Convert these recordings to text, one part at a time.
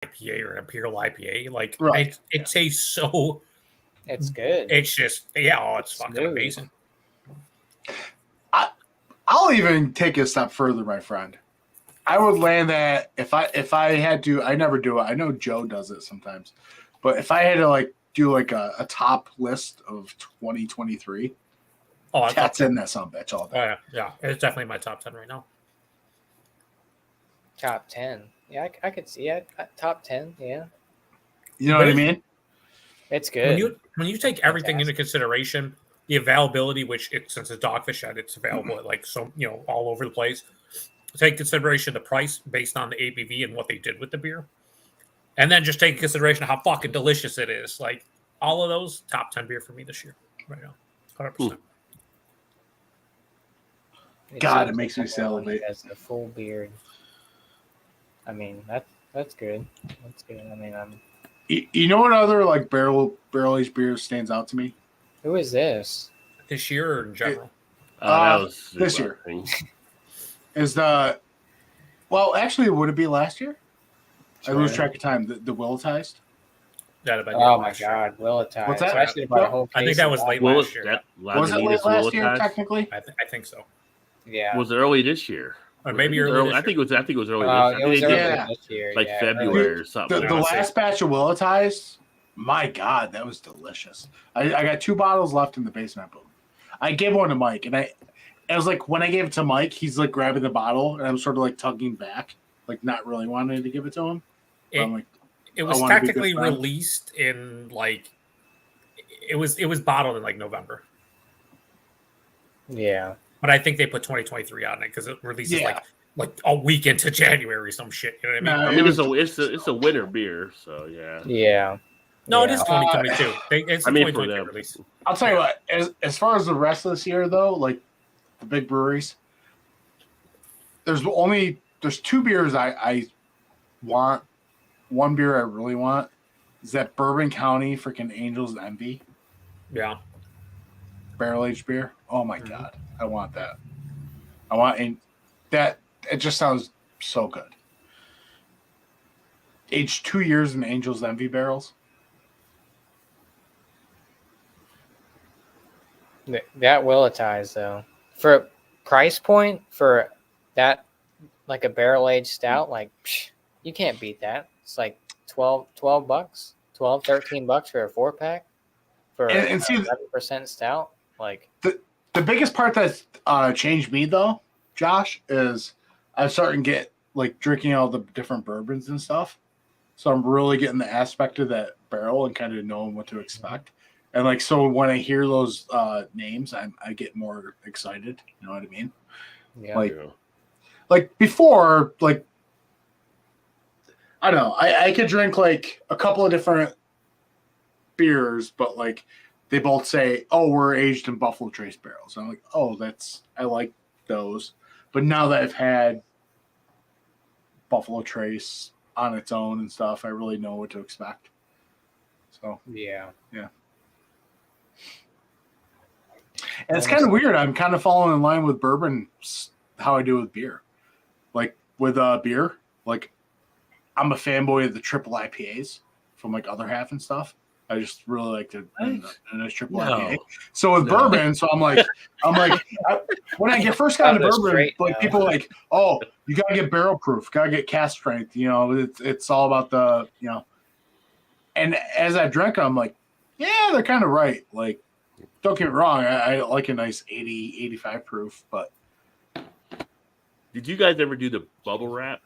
IPA or an Imperial IPA. Like Right. it tastes so. It's good. It's just it's fucking smooth. amazing. I'll even take it a step further, my friend. I would land that if I had to, I never do it. I know Joe does it sometimes, but if I had to like do like a top list of 2023, that's in that son bitch all day. Yeah, it's definitely my top 10 right now. Top 10, yeah, I could see it. Top 10, yeah. You know what I mean? It's good. When you take everything into consideration, the availability, which since it's Dogfish Head, it's available at like all over the place. Take consideration the price based on the ABV and what they did with the beer, and then just take consideration how fucking delicious it is. Like all of those, top 10 beer for me this year, right now, 100%. God, it makes me salivate. As a full beard. I mean that's good. That's good. I mean You know what other like barrel aged beer stands out to me? Who is this? This year or in general? That was this year. Is actually, would it be last year? Sure. I lose track of time. The Willetized? Oh my God, Willetized. What's that? I think that was late last year. Was it late last year, technically? I think so. Yeah. Was it early this year? Or maybe early. I think it was early this year. Like February or something. The last batch of Willetized, my God, that was delicious. I got 2 bottles left in the basement. I gave one to Mike, and I was like, when I gave it to Mike, he's like grabbing the bottle, and I'm sort of like tugging back, like not really wanting to give it to him. It was technically released in like it was bottled in like November. Yeah. But I think they put 2023 on it because it releases like a week into January or some shit. You know what I mean? It's a winter beer, so yeah. Yeah. No, it is 2022. It's a 2022 release. I'll tell you what. As far as the rest of this year, though, like the big breweries, there's 2 beers I want. One beer I really want is that Bourbon County freaking Angel's Envy. Yeah. Barrel aged beer. Oh my God, I want that. That. It just sounds so good. Aged 2 years in Angel's Envy barrels. That Willetized though, for a price point for that, like a barrel aged stout, like you can't beat that. It's like $12, $13 for a 4-pack for and see 11% stout. Like the biggest part that changed me though, Josh, is I'm starting to get like drinking all the different bourbons and stuff. So I'm really getting the aspect of that barrel and kind of knowing what to expect. And like, so when I hear those names, I get more excited. You know what I mean? Yeah. Like before, like, I don't know. I could drink like a couple of different beers, but like they both say, "Oh, we're aged in Buffalo Trace barrels." And I'm like, "Oh, I like those." But now that I've had Buffalo Trace on its own and stuff, I really know what to expect. So yeah. And it's kind of weird. I'm kind of following in line with bourbon, how I do with beer. Like with beer, like I'm a fanboy of the triple IPAs from like Other Half and stuff. I just really like a nice triple IPA. So with bourbon, so I'm like, when I first got into bourbon, like people are like, oh, you gotta get barrel proof, gotta get cask strength. You know, it's all about the And as I drank, I'm like, yeah, they're kind of right. Like, don't get me wrong, I like a nice 80, 85 proof, but. Did you guys ever do the bubble wrap?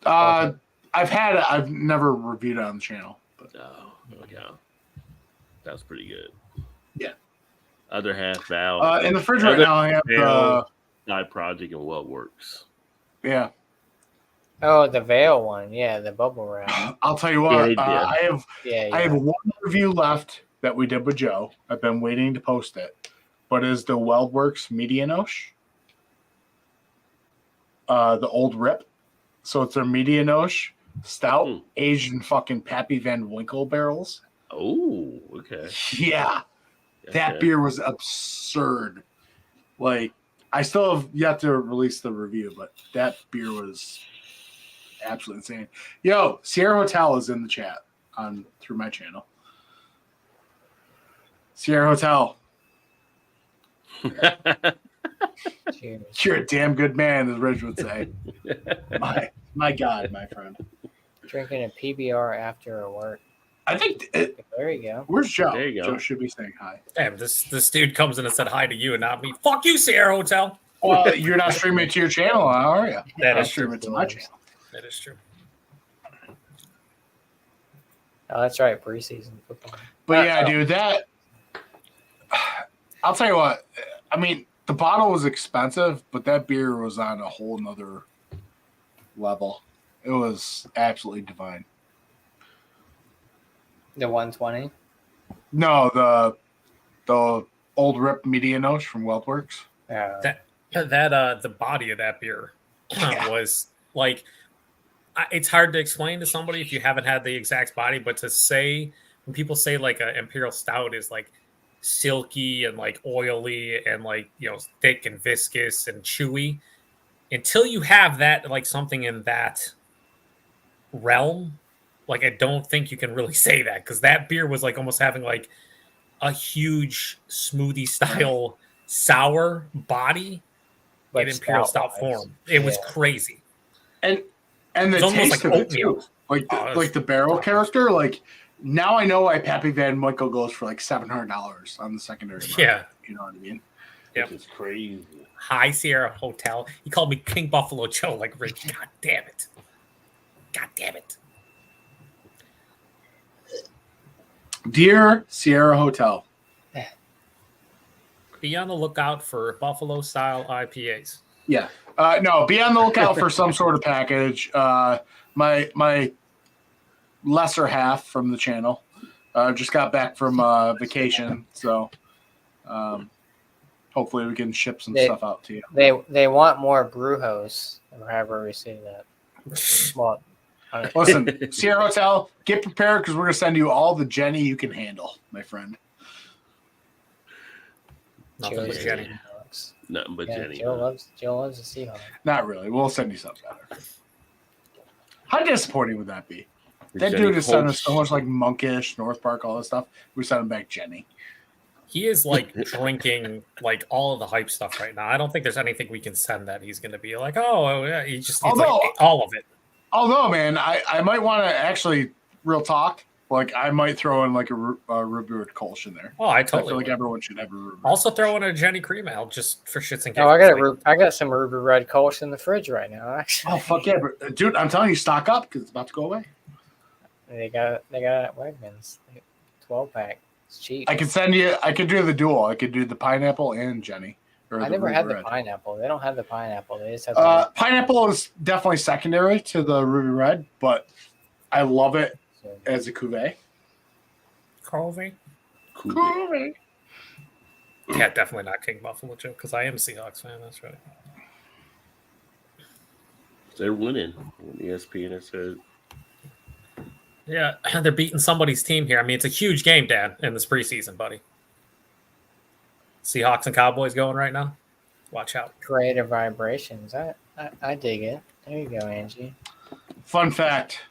I've never reviewed it on the channel. But. Oh, yeah. That was pretty good. Yeah. Other Half, Val. In the fridge right now, I have the Side Project and What Works. Yeah. Oh, the Veil one. Yeah, the bubble wrap. I'll tell you what. I have one review left that we did with Joe. I've been waiting to post it. But is the WeldWorks Medianoche. The old Rip. So it's their Medianoche stout aged in fucking Pappy Van Winkle barrels. Oh, okay. Yeah. That beer was absurd. Like, I still have yet to release the review, but that beer was absolutely insane. Yo, Sierra Hotel is in the chat through my channel. Sierra Hotel, Cheers. you're a damn good man, as Rich would say. My God, my friend. Drinking a PBR after work. I think There you go. where's Joe? There you go. Joe should be saying hi. Damn, this dude comes in and said hi to you and not me. Fuck you, Sierra Hotel. Well, you're not streaming it to your channel, are you? That I is stream true. it to my channel. That is true. Oh, that's right. Preseason football. But yeah, dude, that I'll tell you what. I mean, the bottle was expensive, but that beer was on a whole nother level. It was absolutely divine. The 120. No, the old Rip Media Notes from Weldworks. Yeah. The body of that beer was like, it's hard to explain to somebody if you haven't had the exact body, but to say, when people say like an imperial stout is like silky and like oily and like, you know, thick and viscous and chewy, until you have that, like something in that realm, like I don't think you can really say that, because that beer was like almost having like a huge smoothie style sour body But in imperial stout stout-wise, form. It was yeah. crazy. And the It's almost taste like of it oatmeal. too. Like Oh, like the barrel character, like now I know why Pappy Van Winkle goes for like $700 on the secondary market. Yeah. You know what I mean? Yep. Which is crazy. High Sierra Hotel. He called me King Buffalo Joe, like Rich. God damn it. God damn it. Dear Sierra Hotel. Be on the lookout for Buffalo style IPAs. Yeah. No, be on the lookout for some sort of package. My lesser half from the channel just got back from vacation, so hopefully we can ship some stuff out to you. They want more brewhos, or however we say that. Well, Listen, Sierra Hotel, get prepared because we're going to send you all the Jenny you can handle, my friend. Nothing but cheers, Jenny. Seahawks. Nothing but Yeah, Jenny. Joe loves the Seahawks. Not really. We'll send you something better. How disappointing would that be? That Jenny dude has sent us Colts. so much like Monkish, North Park, all this stuff. We sent him back Jenny. He is like drinking like all of the hype stuff right now. I don't think there's anything we can send that he's going to be like, oh, yeah. He just needs Although- like all of it. Although, man, I might want to actually real talk. Like, I might throw in like a Ruby Red Kolsch in there. Oh, I I totally feel like would. everyone should have a Ruby. Also throw in a Jenny Cream Ale just for shits and giggles. Oh, I got Like, I got some Ruby Red Kolsch in the fridge right now. Actually, Oh, fuck yeah. But, dude, I'm telling you, stock up because it's about to go away. they got it at Wegmans, 12-pack. It's cheap. I could do the dual. I could do the pineapple and Jenny. Or I the never Ruby had the Red. pineapple. They don't have the pineapple. They just have the Pineapple is definitely secondary to the Ruby Red, but I love it so, as a cuvee. Colby? Cool. Yeah, definitely not King Buffalo Joe because I am a Seahawks fan. That's right. They're winning. ESPN has said. Yeah, they're beating somebody's team here. I mean, it's a huge game, Dan, in this preseason, buddy. Seahawks and Cowboys going right now. Watch out. creative vibrations. I dig it. There you go, Angie. Fun fact.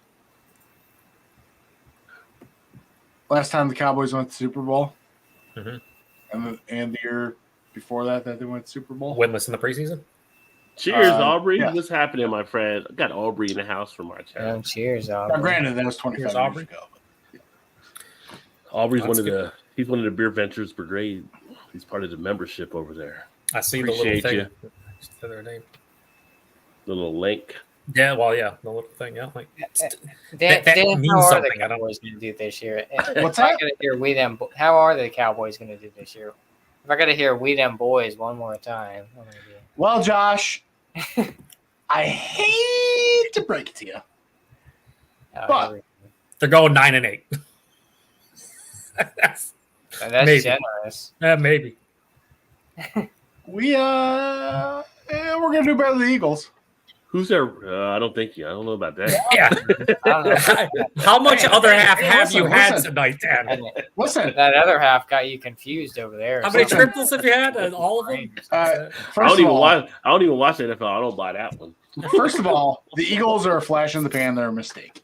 Last time the Cowboys went to the Super Bowl, Mhm. and the year before that they went to Super Bowl. Winless in the preseason. Cheers, Aubrey. yeah. What's happening, my friend? I got Aubrey in the house from our chat. Cheers, Now, Aubrey. granted, that was 25 Here's years Aubrey. ago. Aubrey's That's one of good. he's one of the BeerVentures brigade. He's part of the membership over there. I see Appreciate the little you. thing. To their name. The little link. Yeah, well, yeah, the little thing. Yeah, like Dan, that Dan, means how are something, the I don't- Cowboys going to do this year? What's If I that? gotta hear we them. How are the Cowboys going to do this year? If I got to hear we them boys one more time, what am I gonna do? Well, Josh, I hate to break it to you. Oh, But- here they're going 9-8. That's that's maybe. generous. maybe. We're gonna do better than the Eagles. Who's there? I don't know about that. Yeah. I don't know. How much other half hey, have you listen, had listen. tonight, Dan? And Listen, that other half got you confused over there. How many Listen. triples have you had? All of them? Uh, I first don't of even all, watch. I don't even watch the NFL. I don't buy that one. First of all, the Eagles are a flash in the pan. They're a mistake.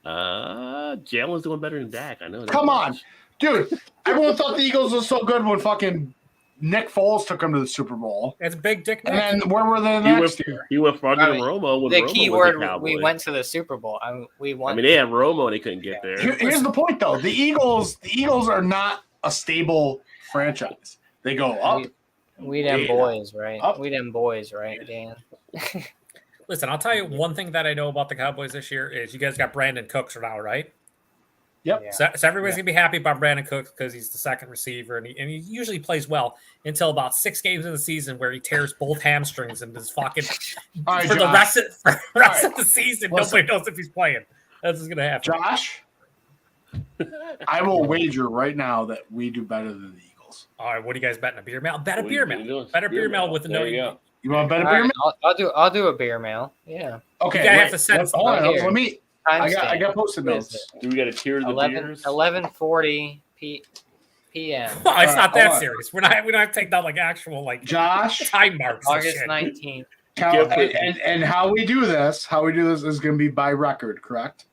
Jalen's doing better than Dak. I know. that Come much. on, dude. Everyone thought the Eagles were so good when fucking Nick Foles took them to the Super Bowl. It's Big Dick And Nick. then where were they next year? He went farther I than mean, Romo. When The Romo key was word, a Cowboy. we went to the Super Bowl. We won. I mean, they had Romo and they couldn't get there. Here's the point, though. The Eagles are not a stable franchise. They go up. We them Yeah. boys, right? Up. We them boys, right, Dan? Listen, I'll tell you one thing that I know about the Cowboys this year is you guys got Brandon Cooks now, right? Yep. Yeah. So everybody's gonna be happy about Brandon Cooks because he's the second receiver, and he usually plays well until about 6 games in the season where he tears both hamstrings and is fucking All right, for the Josh. rest All of the season. Listen. Nobody knows if he's playing. That's what's gonna happen. Josh, I will wager right now that we do better than the Eagles. All right, what are you guys betting? A beer mail? Bet a What beer are you mail. doing? Bet a beer mail with There no. you go. You want to bet a All beer? right, I'll do a beer mail. Yeah. Okay, You gotta have wait. to send Hold on. right here. Let me. I Timestamp. got post-it What is notes. Do we got to tier the beers? 11:40 p.m. Well, it's not that hold on. serious. We don't have to take down like actual like Josh, time marks. and August shit. 19th. and how we do this? How we do this is going to be by record, correct?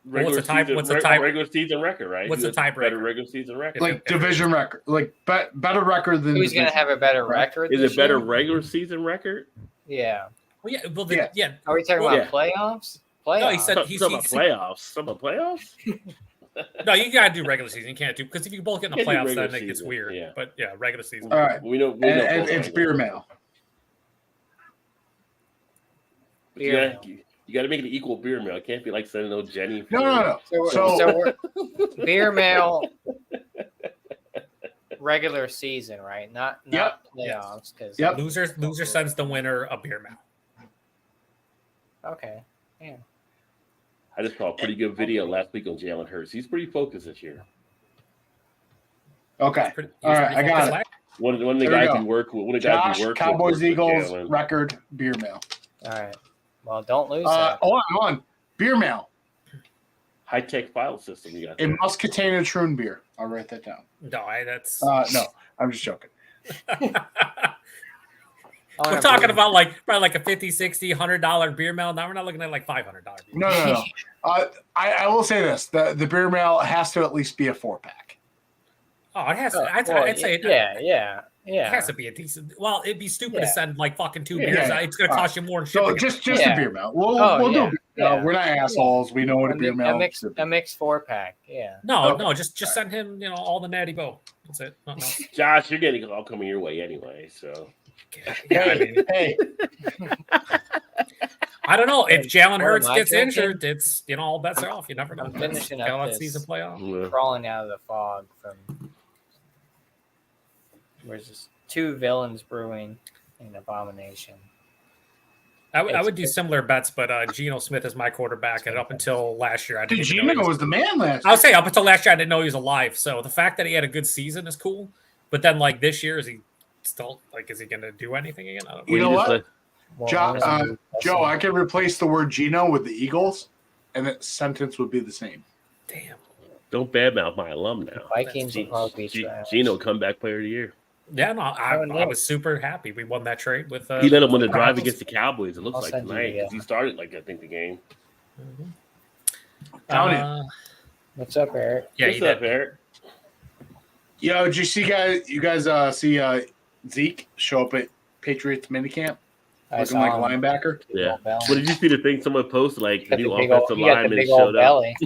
Well, what's the time- season- what's the time- Regular season record, right? what's the Better tiebreaker? regular season record. Like division record, like better record than. Who's going to division. have a better Right. record? Is this it better year? regular season record? Yeah. Well, yeah. Well, Yeah. yeah. Are we talking Well, about playoffs? Playoffs. No, he said Some he's about playoffs. Some about playoffs. no. You gotta do regular season. You can't do because if you both get in the Can't do playoffs, regular then it gets season, weird. yeah. But yeah, regular season. All right, We know. and both it's are. beer mail. But you Beer gotta- You got to make it an equal beer meal. It can't be like sending old Jenny. No. So we're beer mail regular season, right? Not Yep. playoffs. Because Yep. Loser sends the winner a beer mail. Okay. Yeah. I just saw a pretty good video last week on Jalen Hurts. He's pretty focused this year. Okay. Pretty- All right, I got it. focused. One of the There we guys go. we work with. One of the guys Josh, we work Cowboys, with. Eagles, Jalen. record, beer mail. All right. Well, don't lose that. Hold on. Beer mail. High tech file system. You got. It there. must contain a Troon beer. I'll write that down. No, that's. No, I'm just joking. We're talking about probably like a $50, $60, $100 beer mail. Now we're not looking at like $500 beer mail. No. I will say this: the beer mail has to at least be a 4-pack. Oh, it has to. Well, I'd say yeah. it has to be a decent. Well, it'd be stupid to Yeah. send like fucking 2 Yeah, beers. yeah. It's going to cost you more than So shipping. just Yeah. a beer mail. We'll Oh, do. yeah, A beer mail. yeah. We're not assholes. We know what a beer mail is. A mixed 4-pack. Yeah. No, Okay. no, just send him, all the Natty Bow. That's it. No. Josh, you're getting all coming your way anyway. So Yeah, I mean, Hey, I don't know if Jalen What Hurts am I gets drinking? injured. It's all bets are off. You never know. I'm finishing up Gallon this. season playoff. yeah. Crawling out of the fog from where's this? 2 Villains Brewing and Abomination. I would do similar bets, but Geno Smith is my quarterback, and up until last year, I dude, didn't even know Gino was the man last I year. would say up until last year, I didn't know he was alive. So the fact that he had a good season is cool. But then, like this year, is he still is he going to do anything again? I don't know. You know just what? Well, Joe, I can replace the word Gino with the Eagles, and the sentence would be the same. Damn. Don't badmouth my alum now. Vikings will probably be trash. Gino, comeback player of the year. Yeah, no, I know. was super happy we won that trade with. He let him win the drive Cardinals. against the Cowboys. It looks I'll like send you tonight the, 'cause he started I think the game. Mhm. Telling you. What's up, Eric? Yeah, What's he up, did. Eric? Yo, did you see you guys see Zeke show up at Patriots minicamp I looking like a saw him. linebacker? Big Yeah. old belly. What did you see the thing someone posted like the Got new the big old- offensive he got the lineman big old showed up? belly.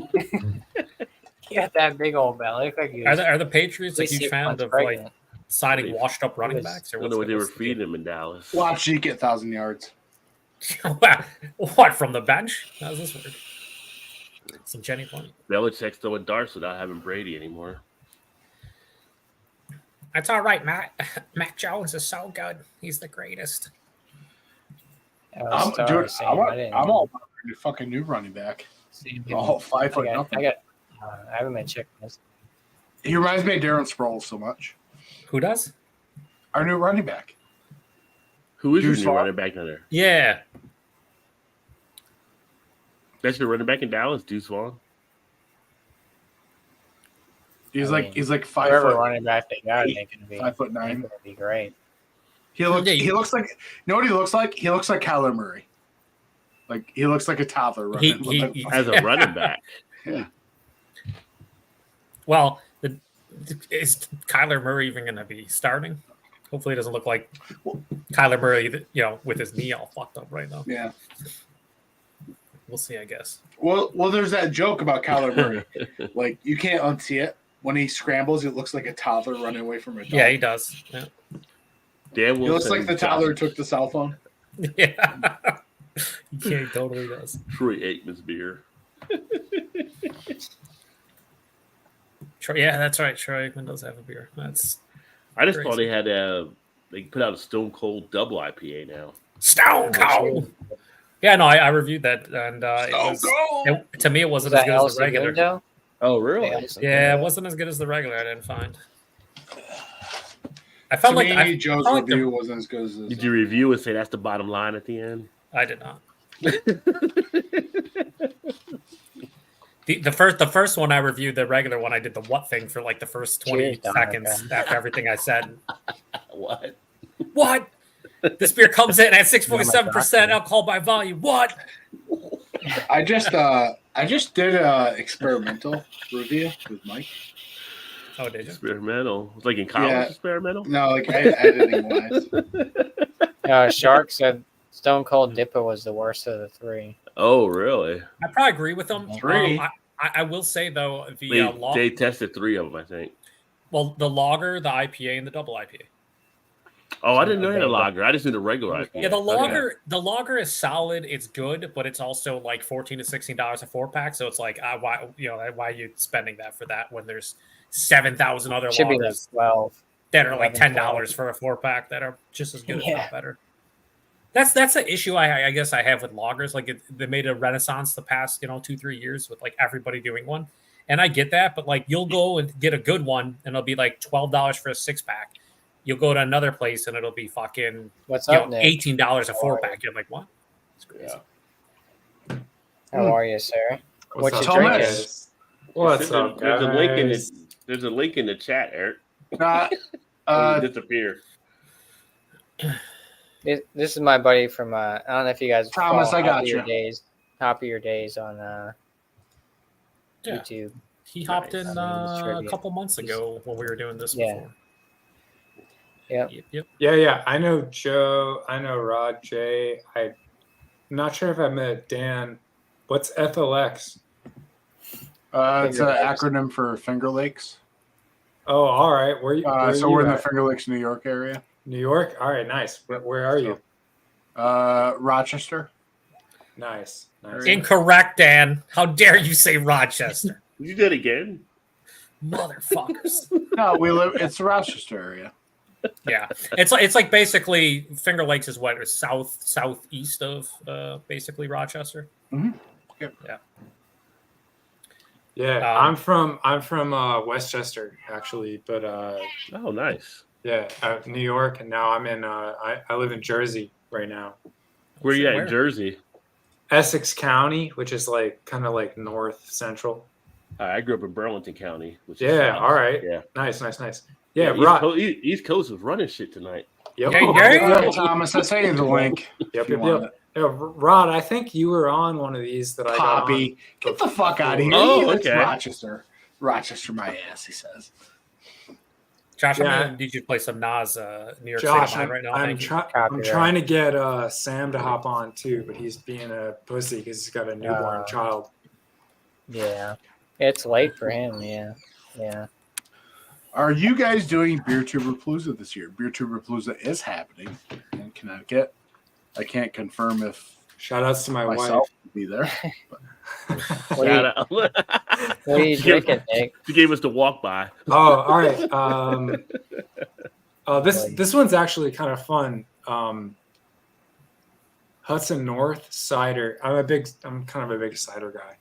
He got that big old belly. Look like he was Are the Patriots a at least huge 6 fan months of pregnant. like signing washed up running was- backs? Or I wonder what they were what's the deal? feeding him in Dallas. Watch Zeke get 1,000 yards. What from the bench? How's this work? Some Jenny point. Belichick's throwing darts without having Brady anymore. That's all right, Matt. Matt Jones is so good. He's the greatest. I was Dude, sorry, Sam. I didn't I'm all about a fucking new running back. see Oh, 5 foot I nothing. haven't been checking this. He reminds me of Darren Sproles so much. Who does? Our new running back. Who is your Deuce new Vaughn. running back down there? Yeah. That's your running back in Dallas, Deuce Vaughn. He's I like mean, he's like 5 Whoever foot running back they got, they can be 5'9". gonna be great. He looks. Yeah, He looks like. You know what he looks like? He looks like Kyler Murray. Like he looks like a toddler running. As a running back. Yeah. Well, is Kyler Murray even going to be starting? Hopefully, it doesn't look like Kyler Murray, with his knee all fucked up right now. Yeah. We'll see, I guess. Well, there's that joke about Kyler Murray. Like you can't unsee it. When he scrambles, it looks like a toddler running away from a dog. Yeah, he does. Yeah. Dan He looks like the toddler took the cell phone. Yeah. He totally does. Troy Aikman's beer. Yeah, that's right. Troy Aikman does have a beer. I just crazy. thought they had they put out a Stone Cold double IPA now. Stone Cold. Yeah, no, I reviewed that, and to me, it wasn't as Was that good El as the regular. Segundo? Oh, really? Yeah, it wasn't as good as the regular. I didn't find. I felt To like me, Joe's felt like review wasn't as good as this. Did you review and say that's the bottom line at the end? I did not. The first one I reviewed, the regular one, I did the what thing for like the first 20 Cheers, seconds Donovan. after everything I said. What? What? This beer comes in at 6.7% alcohol by volume. What? I just did a experimental review with Mike. Oh, did you? Experimental. It's like in college Yeah. experimental? No, like editing wise. Shark said Stone Cold Dipper was the worst of the three. Oh, really? I probably agree with them. Three. I will say though They tested 3 of them, I think. the lager, the IPA, and the double IPA. Oh, I didn't know they had a lager. I just knew the regular IPA. Yeah, the lager is solid. It's good, but it's also like $14 to $16 a 4-pack. So it's like, why are you spending that for that when there's 7,000 other Should be like lagers 12. that are like 11, $10 for a 4-pack that are just as good, if Yeah. not better. That's the issue I guess I have with lagers. Like they made a renaissance the past 2-3 years with like everybody doing one, and I get that. But like you'll go and get a good one, and it'll be like $12 for a 6-pack. You'll go to another place, and it'll be fucking What's up, Nick? $18 a 4-pack. You're like, what? It's crazy. Yeah. How are you, sir? What you up, drinking? Thomas? What's up, There's a link in guys? there's a link in the chat, Eric. Disappear. This is my buddy from I don't know if you guys Thomas, follow I got Hop of Your you. Days, Hop of Your Days on Yeah. YouTube. He hopped in Nice. a couple months ago when we were doing this Yeah. before. Yep. Yep. Yeah. I know Joe. I know Rod, Jay. I'm not sure if I met Dan. What's FLX? It's an acronym for Finger Lakes. Oh, all right. Where you? Where So you we're in the at? Finger Lakes, New York area. New York. All right, nice. Where are you? Rochester. Nice. Incorrect, Dan. How dare you say Rochester? You did it again. Motherfuckers. No, it's the Rochester area. Yeah, it's like basically Finger Lakes is what is southeast of basically Rochester. Mm-hmm. Yep. Yeah. Yeah, I'm from Westchester actually, but Oh, nice. yeah, New York, and now I'm in I live in Jersey right now, Where you at Where? in Jersey? Essex County, which is like kind of like north central. I grew up in Burlington County. Which is Yeah, south. all right, Yeah. nice. Yeah, Rod. East Coast was running shit tonight. Yep. Yeah. Thomas, I sent you the link. Yep, if you yep, want yep. Yeah, Rod, I think you were on one of these that I got on. Poppy, get the fuck out of here. Oh, It's okay. Rochester, my ass, he says. Josh, Yeah. I'm gonna need you to play some Nas New York Josh, City Line right now. I'm Thank you. Copyright. trying to get Sam to hop on too, but he's being a pussy because he's got a newborn child. Yeah. It's late for him. Yeah. Are you guys doing Beer Tuberpalooza this year? Beer Tuberpalooza is happening in Connecticut. I can't confirm if Shout outs to my myself will be there. What are you, Shout out. what are you drinking, Nick? She gave us the walk by. Oh, all right. This one's actually kind of fun. Hudson North cider. I'm kind of a big cider guy,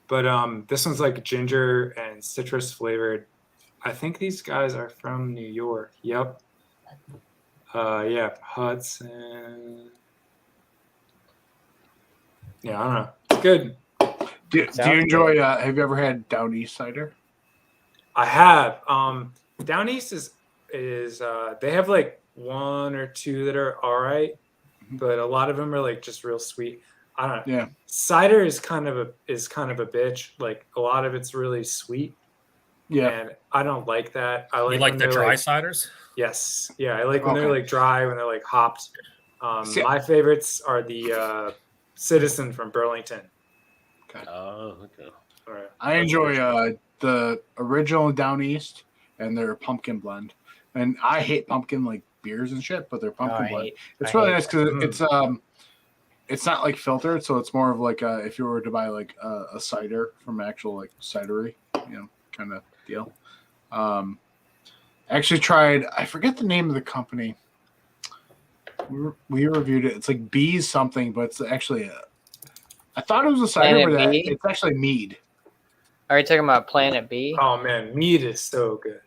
but this one's like ginger and citrus flavored. I think these guys are from New York. Yep. Yeah, Hudson. Yeah, I don't know. It's good. Do you enjoy? Have you ever had Down East cider? I have. Down East is they have like one or two that are all right, but a lot of them are like just real sweet. I don't know. Yeah. Cider is kind of a bitch. Like a lot of it's really sweet. Yeah. And I don't like that. I like You like when the they're dry like, cider? yes. Yeah, I like when they're Okay. like dry, when they're like hopped. See- My favorites are the Citizen from Burlington. Oh, okay. All right. I enjoy the original Down East and their pumpkin blend. And I hate pumpkin like beers and shit, but their pumpkin blend. It's really nice because it's not like filtered, so it's more of like if you were to buy like a cider from actual like cidery, kind of deal. Actually tried, I forget the name of the company. We reviewed it. It's like Bees something, but it's actually I thought it was a cider, Planet but B? it's actually mead. Are you talking about Planet B? Oh man, mead is so good.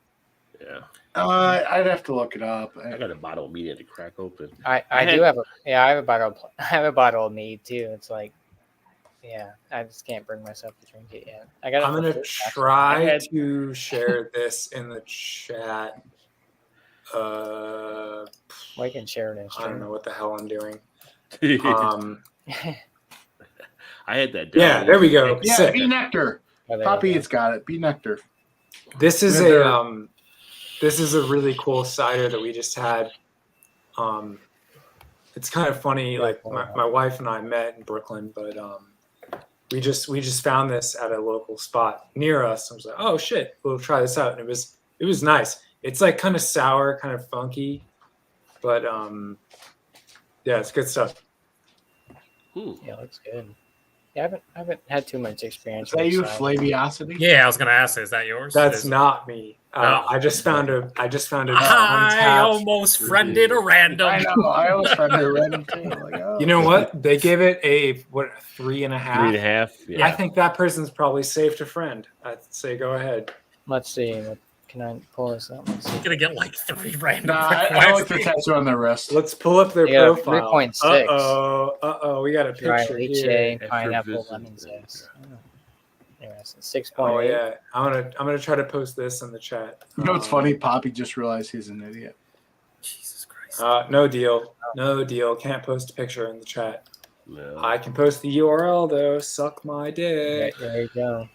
Yeah. I'd have to look it up. I got a bottle of meat to crack open. I have a bottle of mead too. It's like, yeah, I just can't bring myself to drink it yet. I got. I'm gonna try to share this in the chat. We can share it. I don't know what the hell I'm doing. I had that. Yeah, there we go. Yeah, Sick. Bee Nectar. Poppy, it's got it. Bee Nectar. This is this is a really cool cider that we just had. It's kind of funny. Like my wife and I met in Brooklyn, but we just found this at a local spot near us. I was like, oh shit, we'll try this out, and it was nice. It's like kind of sour, kind of funky, but yeah, it's good stuff. Yeah, looks good. Yeah, I haven't had too much experience. Is that with you, cider. Flaviosity? Yeah, I was gonna ask. Is that yours? That's not me. No. I just found a. I untapped almost friended a random. I know. I almost friended a random too. Like, oh. You know what? They give it a 3.5. 3.5. Yeah. I think that person's probably safe to friend. I'd say go ahead. Let's see. Can I pull this up? Let's see. You're gonna get like 3 random. Nah, I like the tattoo on their wrist. Let's pull up their They got a profile. 3.6. Uh-oh. We got a Dry picture here. lychee, pineapple, Effervescent. lemon zest. Interesting. 6.8. Oh yeah. I'm gonna try to post this in the chat. You know what's funny? Poppy just realized he's an idiot. Jesus Christ. No deal. No deal. Can't post a picture in the chat. No. I can post the URL though. Suck my dick. There you go.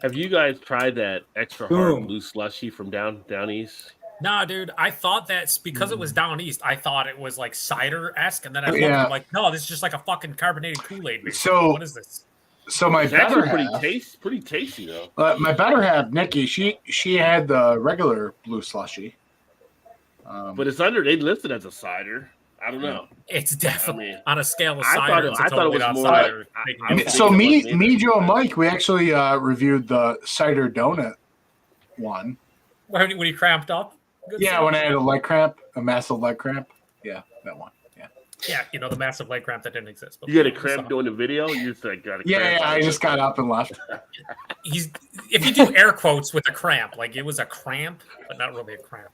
Have you guys tried that extra hard blue slushy from down east? Nah, dude. I thought that's because it was down east. I thought it was like cider-esque, and then I looked Yeah. I'm like, no, this is just like a fucking carbonated Kool-Aid. mix. So- what is this? So my It's actually better half, pretty tasty though. my better half, Nikki, she had the regular blue slushy. But it's they listed as a cider. I don't know. It's definitely I mean, on a scale of I cider. thought it- it's a I thought it totally was not more cider. like- Taking I was it- So thinking it me, wasn't Joe, and Mike, we actually reviewed the cider donut one. when you cramped up. Good Yeah, stuff. when I had a massive leg cramp. Yeah, that one. Yeah. Yeah, the massive leg cramp that didn't exist. You got a cramp doing the video? You just like got a Yeah, cramp. I just got up and left. If you do air quotes with a cramp, like it was a cramp, but not really a cramp.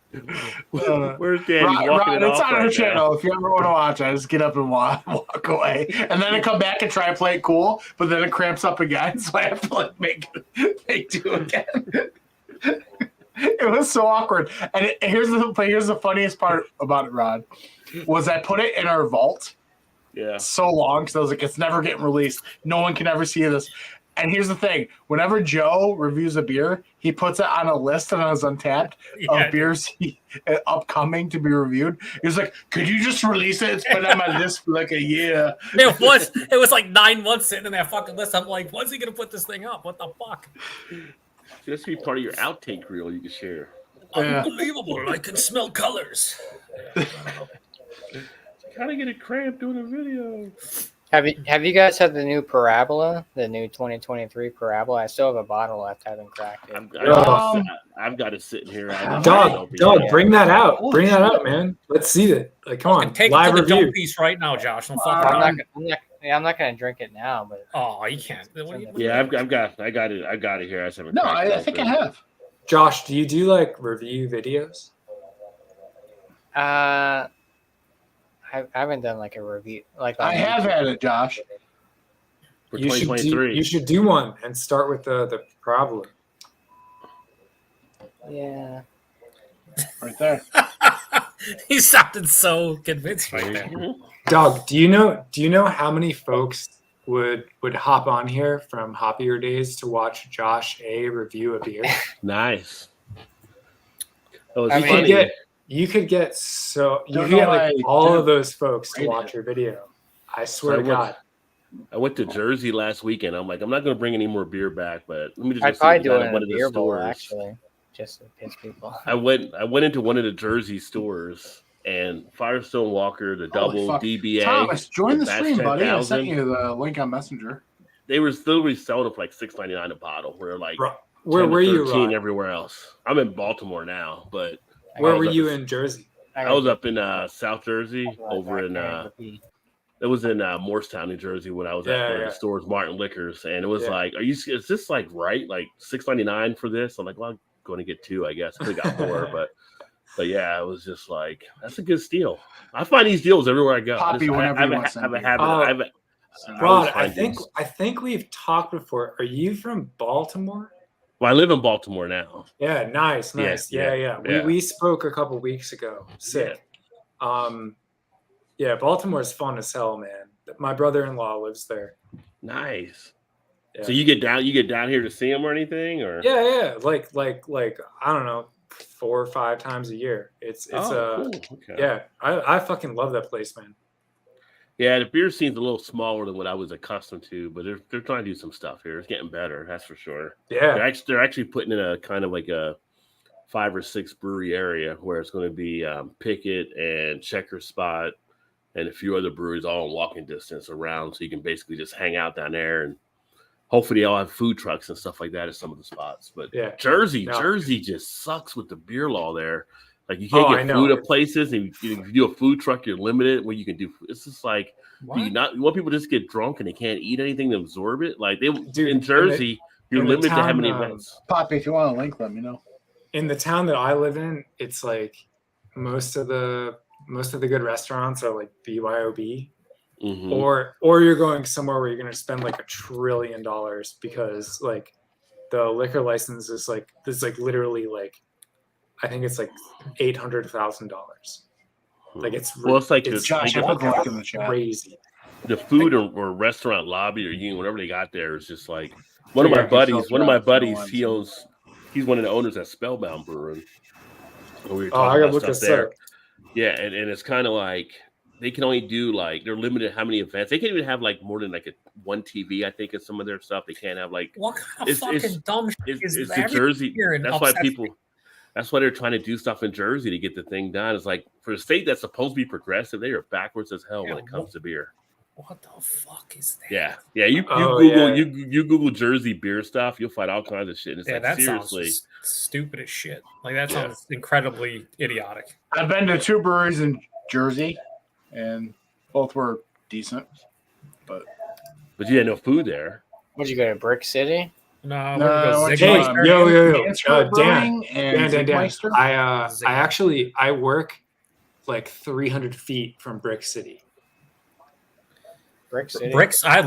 Where's Daddy walking Rod, it it's off on her right now? channel. If you ever want to watch, I just get up and walk away, and then I come back and try and play it cool, but then it cramps up again, so I have to like make do again. It was so awkward. And here's the funniest part about it, Rod, was I put it in our vault Yeah. so long because I was like, it's never getting released. No one can ever see this. And here's the thing: whenever Joe reviews a beer, he puts it on a list and on his Untapped of beers upcoming to be reviewed. He's like, "Could you just release it? It's been on my list for like a year." It was like 9 months sitting in that fucking list. I'm like, when's he gonna put this thing up? What the fuck? This be part of your outtake reel you can share. Yeah. Unbelievable! I can smell colors. Kind of get a cramp doing a video. Have you guys had the new Parabola, the new 2023 Parabola? I still have a bottle left. I haven't cracked it. I've got it sitting here. Dog, bring that out. Bring that out, man. Let's see it. Like, come on, Take live it to the review. dump piece right now, Josh. Don't fuck I'm around. not gonna drink it now, but Oh, you can't. Yeah, I got it here. I just haven't No, cracked it I think I open. have. Josh, do you do like review videos? I haven't done like a review. Like I have had it, Josh. For You should 2023. you should do one and start with the problem. Yeah. Right there. He sounded so convinced right there. Doug, do you know how many folks would hop on here from Hoppier Days to watch Josh A review a beer? Nice. Oh, I it's mean, funny. You could get Don't know why I all didn't of those folks to rate watch it. your video. I swear I to went- God. I went to Jersey last weekend. I'm like, I'm not going to bring any more beer back, but let me just go I'd see probably what do they got it at in one a of the beer bowl, stores. actually, just to piss people off. I went into one of the Jersey stores, and Firestone Walker, the Holy double fuck. DBA, Thomas, join the batch stream, buddy. I sent 10,000. you the link on Messenger. They were still selling it for like $6.99 a bottle. Where like Where 10 to were you, 13 Ron? everywhere else. I'm in Baltimore now, but Where I was were up you in- in Jersey? I was up in South Jersey, over in it was in Morristown, New Jersey, when I was at one of the stores, Martin Liquors, and it was like, is this like right? Like $6.99 for this? I'm like, well, I'm going to get two, I guess. Could have got more, but yeah, it was just like, that's a good steal. I find these deals everywhere I go. Poppy, whenever you want I have a some habit. Rod, I I think we've talked before. Are you from Baltimore? Well, I live in Baltimore now. Yeah, nice. Yeah. We spoke a couple weeks ago. Sick. Yeah, Baltimore's fun as hell, man. My brother-in-law lives there. Nice. Yeah. So you get down here to see him or anything, or Yeah. Like I don't know, 4 or 5 times a year. It's cool. Okay. Yeah, I fucking love that place, man. Yeah, the beer scene's a little smaller than what I was accustomed to, but they're trying to do some stuff here. It's getting better, that's for sure. Yeah, they're actually putting in a kind of like a 5 or 6 brewery area where it's going to be Pickett and Checker Spot and a few other breweries all in walking distance around, so you can basically just hang out down there, and hopefully they all have food trucks and stuff like that at some of the spots. But yeah, Jersey just sucks with the beer law there. Like you can't get food at places, and if you do a food truck, you're limited what you can do. It's just like, you want people to just get drunk and they can't eat anything to absorb it. Like in Jersey, you're limited to how many events. Poppy, if you want a link, let me know. In the town that I live in, it's like most of the good restaurants are like BYOB, or you're going somewhere where you're going to spend like $1 trillion because like the liquor license is like literally like, I think it's like $800,000. Like it's like it's Josh, I put the link in the chat. Crazy. The food or restaurant lobby or union, whatever they got there, is just like one of my buddies. He's one of the owners at Spellbound Brewing. We were talking about stuff there. Yeah, and it's kind of like they can only do like, they're limited how many events. They can't even have like more than like one TV, I think, in some of their stuff. They can't have like, what kind of fucking dumb shit is it's the Jersey. That's why they're trying to do stuff in Jersey to get the thing done. It's like, for a state that's supposed to be progressive, they are backwards as hell when it comes to beer. What the fuck is that? Yeah. You Google Jersey beer stuff, you'll find all kinds of shit. It's like, that seriously sounds stupid as shit. Like that sounds incredibly idiotic. I've been to 2 breweries in Jersey, and both were decent. But you had no food there. Would you go to Brick City? No, Dan. I work like 300 feet from Brick City. Brick City. Brick City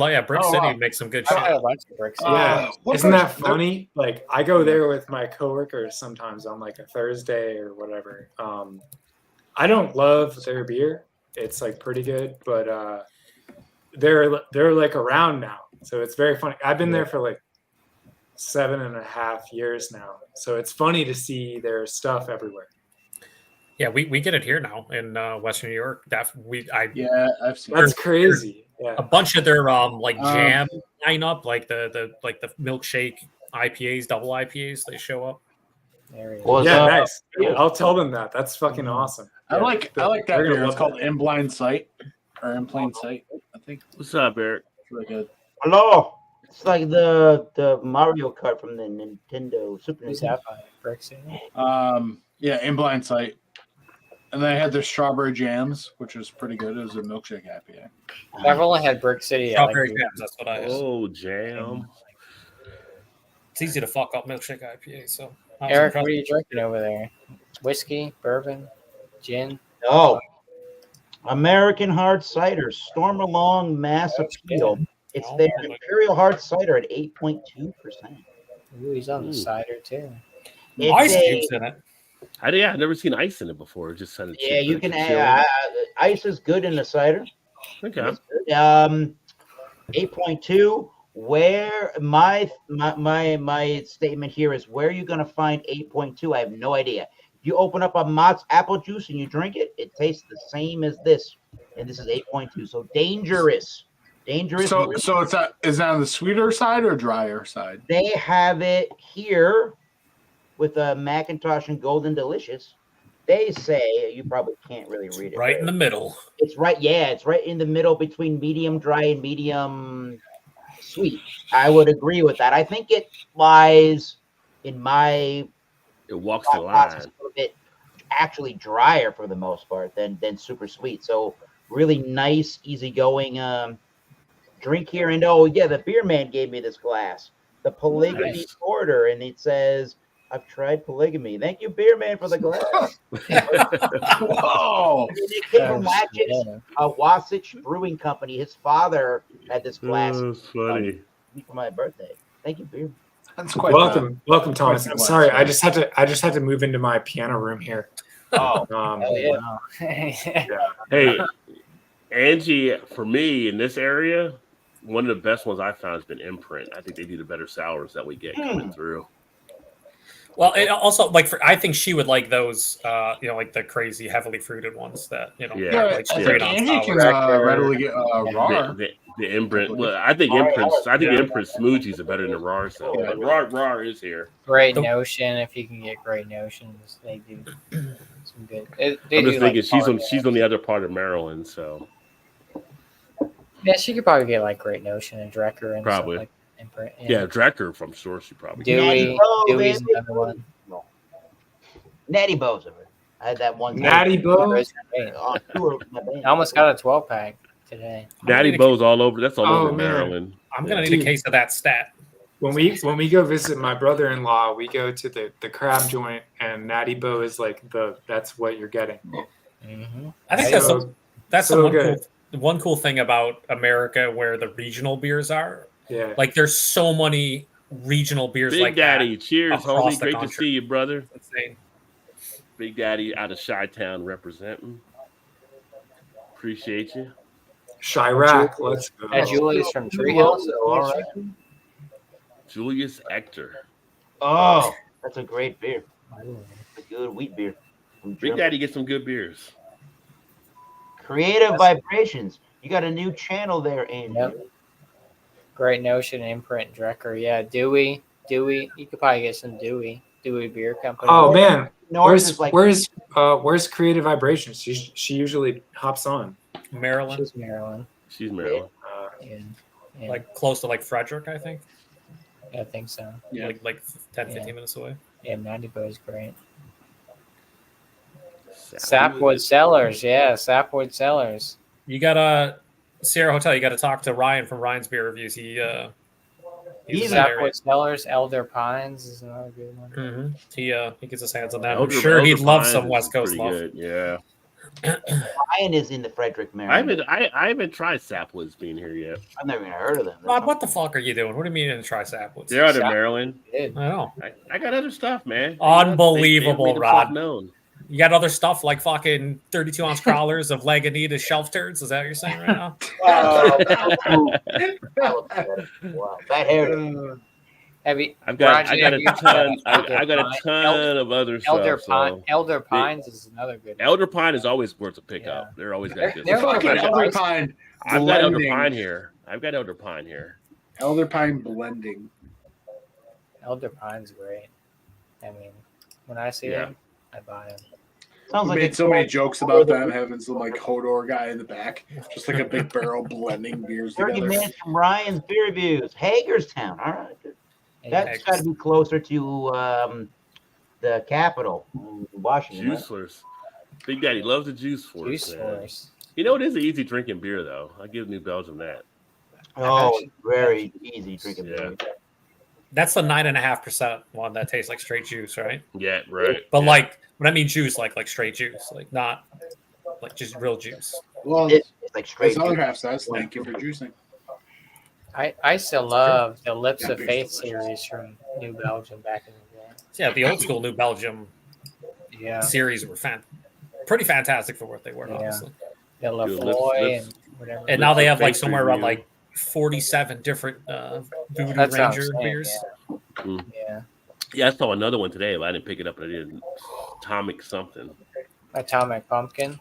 makes some good shit. I like Brick City. Yeah, isn't that funny? Like I go there with my coworkers sometimes on like a Thursday or whatever. I don't love their beer. It's like pretty good, but they're like around now, so it's very funny. I've been there for like 7.5 years now, so it's funny to see their stuff everywhere. Yeah, we get it here now in Western New York. I've seen. That's crazy. Yeah, a bunch of their jam lineup, like the milkshake IPAs, double IPAs, they show up. Nice. I'll tell them that. That's fucking awesome. I like that beer. It's called In Blind Sight or In Plain Sight, I think. What's up, Eric? It's really good. Hello. It's like the Mario Kart from the Nintendo Super Nintendo. Brick City. Yeah, In Blind Sight. And they had their strawberry jams, which was pretty good. It was a milkshake IPA. I've only had Brick City. Strawberry jams, that's what I. Oh, jam. It's easy to fuck up milkshake IPA. So, Eric, what are you drinking over there? Whiskey, bourbon, gin? Oh, American Hard Cider, Stormalong Mass Appeal. It's their Imperial Hard Cider at 8.2%. Ooh, he's on the cider too. Ice cubes in it. I've never seen ice in it before. Just kind of Yeah, you can add ice is good in the cider. Okay. 8.2. Where my statement here is, where are you going to find 8.2? I have no idea. If you open up a Mott's apple juice and you drink it, it tastes the same as this, and this is 8.2. So dangerous. So is that on the sweeter side or drier side? They have it here with a Macintosh and Golden Delicious. They say, you probably can't really read it. Right in the middle. It's right. Yeah, it's right in the middle between medium dry and medium sweet. I would agree with that. I think it lies in my. It walks the line. A little bit actually drier for the most part than super sweet. So really nice, easygoing drink here. And oh yeah, the beer man gave me this glass, the polygamy order, and it says, I've tried polygamy. Thank you, beer man, for the glass. Whoa! It came from Wasatch Brewing Company. His father had this glass. That's funny. For my birthday. Thank you, beer. That's quite welcome, Thomas. I'm sorry, I just had to move into my piano room here. Oh, Hey, Angie, for me in this area, one of the best ones I found has been Imprint. I think they do the better sours that we get coming through. Well, it also I think she would like those, like the crazy heavily fruited ones that straight on Angie can readily get raw. The Imprint. Well, I think the Imprint smoothies are better than the raw. So raw is here. Great Notion. If you can get Great Notions, they do some good. I'm just thinking she's on the other part of Maryland, so yeah, she could probably get like Great Notion and Drecker and probably. Stuff like Imprint. Yeah, Drecker from sure she probably. Dewey's another one. Natty Bo's of it. I had that one. Natty Bo. I almost got a 12-pack today. Natty Bo's all over. That's all over Maryland. I'm gonna need a case of that stat. When we go visit my brother-in-law, we go to the crab joint, and Natty Bo is like that's what you're getting. Mm-hmm. I think that's the one cool thing about America, where the regional beers are. Yeah, like there's so many regional beers. Big like Daddy, that cheers, homie! Great country. to see you, brother. That's insane. Big Daddy out of Chi-Town representing. Appreciate you. Chirac, let's go. Julius from Treehouse. All right. Julius Ector. Oh, that's a great beer. A good wheat beer. Big Daddy gets some good beers. Creative Vibrations. You got a new channel there, Andy. Yep. Great Notion, Imprint, Drecker. Yeah, Dewey. You could probably get some Dewey Beer Company. Oh man, where's Creative Vibrations? She usually hops on. Maryland. She's Maryland. Yeah. Like close to like Frederick, I think. I think so. Yeah. Like 10, 15 minutes away. Yeah, Natty Bo is great. Sapwood Cellars. Yeah, Sapwood Cellars. You got Sierra Hotel. You got to talk to Ryan from Ryan's Beer Reviews. He's Sapwood Cellars. Elder Pines is another good one. Mm-hmm. He gets his hands on that. I'm sure he'd love some West Coast love. Good. Yeah. Ryan is in the Frederick, Maryland. I haven't tried Sapwoods being here yet. I've never even heard of them. Bob, what the fuck are you doing? What do you mean you didn't try Sapwoods? They're out of Maryland. I know. I got other stuff, man. Unbelievable, Rod. Known. You got other stuff like fucking 32-ounce crawlers of Lagunitas shelf turds? Is that what you're saying right now? Wow, bad hair. I've got a ton of other stuff. Elder Pines is another good one. Elder Pine is always worth a pickup. They're always got good stuff. Elder Pine. I've got Elder Pine here. Elder Pine blending. Elder Pine's great. I mean, when I see them, I buy them. Sounds like made so many jokes about them having some like Hodor guy in the back, just like a big barrel blending beers 30 together. minutes from Ryan's Beer Reviews, Hagerstown. All right, that's got to be closer to the capital, Washington. Juicers. Big Daddy loves the Juice Force. You know, it is an easy drinking beer, though. I give New Belgium that. Oh, very easy drinking beer. That's the 9.5% one that tastes like straight juice, right? Yeah, right. But like, when I mean juice, like straight juice, like not like just real juice. Well, it's like straight. This other half says, "Thank you for juicing." I still love the Lips of Faith series from New Belgium back in the day. Yeah, the old school New Belgium series were pretty fantastic for what they were, honestly. Yeah, Lafroy and whatever. And now they have like somewhere around like 47 different Voodoo Ranger beers. Yeah, I saw another one today, but I didn't pick it up. But I did Atomic something. Atomic Pumpkin.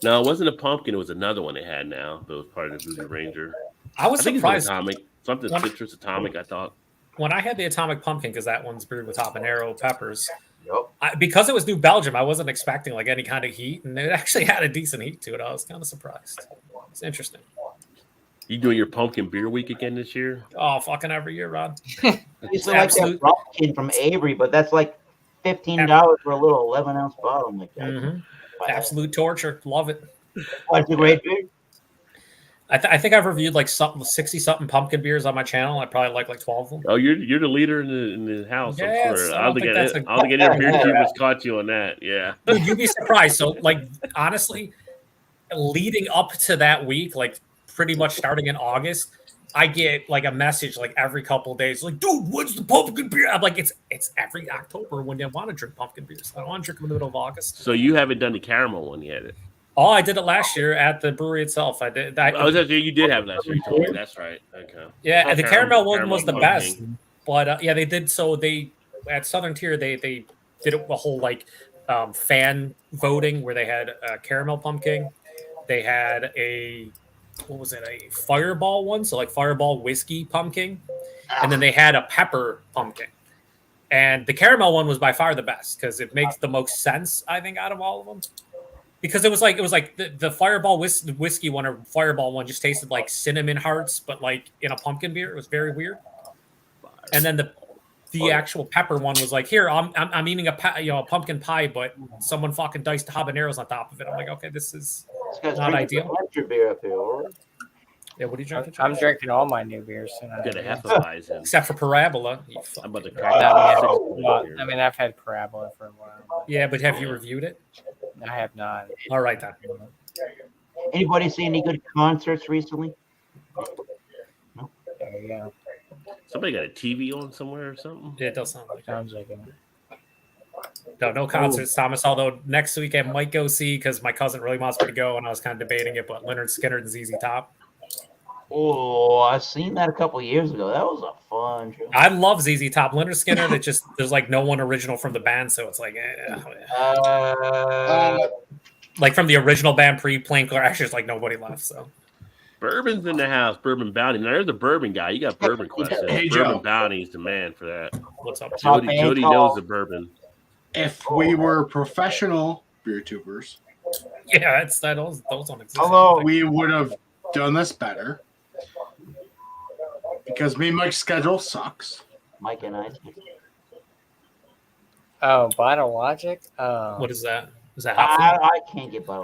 No, it wasn't a pumpkin. It was another one they had now. That was part of the Voodoo Ranger. I was surprised. Atomic, something citrus Atomic. I thought when I had the Atomic Pumpkin, because that one's brewed with habanero peppers. Yep. Because it was New Belgium, I wasn't expecting like any kind of heat, and it actually had a decent heat to it. I was kind of surprised. It's interesting. You doing your pumpkin beer week again this year? Oh, fucking every year, Rod. It's like that pumpkin from Avery, but that's like $15 for a little 11-ounce bottle. Like that. Mm-hmm. Absolute torture. Love it. What's a great beer? I think I've reviewed like 60-something pumpkin beers on my channel. I probably like 12 of them. Oh, you're the leader in the house. Yes, I'm sure. I don't think any BeerTubers caught you on that. Yeah. Dude, you'd be surprised. So, like, honestly, leading up to that week, like pretty much starting in August, I get like a message like every couple of days, like, dude, what's the pumpkin beer? I'm like, it's every October when you want to drink pumpkin beers. I don't want to drink them in the middle of August. So you haven't done the caramel one yet? Oh, I did it last year at the brewery itself. I did. You did have it last year. You told me. That's right. Okay. Yeah, the caramel one was the best. But they did. So they at Southern Tier they did a whole like fan voting where they had a caramel pumpkin. They had a Fireball one, so like Fireball whiskey pumpkin, and then they had a pepper pumpkin. And the caramel one was by far the best because it makes the most sense, I think, out of all of them. Because it was like the Fireball whiskey one or Fireball one just tasted like cinnamon hearts, but like in a pumpkin beer. It was very weird. And then the actual pepper one was like, here I'm eating a pumpkin pie, but someone fucking diced habaneros on top of it. I'm like, okay, this is not ideal. Beer up here, right? Yeah, what are you drinking? I'm drinking all my new beers. Got a Hefeweizen. Except for Parabola. I'm about to crack I mean, I've had Parabola for a while. Yeah, but have you reviewed it? I have not. All right, then. Anybody see any good concerts recently? No. There you go. Somebody got a TV on somewhere or something? Yeah, it does sound like Sounds like it. No concerts, Thomas. Although next week I might go see because my cousin really wants me to go, and I was kind of debating it. But Leonard Skinner and ZZ Top. Oh, I seen that a couple of years ago. That was a fun show. I love ZZ Top. Leonard Skinner. That just there's like no one original from the band, so it's like, like from the original band pre-Plane Crashers, like nobody left. So Bourbon's in the house. Bourbon Bounty. Now there's a bourbon guy. You got bourbon questions. Hey, Bourbon Joe. Bounty's the man for that. what's up? Jody knows the bourbon. If we were professional beer tubers, Yeah, those don't exist. Hello. we would have done this better. Because me and Mike's schedule sucks. Mike and I. Oh, Bottle Logic? What is that? Is that hot? I can't get by.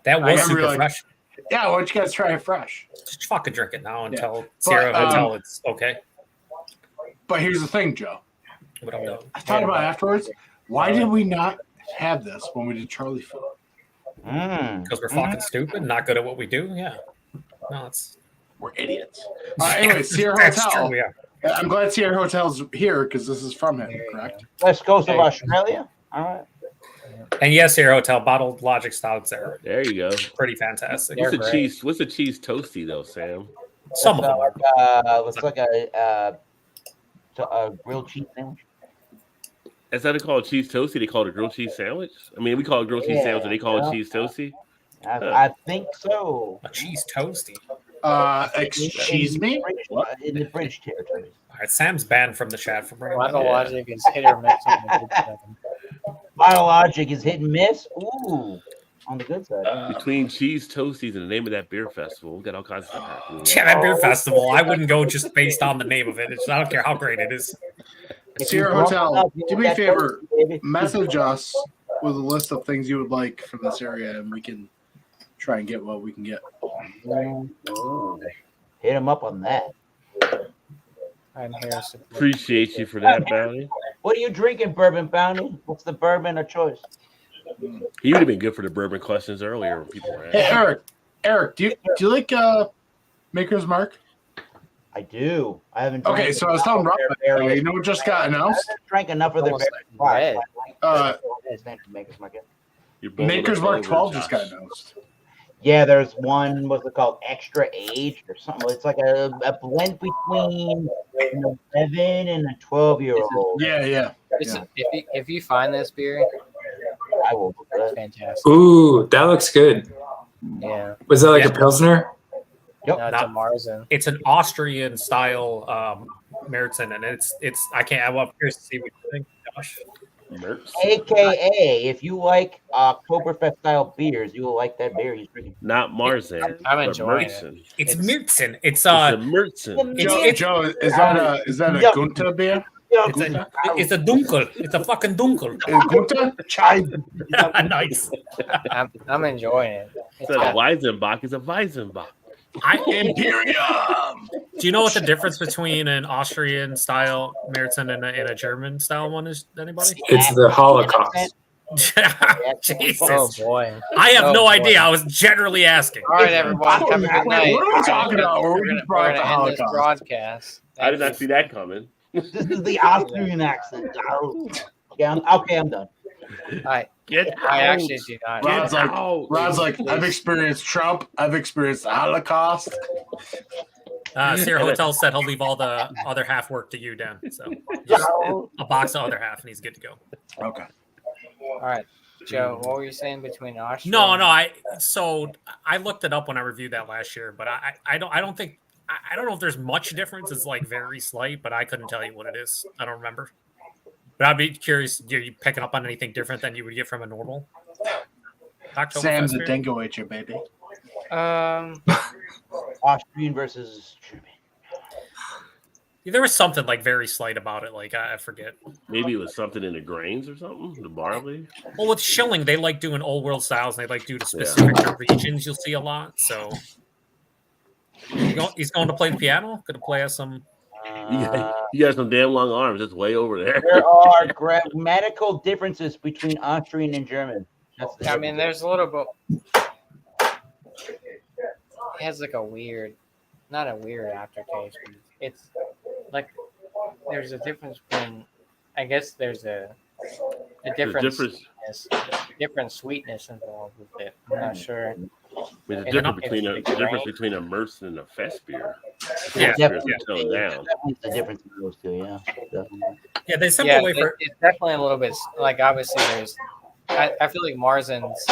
That was super really- fresh. Yeah, why don't you guys try it fresh? Just fucking drink it now until until it's okay. But here's the thing, Joe. What I'm doing. I thought about it afterwards. Why did we not have this when we did Charlie Food? Because we're fucking stupid, not good at what we do. Yeah. No, We're idiots. Anyway, Sierra That's Hotel. true, yeah. I'm glad Sierra Hotel's here because this is from him, correct? West Coast of Australia. All right. And yes, Sierra Hotel bottled Logic stouts are There you go. pretty fantastic. They're great. What's the cheese toasty though, Sam? Some of them are. Looks like a grilled cheese sandwich. Is that called cheese toasty? They call it a grilled cheese sandwich? I mean, we call it grilled cheese sandwich, and they call it cheese toasty. I think so. A cheese toasty. Excuse me? In the French territory. All right, Sam's banned from the chat for bringing Bottle that up. Logic is hit or miss on the good side. Biologic is hit and miss. Ooh, on the good side. Between cheese toasties and the name of that beer festival, we got all kinds of stuff happening. Yeah, that beer festival. I wouldn't go just based on the name of it. I don't care how great it is. Sierra Hotel, do me a favor, message us with a list of things you would like from this area, and we can try and get what we can get. Hit him up on that. I'm here. Appreciate you for that, Bounty. What are you drinking, Bourbon Bounty? What's the bourbon of choice? He would have been good for the bourbon questions earlier when people were Hey, asking. Eric, do you like Maker's Mark? I do. I haven't. Okay, so I was telling Rob, you know what just got announced? I haven't drank enough of their Almost various like Maker's Market. Maker's Mark 12 just got announced. Yeah, there's one. What's it called? Extra Age or something. It's like a blend between an 11 and a 12-year-old. Yeah. If you find this beer, I will. it's fantastic. Ooh, that looks good. Yeah. Was that like a Pilsner? Yep. No, it's a Marzen. It's an Austrian style Märzen, and it's I can't. I'm curious to see what you think, Josh. AKA, if you like Oktoberfest style beers, you will like that beer he's drinking. Not Marzen. I'm enjoying Märzen. It's Märzen. It's a Märzen. Joe, is that a Gunter beer? It's a dunkel. It's a fucking dunkel. Gunter? Chai. Nice. I'm enjoying it. It's a Weizenbach. It's a Weizenbach. Imperium. Do you know what the difference between an Austrian style Märzen and a German style one is? Anybody? It's the Holocaust. Jesus. Oh boy. I have no boy. idea. I was generally asking. All right, everyone. Have a good night. What are we talking about? We're going to end this broadcast. I did not see that coming. This is the Austrian accent. Yeah, I'm done. I Get out. actually do not. Rod's like, I've experienced Trump. I've experienced the Holocaust. Sierra Hotel said he'll leave all the other half work to you, Dan. So a box of other half, and he's good to go. Okay. All right, Joe. What were you saying between Austria? No. I looked it up when I reviewed that last year, but I don't know if there's much difference. It's like very slight, but I couldn't tell you what it is. I don't remember. But I'd be curious. Are you picking up on anything different than you would get from a normal Sam's a dingo at you, baby. Austrian versus German. There was something like very slight about it. Like I forget. Maybe it was something in the grains or something. The barley. Well, with Schilling, they like doing old world styles, and they like do the specific regions. You'll see a lot. So he's going to play the piano. Going to play us some. You got some damn long arms. It's way over there. There are grammatical differences between Austrian and German. I mean, there's a little bit. It has like not a weird aftertaste. But it's like there's a difference between. I guess there's a different sweetness involved with it. I'm not sure. There's a difference between a Märzen and a Fest beer. Yeah, definitely. Toned down. The difference in those two, yeah. Definitely. Yeah, there's simple way for. It's definitely a little bit like obviously there's. I feel like Marzen's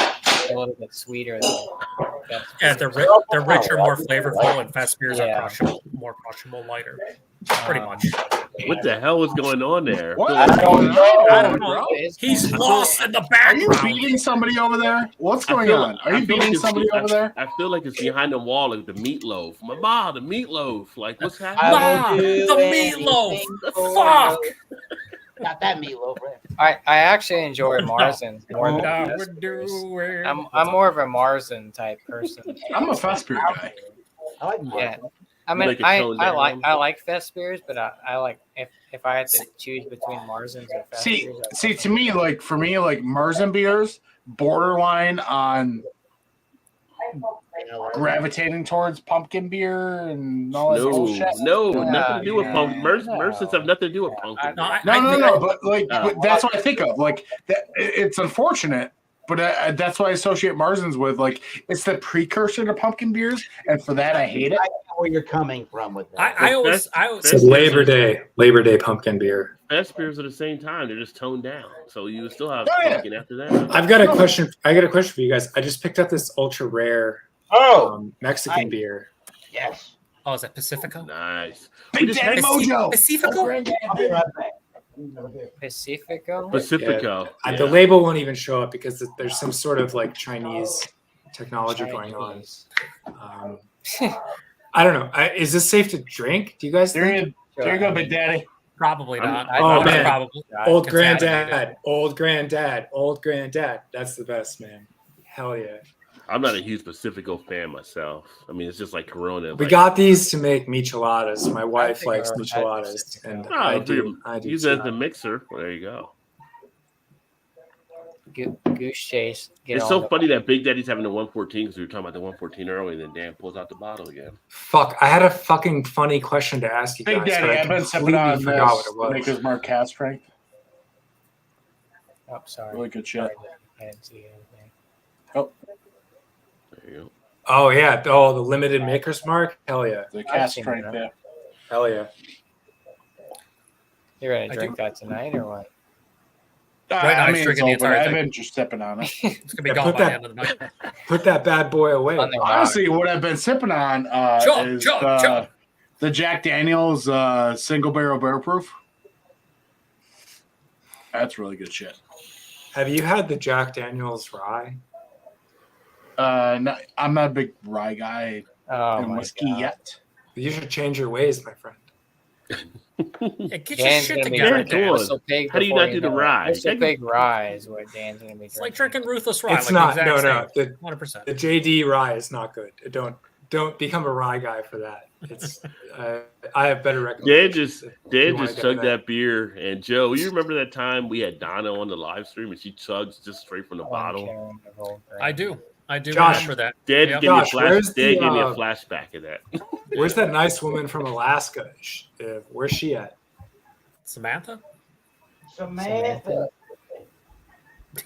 a little bit sweeter than. They're richer, more flavorful, and Fest beers are more crushable, lighter. Pretty much. What the hell is going on there? What? I don't know. He's lost in the Are you background. beating somebody over there? What's going on? Are you beating somebody over there? I feel like it's behind the wall, like the meatloaf. Mama, the meatloaf. Like, what's happening? Ma, the meatloaf. Fuck. Got that meatloaf right. I actually enjoy Marzen more than Fest beers. I'm more of a Marzen type person. I'm a Fest beer guy. I like Marzen. Yeah. I mean, I like Fest beers, but I like if I had to choose between Marzens or Fest beers. See, to me, like for me, like Marzen beers borderline on gravitating towards pumpkin beer and all that bullshit. No, nothing to do with pumpkin. Marzens have nothing to do with pumpkin. No, but that's what I think of. Like that, it's unfortunate. But that's what I associate Marzens with. Like, it's the precursor to pumpkin beers, and for that, I hate it. I know where you're coming from with that. I always It's Labor Day pumpkin beer. Fest beers at the same time, they're just toned down, so you still have pumpkin after that. I've got a question. I got a question for you guys. I just picked up this ultra rare Mexican beer. Yes. Oh, is that Pacifico? Nice. Big Daddy Mojo. Pacifico? I'll be right back. Pacifico. Yeah. The label won't even show up because there's some sort of like Chinese technology going on. I don't know. Is this safe to drink? Do you guys think? There you go, Big Daddy. Probably not. Man. Probably. Old granddad. That's the best, man. Hell yeah. I'm not a huge Pacifico fan myself. I mean, it's just like Corona. We got these to make micheladas. My wife likes micheladas, and I do. Use it as a mixer. Well, there you go. Goose Chase. It's so funny that Big Daddy's having the 114 because we were talking about the 114 earlier, and then Dan pulls out the bottle again. Fuck, I had a fucking funny question to ask you guys. Big Daddy, I've been sipping on this Maker's Mark cast strength. Oh, sorry. Really good shit. I didn't see anything. Oh. There you go. Oh, yeah. Oh, the limited Maker's Mark? Hell yeah. The cast strength, yeah. Hell yeah. You're going to drink that tonight or what? Right now, I he's mean, drinking the it's open. entire I've thing. been just sipping on it. It's gonna be Yeah, gone put by that- the end of the night. Put that bad boy away. On the Honestly, what I've been sipping on is chug. the Jack Daniels single barrel bear proof. That's really good shit. Have you had the Jack Daniels rye? No, I'm not a big rye guy Oh, in my whiskey God. yet. You should change your ways, my friend. Yeah, get your Dan's shit gonna be together, drinking Dan. one. Whistle Pig How do you before not do the know it. rye? Whistle Pig rye is what Dan's going to be It's like drinking. drinking ruthless rye. It's like not. The No, exact no. same. 100%. The JD rye is not good. Don't become a rye guy for that. It's. I have better recommendations. Dan just chugged that beer. And Joe, you remember that time we had Donna on the live stream and she chugs just straight from the bottle? I do. Josh, remember that. Dan Yep. gave me a Josh, where's gave me a the, flashback of that. Where's that nice woman from Alaska? Where's she at? Samantha? Samantha.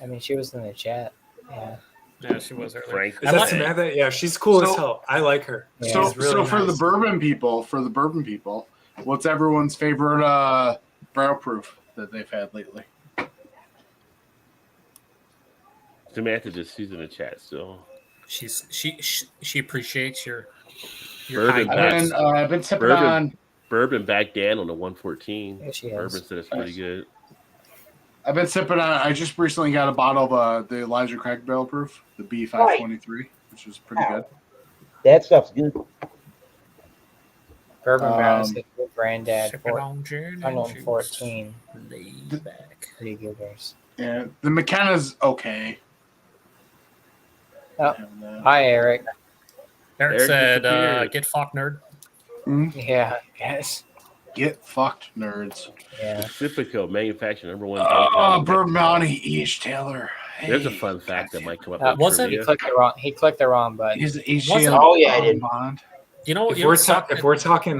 I mean, she was in the chat. Yeah. Yeah, she was earlier. Frank. Is that Samantha? Yeah, she's cool as So- hell. I like her. Yeah. So, She's really so for nice. the bourbon people, what's everyone's favorite barrel proof that they've had lately? Samantha she's in the chat still. She appreciates your Bourbon kindness. I've been sipping on. Bourbon backed Dan on the 114. Yeah, she is. Bourbon said it's pretty good. I've been sipping on. I just recently got a bottle of the Elijah Craig barrel proof, the B523, which is pretty good. That stuff's good. Bourbon Brown is good. Granddad. Sipping on gin and 114. juice. Laid back. Pretty good beers. Yeah, the McKenna's okay. Oh. Hi, Eric. Eric said, disappeared. "Get fucked, nerd." Yeah, guys. Get fucked, nerds. Yeah. Pacifico manufacturer number one. Oh, Bourbon Bounty, E.H. Taylor. There's a Hey, fun fact that might come up. Was in it? He trivia. clicked the wrong button. He's H. What's Taylor. Oh, yeah, I did. Bond. You know, If we're talking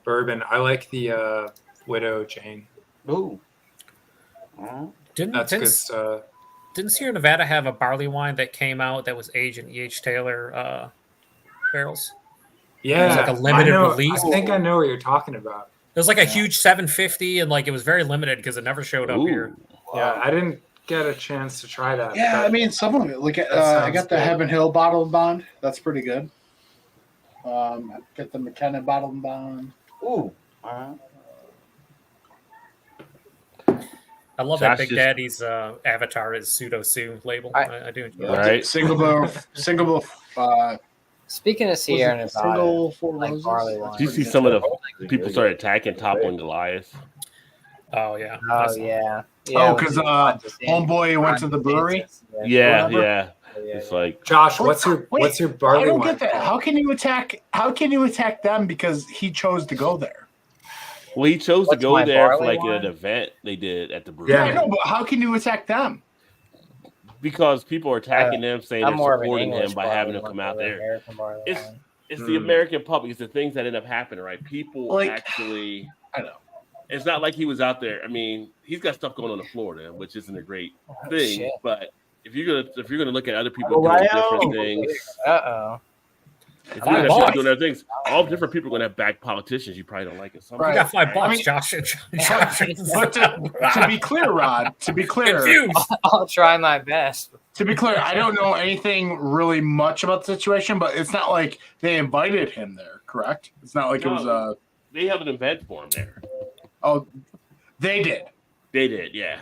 bourbon, I like the Widow Jane. Ooh. That's good. Didn't Sierra Nevada have a barley wine that came out that was aged in E.H. Taylor barrels? Yeah, It was like a limited I know, release. I think I know what you're talking about. It was like a huge 750, and like it was very limited because it never showed up here. Yeah, I didn't get a chance to try that. Yeah, but I mean, some of it. Look at That I got sounds the good. Heaven Hill bottled bond. That's pretty good. I got the McKenna bottled bond. Ooh. I love Josh that Big just- Daddy's avatar is pseudo Sue label. I do enjoy All that. right. Single barrel. Speaking of Sierra Nevada, Single four like roses. barley wine. Did you see some of the people start attacking, toppling Goliath? Oh yeah. Oh yeah. Oh, because homeboy went to the brewery. Yeah, Whatever. yeah. Yeah. It's like Josh, Wait, what's your I barley don't wine? get that. How can you attack them because he chose to go there? well, he chose to What's go my there for barley like wine? an event they did at the brewery. Yeah. I know, but how can you attack them? Because people are attacking them, saying I'm they're more of an supporting English him by having him come out there. American barley It's- wine. It's the American public. It's the things that end up happening, right? People Like, actually. I know. It's not like he was out there. I mean, he's got stuff going on in Florida, which isn't a great Oh, thing. shit. But if you're gonna look at other people doing Ohio. different things, Uh-oh. if you're gonna have $5. people doing other things, all different people are gonna have back politicians you probably don't like. It. Right. You got $5, I mean- Josh. But to be clear, Rod, to be clear, Confused. I'll try my best. I don't know anything really much about the situation, but it's not like they invited him there, correct? It's not like it was They have an event for him there. oh, they did. They did, yeah.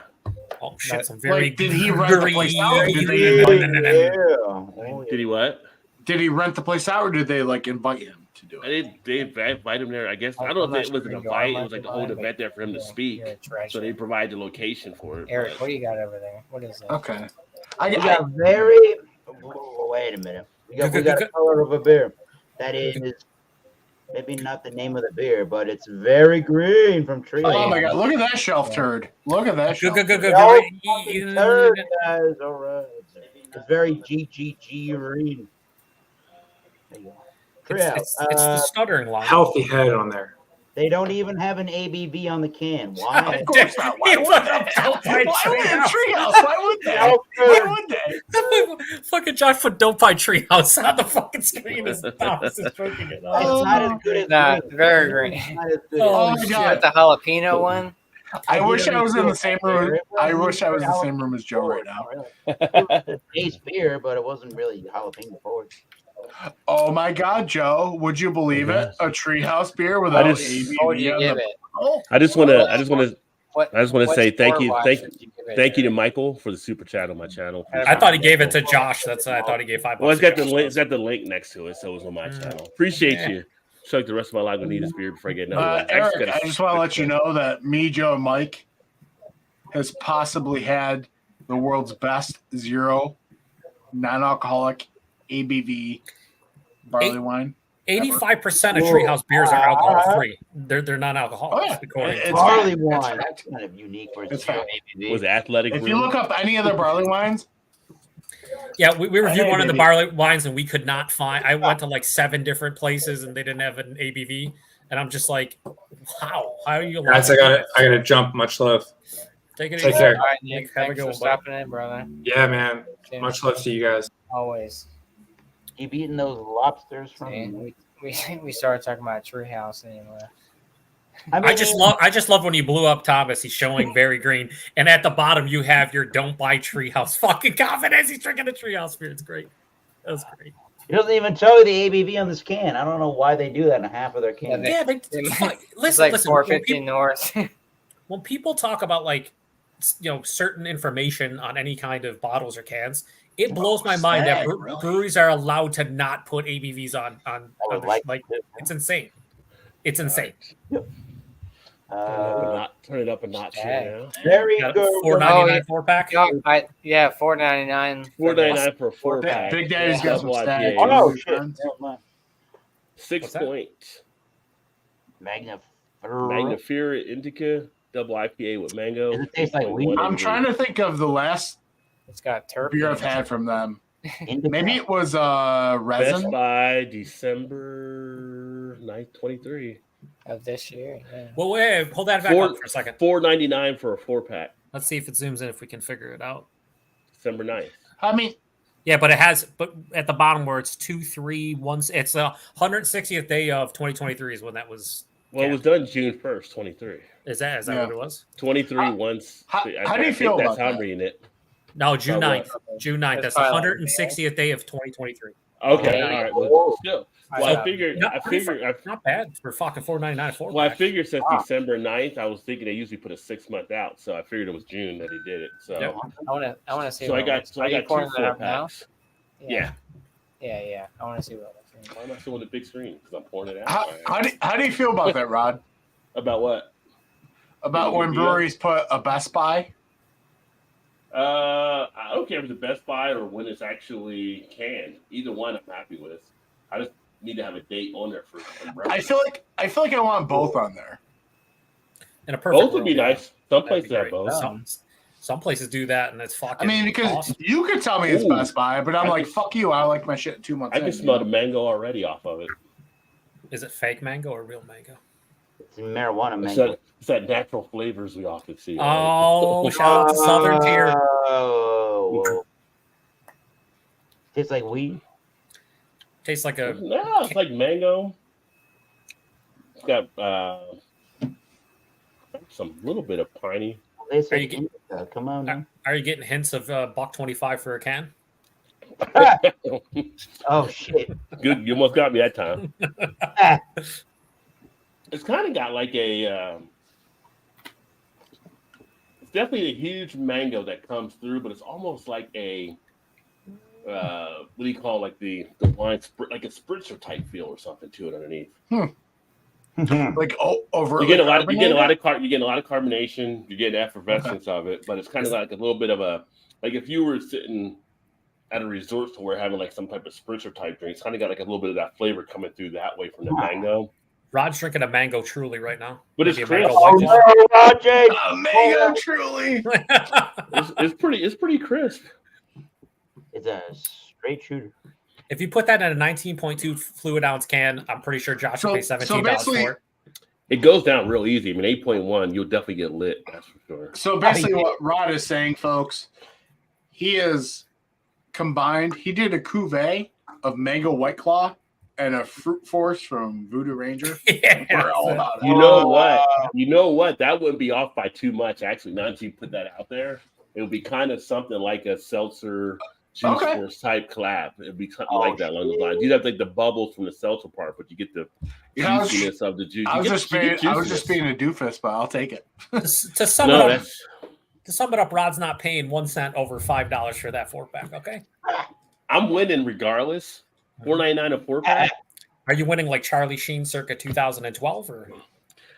Oh shit! Some very Like, did he rent the place out? Or did they Yeah. invite him? Oh, Did he what? Did he rent the place out, or did they like invite him to do it? They invite him there. I guess I don't know if it was an invite. It was like the whole event there for him to speak. So they provide the location for it. Eric, but- what do you got over there? What is that? Okay. we got very. Wait a minute. We got a color of a beer. That is Maybe not the name of the beer, but it's very green from Treehouse. Oh my god! Look at that shelf turd. Look at that shelf. Good. Turd, guys. All right. It's very green. There you go. Treehouse. It's the stuttering line. Healthy head on there. They don't even have an ABV on the can. Why? Of course not. Why would Treehouse? Why would they? Why would they? Fucking Josh put "Don't Buy Treehouse" on the fucking screen as Thomas is drinking it. It's not as good as Nah, green. very green. It's not as good Oh as my With god! the jalapeno one. I wish I was in the same room. I wish I was in the same room as Joe right now. It was base beer, but it wasn't really jalapeno forward. Oh my god, Joe! Would you believe it? A Treehouse beer without ABV. What would you give it? I just want to What's say thank you score-wise would you give it? Thank you to Michael for the super chat on my channel. I thought he gave it to Josh. That's I thought he gave $5. Well, it's got the to link. Josh. It's got the link next to it, so it was on my channel. Appreciate you. Chug the rest of my life. I need this beer before I get another one. Eric, I just want to let you know that me, Joe, and Mike has possibly had the world's best zero non-alcoholic ABV barley wine. 85% of Treehouse beers are alcohol free. They're non-alcoholic. Oh, yeah. according to- It's Barley fact. wine. That's That's kind of unique for It's zero fact. ABV. Was it Athletic? If you look up any other barley wines, Yeah, we reviewed Hey, one of the baby. barley wines and we could not find. I went to like 7 different places and they didn't have an ABV, and I'm just like, how are you? allowed Guys, to I do gotta jump. Much love. that? Take it Take easy. care. All right, Nick. Have a Thanks good for one, stopping in, brother. Yeah, man. Yeah, Much love to you guys. always. Keep eating those lobsters from. See, we started talking about Treehouse anyway. I just love when you blew up Thomas. He's showing very green, and at the bottom you have your "Don't Buy Treehouse" fucking confidence. He's drinking a Treehouse beer. It's great. That was great. It doesn't even tell you the ABV on this can. I don't know why they do that in half of their cans. Yeah, It's listen. like When 450 people, north. when people talk about like certain information on any kind of bottles or cans, it blows my mind that really? breweries are allowed to not put ABVs on would the, like like to. it's insane. It's insane. Turn it up a notch here now. Very Got a good. $4.99 4-pack. Yeah, $4.99. $4.99 for a 4-pack. Big Daddy's got some Double stag. IPA. Oh shit! Never mind. 6 What's that? point. Magnifer. Magnifier Indica double IPA with mango. Does it taste like weed? I'm trying to think of the last It's got terp. beer I've had from them. Indica. Maybe it was Best resin. by December 9th, 23. Of this year. Yeah. Well, wait, hold that back up for a second. $4.99 for a 4-pack. Let's see if it zooms in if we can figure it out. December 9th. I mean, Yeah, but but at the bottom where it's 2, 3, 1, it's the 160th day of 2023 is when that was. Well, it was done June 1st, 23. Is that Yeah. what it was? 23 once. how do you think feel that's about how I'm that? reading it. No, June Oh, what? 9th. June 9th. That's That's the fine. 160th day of 2023. Okay, Oh, all right. Whoa. Well, still, well, Yeah. I figured. Not bad for fucking $4.99 4. Well, I figured since December 9th, I was thinking they usually put a 6-month out, so I figured it was June that he did it. So, Yep. I want to see. so what I got it looks- Are you 2 pouring that up now? 4-packs. Yeah. Yeah. I want to see what it looks like. Why am I showing the big screen? Because I'm pouring it out. how do you feel about that, Rod? About what? About when Deal? breweries put a Best Buy? I don't care if it's a Best Buy or when it's actually canned. Either one, I'm happy with. I just need to have a date on there for. I feel like I want both on there. In a perfect Both would be world, nice. Some that'd places be have great. both. Some places do that, and it's fucking. I mean, because awesome. you could tell me it's Ooh. Best Buy, but I'm I like, can- fuck you. I like my shit 2 months. I can smell the mango already off of it. Is it fake mango or real mango? It's marijuana It's mango. that natural flavors we often see. right? Oh, shout out to Southern Tier. Oh. Tastes like weed. Tastes like a. No, it's like mango. It's got some little bit of piney. They say Are you getting- indica. Come on, man. Are you getting hints of $1.25 for a can? Oh shit. Good, you almost got me that time. Ah, It's kind of got like a. It's definitely a huge mango that comes through, but it's almost like a. What do you call like the wine like a spritzer type feel or something to it underneath. Like over. You get a lot of carbonation. You get effervescence of it, but it's kind of like a little bit of a like if you were sitting at a resort somewhere having like some type of spritzer type drink. It's kind of got like a little bit of that flavor coming through that way from the mango. Rod's drinking a mango truly right now. But it's Maybe a crisp. mango White Claw. Mango truly. It's pretty crisp. It's a straight shooter. If you put that in a 19.2 fluid ounce can, I'm pretty sure Josh will pay $17 for it. It goes down real easy. I mean, 8.1, you'll definitely get lit. That's for sure. So basically, what Rod is saying, folks, he is combined. He did a cuvee of mango White Claw and a fruit force from Voodoo Ranger. Yeah, We're all about it. You know what? You know what? That wouldn't be off by too much. Actually, now that you put that out there, it would be kind of something like a seltzer juice force type collab. It'd be something like that along those lines. You'd have like the bubbles from the seltzer part, but you get the juiciness of the juice. I was just being a doofus, but I'll take it. To sum it up, Rod's not paying 1 cent over $5 for that 4-pack. Okay, I'm winning regardless. $4.99 a 4-pack. Are you winning like Charlie Sheen circa 2012 or?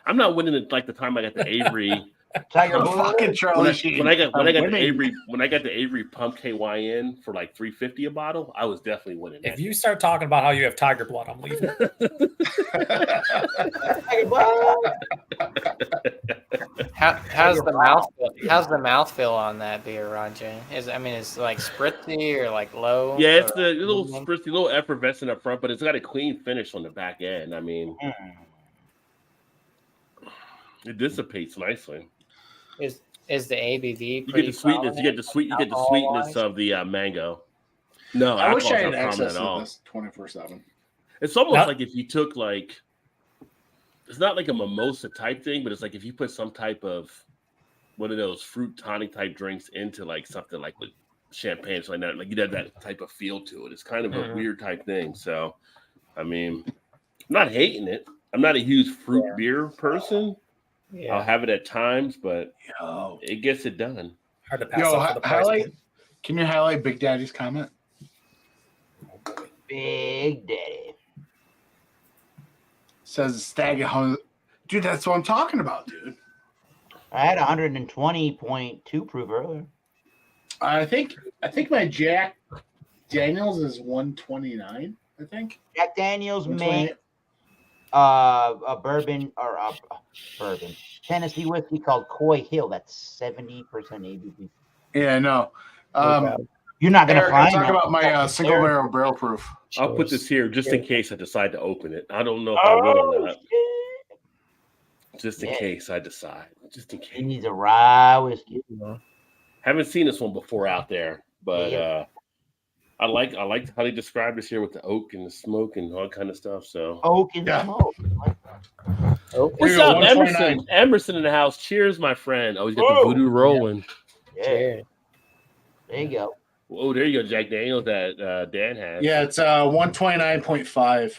I'm not winning it like the time I got the Avery. Fucking Charlie Sheen. When I got the Avery Pump KYN for like $3.50 a bottle, I was definitely winning. If you start talking about how you have tiger blood, I'm leaving. How's the mouthfeel on that beer, Roger? Is like spritzy or like low? Yeah, it's a little spritzy, a little effervescent up front, but it's got a clean finish on the back end. I mean, it dissipates nicely. Is the ABV? You get the sweetness. You get the sweetness of the mango. No, I wish I had access to this 24/7. It's almost like if you took like, it's not like a mimosa type thing, but it's like if you put some type of one of those fruit tonic type drinks into like something like with champagne, or something like that. Like you'd have that type of feel to it. It's kind of a weird type thing. So, I mean, I'm not hating it. I'm not a huge fruit beer person. Yeah. I'll have it at times, but it gets it done. Hard to pass up for the price. Can you highlight Big Daddy's comment? Big Daddy says Stag 100. Dude, that's what I'm talking about, dude. I had 120.2 proof earlier. I think my Jack Daniels is 129. I think Jack Daniels made a bourbon Tennessee whiskey called Coy Hill. That's 70% ABV. Yeah, no. You're not going to find. Talk about my single barrel proof. I'll put this here just in case I decide to open it. I don't know if I will or not. Just in case I decide. Just in case. He needs a rye whiskey. Haven't seen this one before out there, but I like how they describe this here with the oak and the smoke and all kind of stuff. So oak and smoke. What's up, Emerson? Emerson in the house. Cheers, my friend. Oh, he's got the voodoo rolling. Yeah. Cheers. There you go. Oh, there you go, Jack Daniels that Dan has. Yeah, it's 129.5.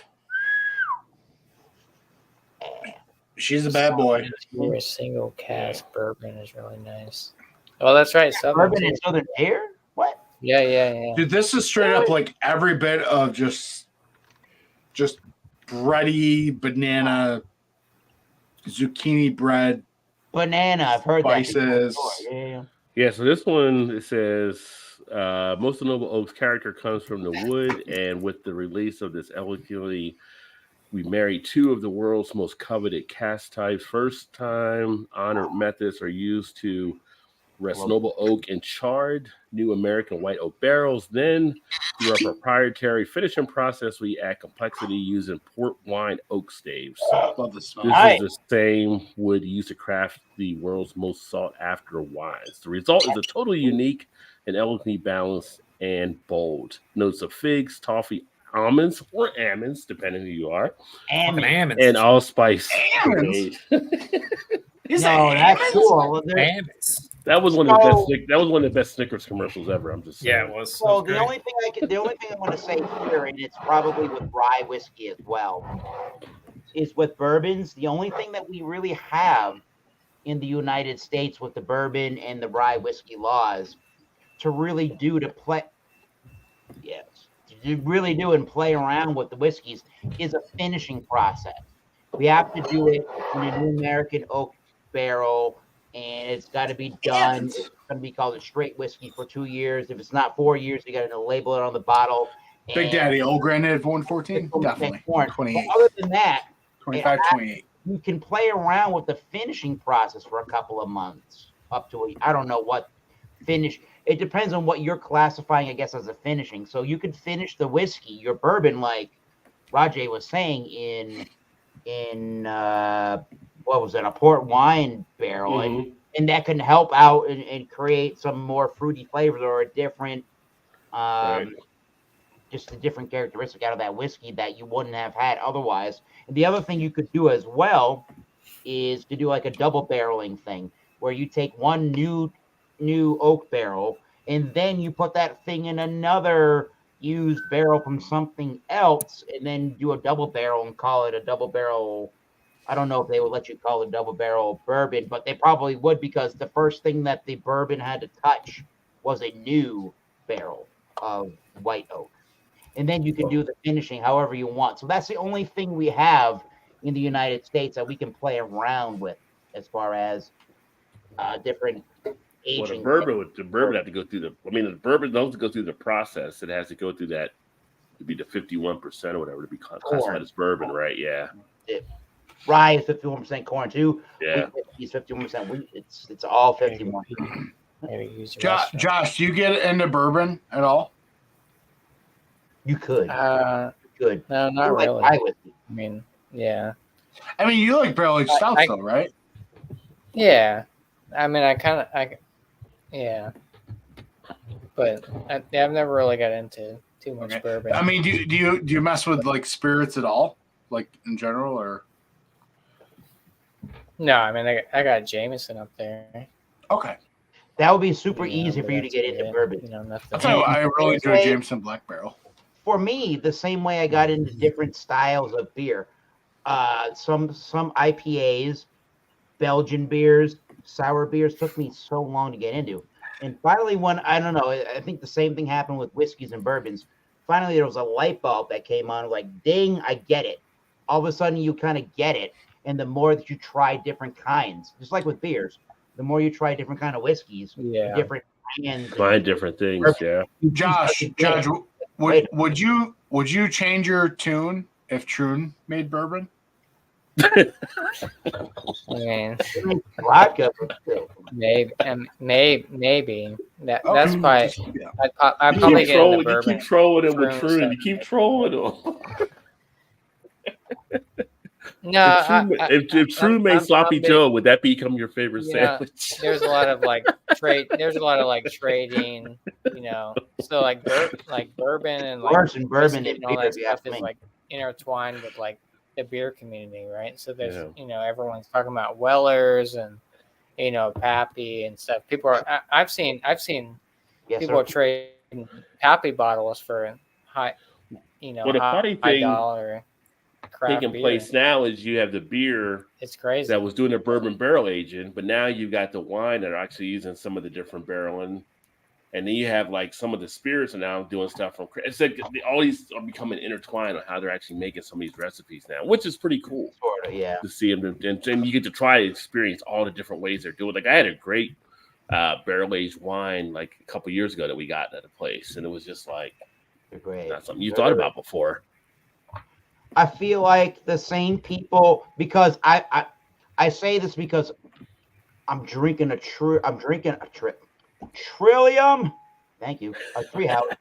She's a bad boy. A single cask bourbon is really nice. Oh, that's right. Bourbon in Southern Tier? What? Yeah. Dude, this is straight up like every bit of just bready banana, zucchini bread. Banana, I've heard spices. That. Yeah, so this one, it says, most of Noble Oak's character comes from the wood, and with the release of this elegantly, we married two of the world's most coveted cask types. First time honored methods are used to rest noble oak in charred new American white oak barrels. Then, through our proprietary finishing process, we add complexity using port wine oak staves. This is the same wood used to craft the world's most sought after wines. The result is a totally unique and elegantly balanced and bold. Notes of figs, toffee, almonds, or almonds, depending who you are. Almonds. And allspice. Almonds. That's cool. That was one of the best. That was one of the best Snickers commercials ever. I'm just saying. Yeah, it was. So the only thing I want to say here, and it's probably with rye whiskey as well, is with bourbons. The only thing that we really have in the United States with the bourbon and the rye whiskey laws to really do to play, to really do and play around with the whiskeys is a finishing process. We have to do it in a new American oak barrel. And it's got to be done. It's going to be called a straight whiskey for 2 years. If it's not 4 years, you got to label it on the bottle. Big Daddy, Old Granddad 114? Definitely. 28. Other than that, 25, 28. You can play around with the finishing process for a couple of months, up to I don't know what finish. It depends on what you're classifying, I guess, as a finishing. So you could finish the whiskey, your bourbon, like Rajay was saying, in what was it, a port wine barrel, and that can help out and create some more fruity flavors or a different, just a different characteristic out of that whiskey that you wouldn't have had otherwise. And the other thing you could do as well is to do like a double barreling thing where you take one new oak barrel and then you put that thing in another used barrel from something else and then do a double barrel and call it a double barrel. I don't know if they would let you call it double barrel bourbon, but they probably would, because the first thing that the bourbon had to touch was a new barrel of white oak. And then you can do the finishing however you want. So that's the only thing we have in the United States that we can play around with as far as different aging. Well, the bourbon have to go through the bourbon doesn't go through the process. It has to go through that to be the 51% or whatever to be classified as bourbon, right? Yeah. Rye is 51% corn too. Yeah. He's 51% wheat. It's all 51. Josh, do you get into bourbon at all? You could. No, not really. I mean, yeah. I mean, you like barrel aged stouts, though, right? Yeah. I mean, yeah. But I've never really got into too much bourbon. I mean, do you mess with like spirits at all, like in general, or? No, I mean, I got Jameson up there. Okay. That would be super easy for you to get into bourbon. That's why I really enjoy Jameson Black Barrel. For me, the same way I got into different styles of beer, some IPAs, Belgian beers, sour beers took me so long to get into. And finally, when I don't know, I think the same thing happened with whiskeys and bourbons. Finally, there was a light bulb that came on, like, ding, I get it. All of a sudden, you kind of get it. And the more that you try different kinds, just like with beers, the more you try different kind of whiskeys, different brands, find different things. Yeah. Josh, would you change your tune if Troon made bourbon? Man, vodka. Maybe. That's probably. I probably get into bourbon. You keep trolling him with Troon. You keep trolling him. No, if Troon made Sloppy Joe, would that become your favorite sandwich? There's a lot of like trade. There's a lot of like trading. So like bourbon and like bourbon and all that stuff is like intertwined with like the beer community, right? So there's everyone's talking about Wellers and Pappy and stuff. People are I've seen people trading Pappy bottles for high high dollar. Taking place now is you have the beer. It's crazy that was doing the bourbon barrel aging, but now you've got the wine that are actually using some of the different barreling, and then you have like some of the spirits are now doing stuff from. It's like all these are becoming intertwined on how they're actually making some of these recipes now, which is pretty cool. Sort of, yeah. To see them, and you get to try and experience all the different ways they're doing. Like I had a great barrel aged wine like a couple years ago that we got at a place, and it was just like not something you thought about before. I feel like the same people, because I say this because I'm drinking a Trillium. Thank you, a Treehouse,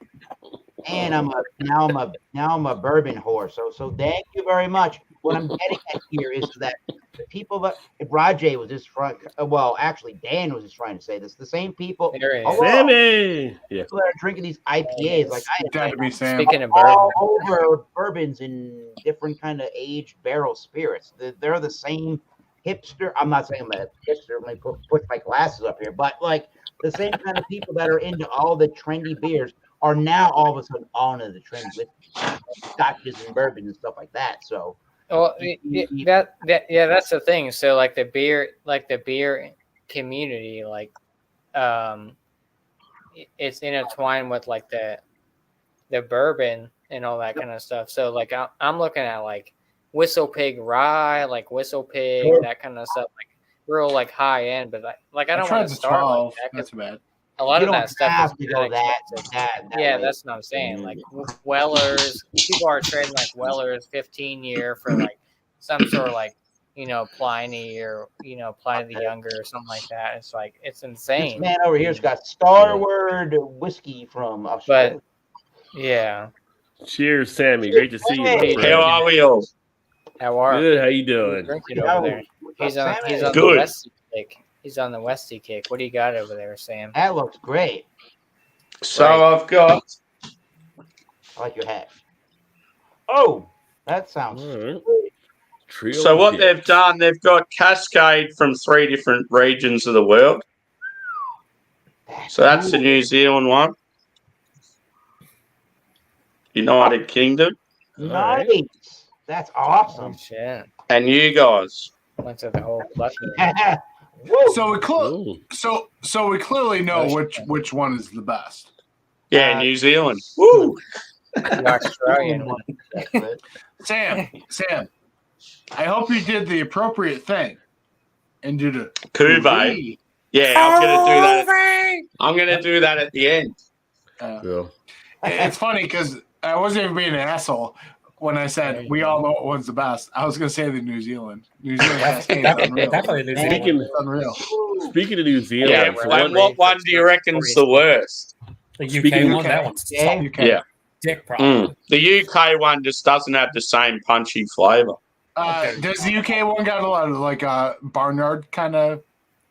and now I'm a bourbon whore. So thank you very much. What I'm getting at here is that the people that Rajay was just trying. Well, actually, Dan was just trying to say this. The same people. Sammy. Yeah. People that are drinking these IPAs, like I am. Speaking of bourbon, all over bourbons in different kind of aged barrel spirits. They're the same hipster. I'm not saying I'm a hipster. Let me put my glasses up here, but like the same kind of people that are into all the trendy beers are now all of a sudden on to the trend with scotches and bourbons and stuff like that. So. Well, that's the thing. So like the beer community, like it's intertwined with like the bourbon and all that kind of stuff. So like I'm looking at like Whistle Pig rye, like Whistle Pig, that kind of stuff, like real like high end. But like I don't want to start 12. like that. That's bad. A lot of that stuff is that yeah, that's what I'm saying. Like Wellers, people are trading like Wellers 15-year for like some sort of like, Pliny or Pliny the Younger or something like that. It's like it's This insane. man over here's got Starward whiskey from Australia. But yeah, Cheers, Sammy. Great to see you, my Hey. friend. How are we all? how are Good. How you you doing? drinking Yo, over there? what's He's up, on Sammy? the Good. Westy kick. He's on the Westy kick. What do you got over there, Sam? That looks great. So Right. I've got I like your hat. Oh, that sounds All right. sweet. Trio so what dips. they've done, they've got Cascade from 3 different regions of the world. So that's the New Zealand one. United Kingdom. right. Nice. That's awesome. Oh shit! And you guys. Went to the whole plethora. Woo. So Ooh. so we clearly know which one is the best. Yeah, New Zealand. Woo! The Australian one. Sam, I hope you did the appropriate thing and did a Cuvée. Yeah, I'm gonna do that. I'm gonna do that at the end. Yeah. It's funny because I wasn't even being an asshole when I said we all know what one's the best. I was going to say the New Zealand. New Zealand Cascade is unreal. Definitely New Zealand. Speaking, It's unreal. speaking of New Zealand, Yeah, for and one- what one do you reckon's the worst? The Speaking UK of one, that one's Yeah. some UK. Yeah. dick problem. The UK one just doesn't have the same punchy flavour. Does the UK one got a lot of like barnyard kind of?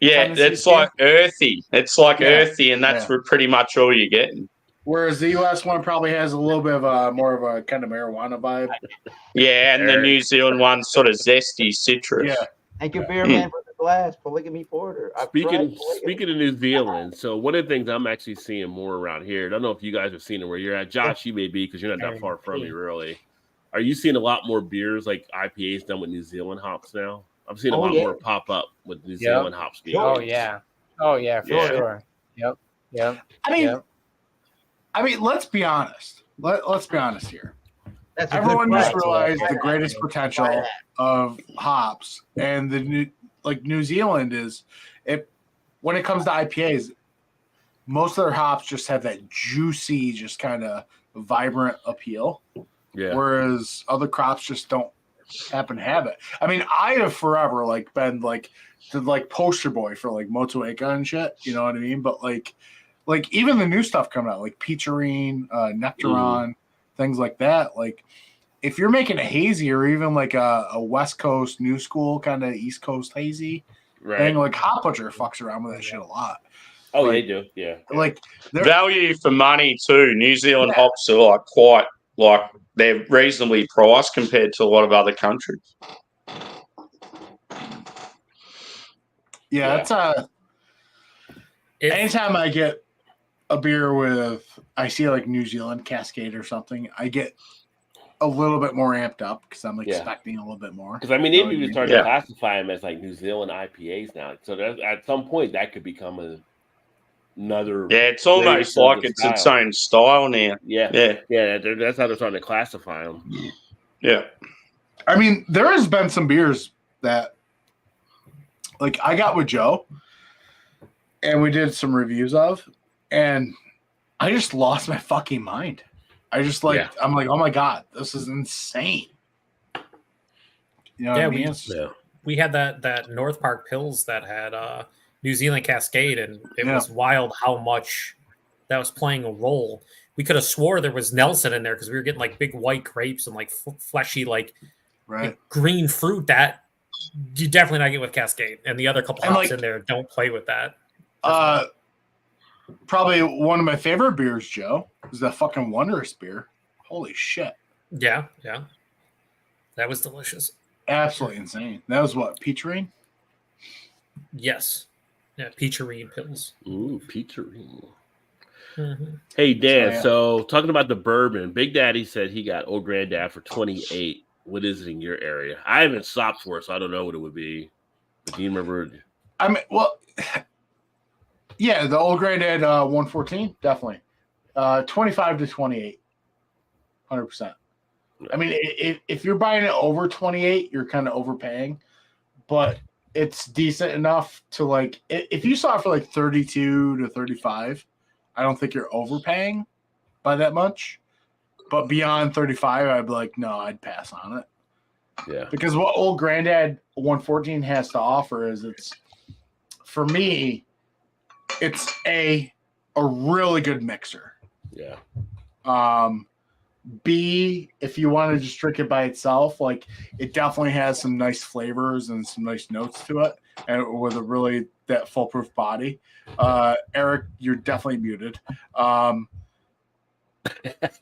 Yeah, Tennessee it's beer? like earthy. It's like Yeah, earthy, and that's yeah. pretty much all you're getting. Whereas the US one probably has a little bit of a more of a kind of marijuana vibe. Yeah, and the Eric. New Zealand one's sort of zesty citrus. Yeah. Thank you, beer man, for the glass. Polygamy Porter. I've tried polygamy. Speaking of New Zealand, so one of the things I'm actually seeing more around here, I don't know if you guys are seeing it where you're at. Josh, you may be because you're not that far from me, really. Are you seeing a lot more beers like IPAs done with New Zealand hops now? I'm seeing a lot more pop up with New Zealand hops being Oh used. yeah. Oh yeah, for Yeah. sure. Yep. I mean, let's be honest. Let's be honest here. That's a good Everyone just price. realized the Yeah. greatest Try potential that. of hops, and the New Zealand is when it comes to IPAs, most of their hops just have that juicy, just kind of vibrant appeal. Yeah. Whereas other crops just don't happen to have it. I mean, I have forever been the poster boy for Motueka and shit. You know what I mean? But like even the new stuff coming out, like Peacherine, Nectaron, things like that. Like if you're making a hazy or even like a West Coast new school kind of East Coast hazy thing, like Hop Butcher fucks around with that shit a lot. Oh, Like- they do. Yeah. Like Value for money too. New Zealand hops are they're reasonably priced compared to a lot of other countries. it's anytime I get a beer I see like New Zealand Cascade or something, I get a little bit more amped up because I'm expecting a little bit more. Because I mean, You know maybe what I we mean? start to classify them as like New Zealand IPAs now. So at some point that could become another. Yeah, it's almost variation of like the it's its style. own style now. Yeah. That's how they're starting to classify them. Yeah. I mean, there has been some beers that I got with Joe and we did some reviews of, and I just lost my fucking mind. I just I'm like, oh my God, this is insane. You know what I mean? We had that North Park Pills that had New Zealand Cascade, and it was wild how much that was playing a role. We could have swore there was Nelson in there because we were getting big white grapes and fleshy green fruit that you definitely not get with Cascade. And the other couple hops in there don't play with that. Probably one of my favorite beers, Joe, is that fucking Wondrous beer. Holy shit. Yeah. That was delicious. Absolutely insane. That was what, Peacherine? Yes. Yeah, Peacherine Pills. Ooh, Peacherine. Mm-hmm. Hey, Dan, so talking about the bourbon, Big Daddy said he got Old Granddad for 28. What is it in your area? I haven't stopped for it, so I don't know what it would be. But do you remember? I mean, well, yeah, the Old Granddad 114, definitely. 25 to 28, 100%. I mean, if you're buying it over 28, you're kind of overpaying, but it's decent enough to if you saw it for 32 to 35, I don't think you're overpaying by that much. But beyond 35, I'd be like, no, I'd pass on it. Yeah. Because what Old Granddad 114 has to offer is for me, it's a really good mixer. Yeah. B, if you want to just drink it by itself, like it definitely has some nice flavors and some nice notes to it, and with a really that foolproof body. Eric, you're definitely muted.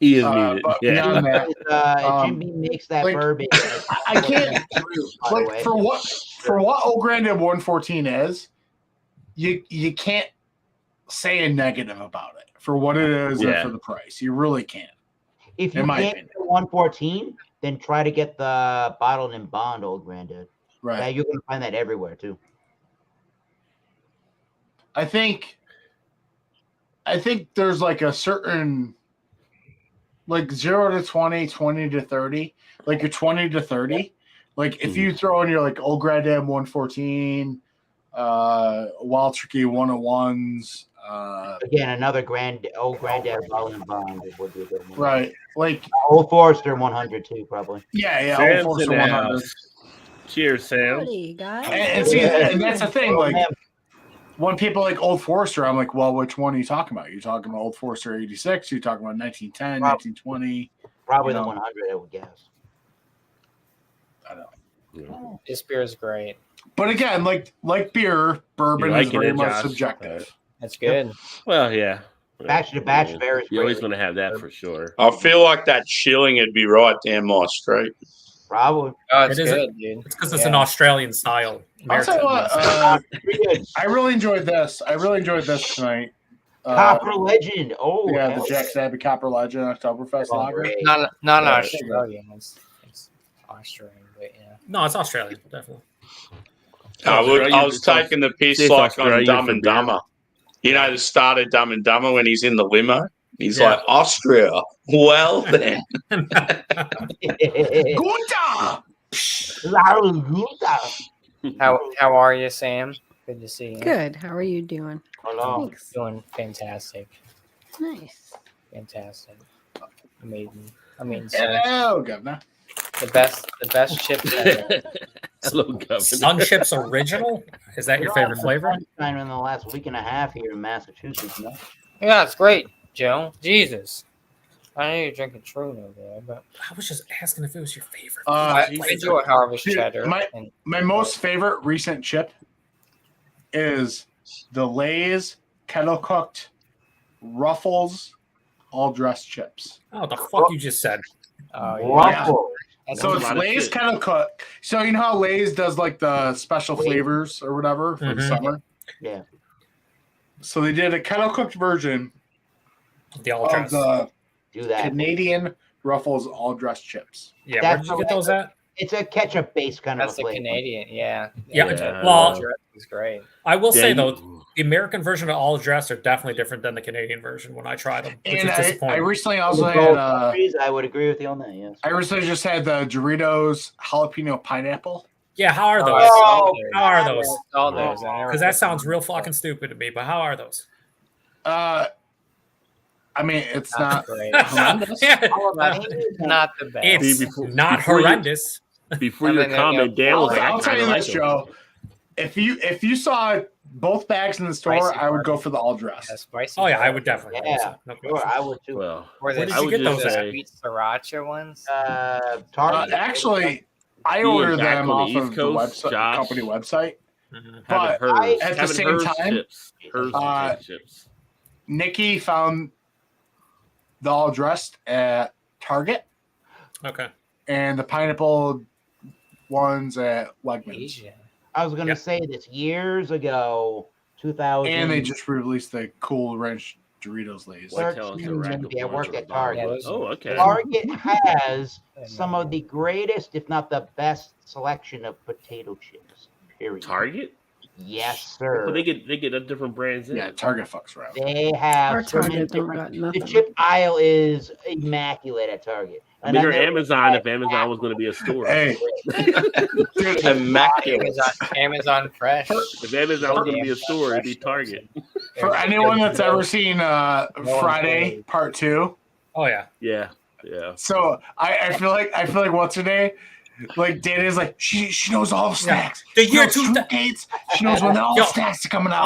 He is muted. But Yeah. beyond that, Jim Beam makes that like, bourbon. I can't like for what Old Granddad 114 is, you can't say a negative about it for what it is and for the price. You really can't. If you can't get 114, then try to get the bottled and bond Old Granddad. Right. You're going to find that everywhere too. I think there's like a certain like 0 to 20, 20 to 30, like your 20 to 30. Like if you throw in your like Old Granddad 114, Wild Turkey 101s, again, another Old Granddad bottled and bond would be a good one. Right. Like Old Forester 100 too, probably. Yeah, Sam's Old Forester 100. Cheers, Sam. Howdy, guys. And see, and that's the thing. Like when people like Old Forester, I'm like, well, which one are you talking about? You're talking about Old Forester 86? You're talking about 1910, 1920? Probably the 100, I would guess. I don't know. This beer is great. But again, like beer, bourbon is very much subjective. That's good. Well, yeah. Batch to batch varies. You're always going to have that for sure. I feel like that shilling would be right down my street. Probably. Oh, it's It is good, dude. It's because it's an Australian style. I'll tell you what, I really enjoyed this. Tonight. Copper Legend. Oh, yeah, the Jack Sabbath Copper Legend Oktoberfest lager. Not Australian. It's Australian, but yeah. No, it's Australian, definitely. I was taking the piss like on Dumb and Dumber. You know, the start of Dumb and Dumber when he's in the limo. He's like, Austria. Well, then. Gunta! How are you, Sam? Good to see you. Good. How are you doing? Hello. Thanks. Doing fantastic. Nice. Fantastic. Amazing. Hello, Governor. The best chips ever. Hello, Governor. Sun Chips Original? Is that your favorite flavor? In the last week and a half here in Massachusetts. No? Yeah, it's great, Joe. Jesus. I know you're drinking Troon over there, but I was just asking if it was your favorite. I enjoy Harvest Dude, Cheddar. My most favorite recent chip is the Lay's kettle cooked Ruffles all dressed chips. Oh, the fuck you just said. Ruffles. So it's Lay's kettle cooked. So you know how Lay's does like the special flavors or whatever for the summer? Yeah. So they did a kettle cooked version The all of dress. the Do that. Canadian Ruffles all dressed chips. Yeah, That's where did you get those at? It's a ketchup based kind That's of the flavor. Canadian, yeah. Yeah, well, it's great. I will say though, the American version of all dress are definitely different than the Canadian version when I tried them, which And is disappointing. I recently also had I would agree with you on that, yes. I recently just had the Doritos jalapeno pineapple. Yeah, how are those? Oh, how are those? All those. Because that sounds real fucking stupid to me. But how are those? I mean, it's not great. horrendous. Not the best. It's not horrendous. Before your comment, Dan was like, I'll tell you this, Joe. If you saw both bags in the store, Spicy I would go for the all dress. Spicy. Oh yeah, I would definitely. Yeah, No sure, question. I would too. well, Where did I you would get just those say at? sweet sriracha ones. Target. Actually, I Being ordered back them on off the of East the Coast, website, Josh, company website. Mhm. But at the same time, time, chips. Nikki found the all dressed at Target Okay. and the pineapple ones at Wegmans. Asia. I was going to say this years ago, 2000. And they just released the Cool Ranch Doritos Lay's. Why tell us the rack of Yeah, I worked ones at are Target. bottles? Oh, okay. Target has some of the greatest, if not the best, selection of potato chips. Period. Target? Yes, sir. But they get a different brands in. Yeah, Target fucks around. They have Our so many Target don't different. got The nothing. chip aisle is immaculate at Target. I mean, they're Amazon if Amazon was going to be a store. Hey, dude, Immaculate. Amazon Fresh. If Amazon was going to be a store, it'd be Target. for anyone that's ever seen Friday Part 2, Oh yeah. Yeah, yeah. so I feel like what's her name? Like Dana's like she knows all the snacks. The She year knows 2000. fruit dates. She knows when all the snacks are coming out.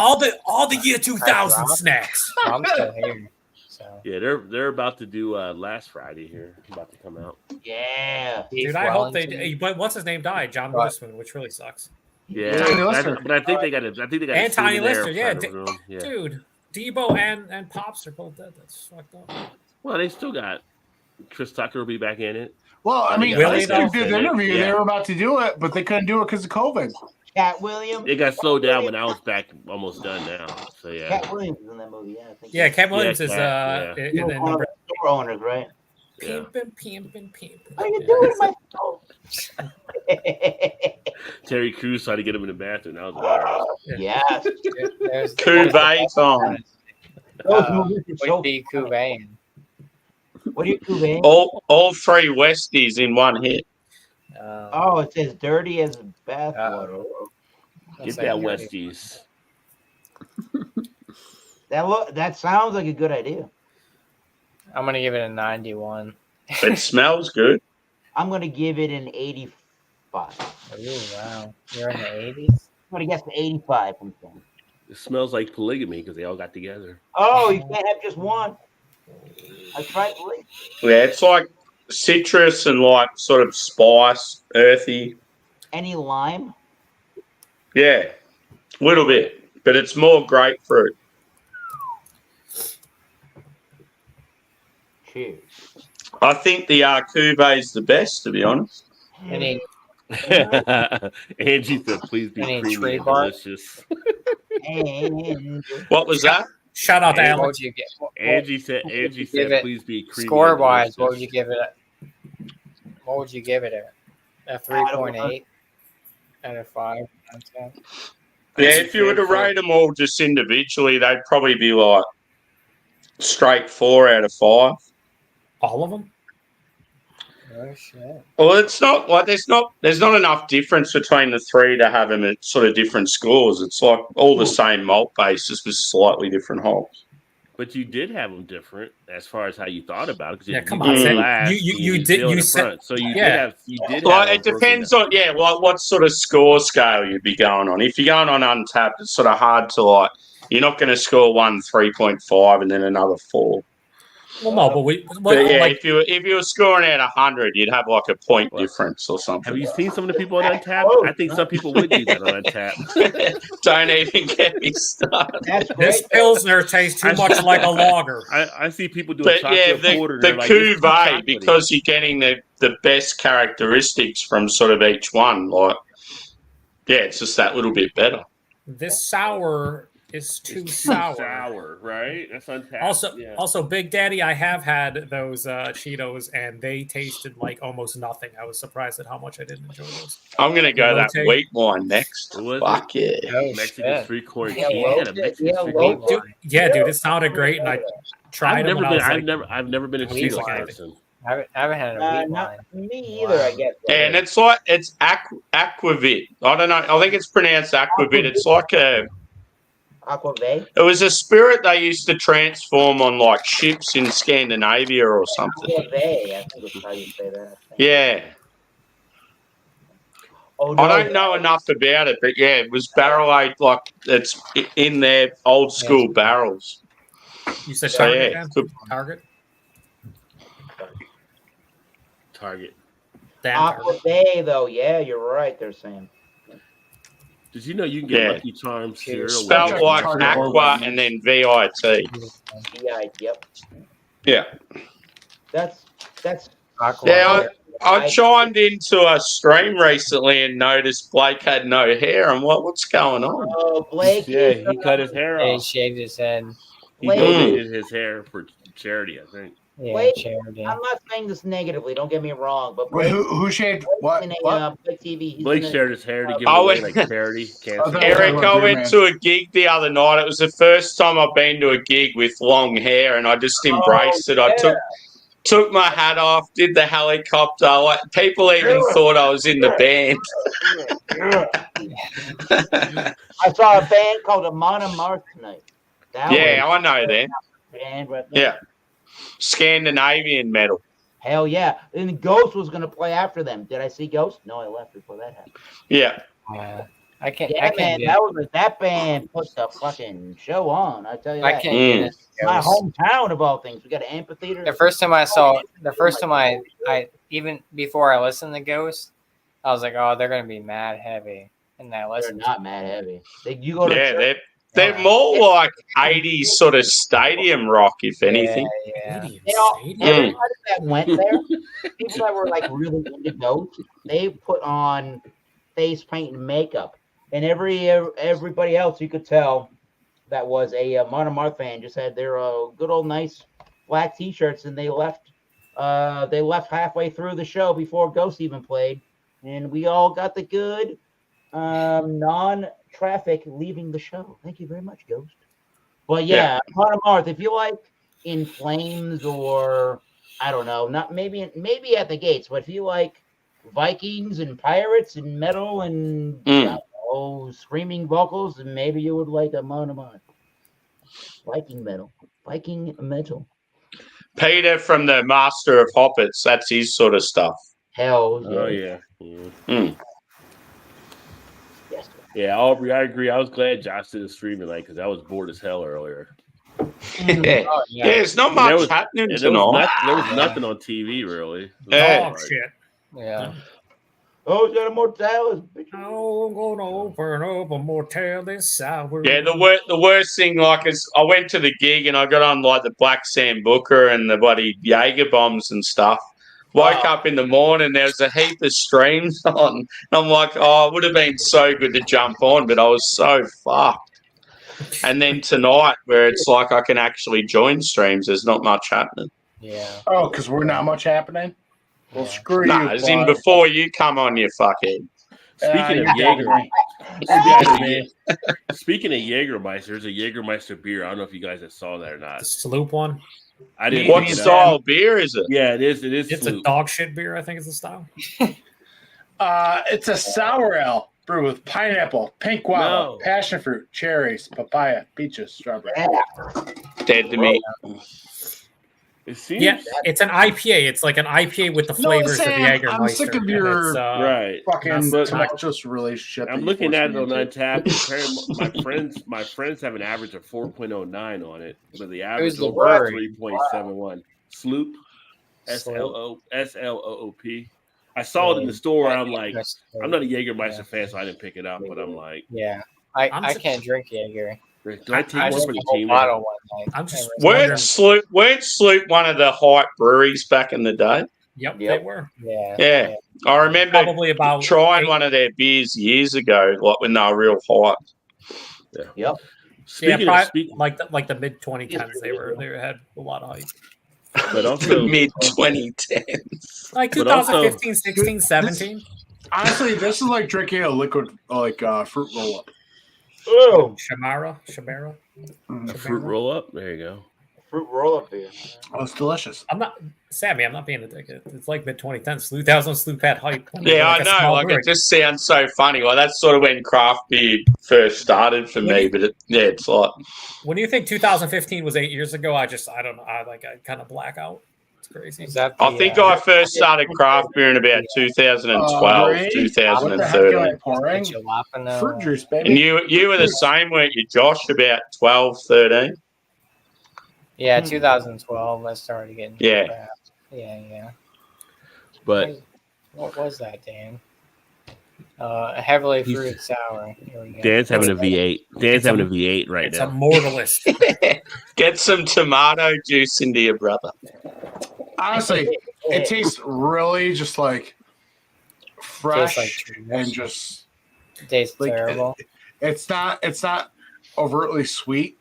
All the year 2000 snacks. I'm still here. So Yeah, they're about to do last Friday here. About to come out. Yeah. Dude, I hope they. But what's his name died? John Witherspoon, which really sucks. Yeah, Tiny Lister. but I think they got it. I think they got And a Tiny scene there Lister, yeah, front of them. Yeah. Dude, Debo and Pops are both dead. That's fucked up. Well, they still got Chris Tucker will be back in it. Well, I mean, Willie, they though? did the interview. They were about to do it, but they couldn't do it because of COVID. Cat Williams. It got slowed down when I was back, almost done now. So yeah. Cat Williams is in that movie. Yeah, I think. Yeah, Cat Williams is Cat, in He the was one of number. the store owners, right? Yeah. Pimpin'. How you doing, my Terry Crews tried to get him in the bathroom. That was hilarious. Yes. there's Cuvée time. Those movies are so would be Cuvée. What do you Cuvée? All three Westies in one hit. Oh, it's as dirty as bathwater. Get that Westies. That sounds like a good idea. I'm gonna give it a 91. It smells good. I'm gonna give it an 85. Ooh, wow. You're in the 80s? I'm gonna guess an 85 from Sam. It smells like polygamy because they all got together. Oh, you can't have just one. I tried to leave. Yeah, it's like citrus and like sort of spice, earthy. Any lime? Yeah, a little bit, but it's more grapefruit. Cheers. I think the Cuvée is the best, to be honest. Any Angie said, "Please be Any creamy tree and bark? delicious." And What was that? Shout out to what Alex. would you get? Angie give said, it "Please be creamy." Score and wise, what would delicious." you give it? What would you give it? A 3.8 out of 5. Yeah, if you were to rate them all just individually, they'd probably be like straight 4 out of 5. All of them? Oh shit! Well, it's not like there's not enough difference between the three to have them at sort of different scores. It's like all the same malt base, just with slightly different hops. But you did have them different as far as how you thought about it. Because Yeah, come on, Sam. You did. You said. So you Yeah. did. Like, have it depends on like what sort of score scale you'd be going on. If you're going on Untapped, it's sort of hard to like. You're not going to score one 3.5 and then another 4. Well, no, But yeah, if you were scoring at 100, you'd have like a point difference or something. Have you seen some of the people on Untapped? I think some people would do that on Untapped. Don't even get me started. This Pilsner tastes too much like a lager. I see people do a But chocolate yeah, porter. the like, "It's too Cuvée, chocolatey." because you're getting the best characteristics from sort of each one. Like, yeah, it's just that little bit better. This sour is too It's sour. right? That's Untapped. Also, Big Daddy, I have had those Cheetos, and they tasted like almost nothing. I was surprised at how much I didn't enjoy those. I'm gonna go that Rotate. wheat wine next. Was Fuck yeah. Mexican street corn. Yeah, Yeah, well, the Mexican yeah, street well, corn. Dude, it sounded great, and I tried them. I've never been a Wheat Cheetos wine. person. I haven't had a wheat Not wine. me either, I guess. And it's like it's aquavit. I don't know. I think it's pronounced aquavit. It's like Aquavit. it was a spirit they used to transform on like ships in Scandinavia or something. Aquavit, I think is how you say that. Yeah. Oh, no, I don't know enough about it, but yeah, it was barrel aged, like it's in their old school barrels. You said So Target? yeah, Dan? good. Target? Target. Dan Target. Aquavit, though. Yeah, you're right. They're saying. Did you know you can get Yeah. Lucky Charms cereal? with Spelled Lucky like Charms? aqua and then VIT. Yeah, yep. Yeah. That's Yeah, I chimed into a stream recently and noticed Blake had no hair. And what's going on? Oh, Blake. Yeah, he cut his hair He off. shaved his head. He Blake. donated his hair for charity, I think. Yeah, Wait, charity. I'm not saying this negatively. Don't get me wrong, but Wait, Blake, who shaved Blake's what? in a, What? Blake TV. He's Blake in a- shared his hair to give Oh, away wait. like charity. Cancer. Okay. Eric, I Beer went Man. to a gig the other night. It was the first time I've been to a gig with long hair, and I just embraced it. I took my hat off, did the helicopter. Like, people even thought I was in the band. I saw a band called Amon Amarth tonight. That Yeah, I know them. was a band right there. Yeah. Scandinavian metal. Hell yeah. And Ghost was going to play after them. Did I see Ghost? No, I left before that happened. Yeah. I can't. Yeah, I can't man, that band put the fucking show on. I tell you I that. can't get it. My hometown of all things. We got an amphitheater. The first time I even before I listened to Ghost, I was like, oh, they're gonna be mad heavy, and I They're listened. not mad heavy. You go to Yeah, church, they're more like 80s sort of stadium rock, if anything. Yeah. everybody that went there, people that were like really into Ghost, they put on face paint and makeup, and everybody else you could tell that was a Monomar fan just had their good old nice black T-shirts, and they left halfway through the show before Ghost even played, and we all got the good non-traffic leaving the show. Thank you very much, Ghost. But yeah, Monomar, if you like In Flames or I don't know, not maybe at the Gates, but if you like Vikings and pirates and metal and screaming vocals, and maybe you would like a Monomar. Viking metal. Peter from the Master of Hoppets, that's his sort of stuff. Hell Oh yeah. Yes. Yeah, Aubrey, I agree. I was glad Josh did a stream tonight because I was bored as hell earlier. Yeah, it's not much happening tonight. There was nothing on TV really. Dog shit. Yeah. Oh, it's got a Mortalis. Oh, I'm gonna open up a Mortalis sour. Yeah, the worst thing, like, is I went to the gig and I got on, like, the Black Sam Booker and the bloody Jaeger bombs and stuff. Woke up in the morning, there was a heap of streams on. And I'm like, oh, it would have been so good to jump on, but I was so fucked. And then tonight, where it's like I can actually join streams, there's not much happening. Yeah. Oh, because we're not much happening? Well, screw you. Nah, as in before you come on, you fuckhead. Speaking of Jaeger, speaking of Jägermeister, there's a Jägermeister beer. I don't know if you guys saw that or not. The Sloop one. I didn't. What style beer is it? Yeah, it is. It is. It's Sloop. a dog shit beer, I think is the style. It's a sour ale brewed with pineapple, pink guava, passion fruit, cherries, papaya, peaches, strawberry. Dead to me. It seems, it's an IPA. It's like an IPA with the flavors of the Jägermeister. I'm sick of your fucking But tumultuous relationship. I'm looking at it on Untappd. My friends have an average of 4.09 on it, but the average over 3.71. Sloop, SLOOP. I saw it in the store. I'm like, I'm not a Jägermeister fan, so I didn't pick it up. But I'm like, I can't drink Jaeger. Do I take one for the team? I'm just weren't Sloop one of the hype breweries back in the day? Yep, they were. Yeah. I remember trying one of their beers years ago, like when they were real hype. Yep. Like the mid 2010s, they had a lot of hype. But also mid 2010s, like 2015, 16, 17. Honestly, this is like drinking a liquid fruit roll up. Oh, Shamara. Fruit roll up. There you go. Fruit roll up beer. Oh, it's delicious. I'm not being addicted. It's like mid 2010s. Sloop had hype. Yeah, I know. Like, it just sounds so funny. Like, that's sort of when craft beer first started for me. But it's like, when you think 2015 was 8 years ago, I don't know. I kind of black out. It's crazy. I think I first started craft beer in about 2012, 2013. Fruit juice, baby. And you were the same, weren't you, Josh? About 12, 13? Yeah, 2012. I started getting craft. Yeah. But what was that, Dan? Heavily fruited sour. Dan's having a V8. Dan's having a V8 right it's now. It's a mortalist. Get some tomato juice into your brother. Honestly, it tastes really just like fresh and just tastes like, terrible. It's not overtly sweet.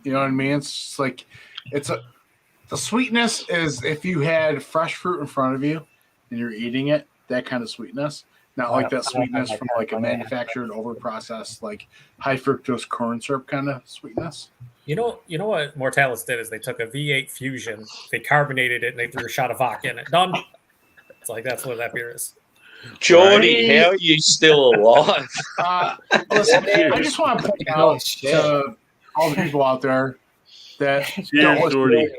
You know what I mean? It's just like the sweetness is if you had fresh fruit in front of you and you're eating it, that kind of sweetness. Not like that sweetness from like a manufactured, overprocessed, like high fructose corn syrup kind of sweetness. You know what Mortalis did is they took a V8 Fusion, they carbonated it, and they threw a shot of vodka in it. Done. It's like that's what that beer is. Jordy, how are you still alive? Listen, I just want to point out to all the people out there that don't listen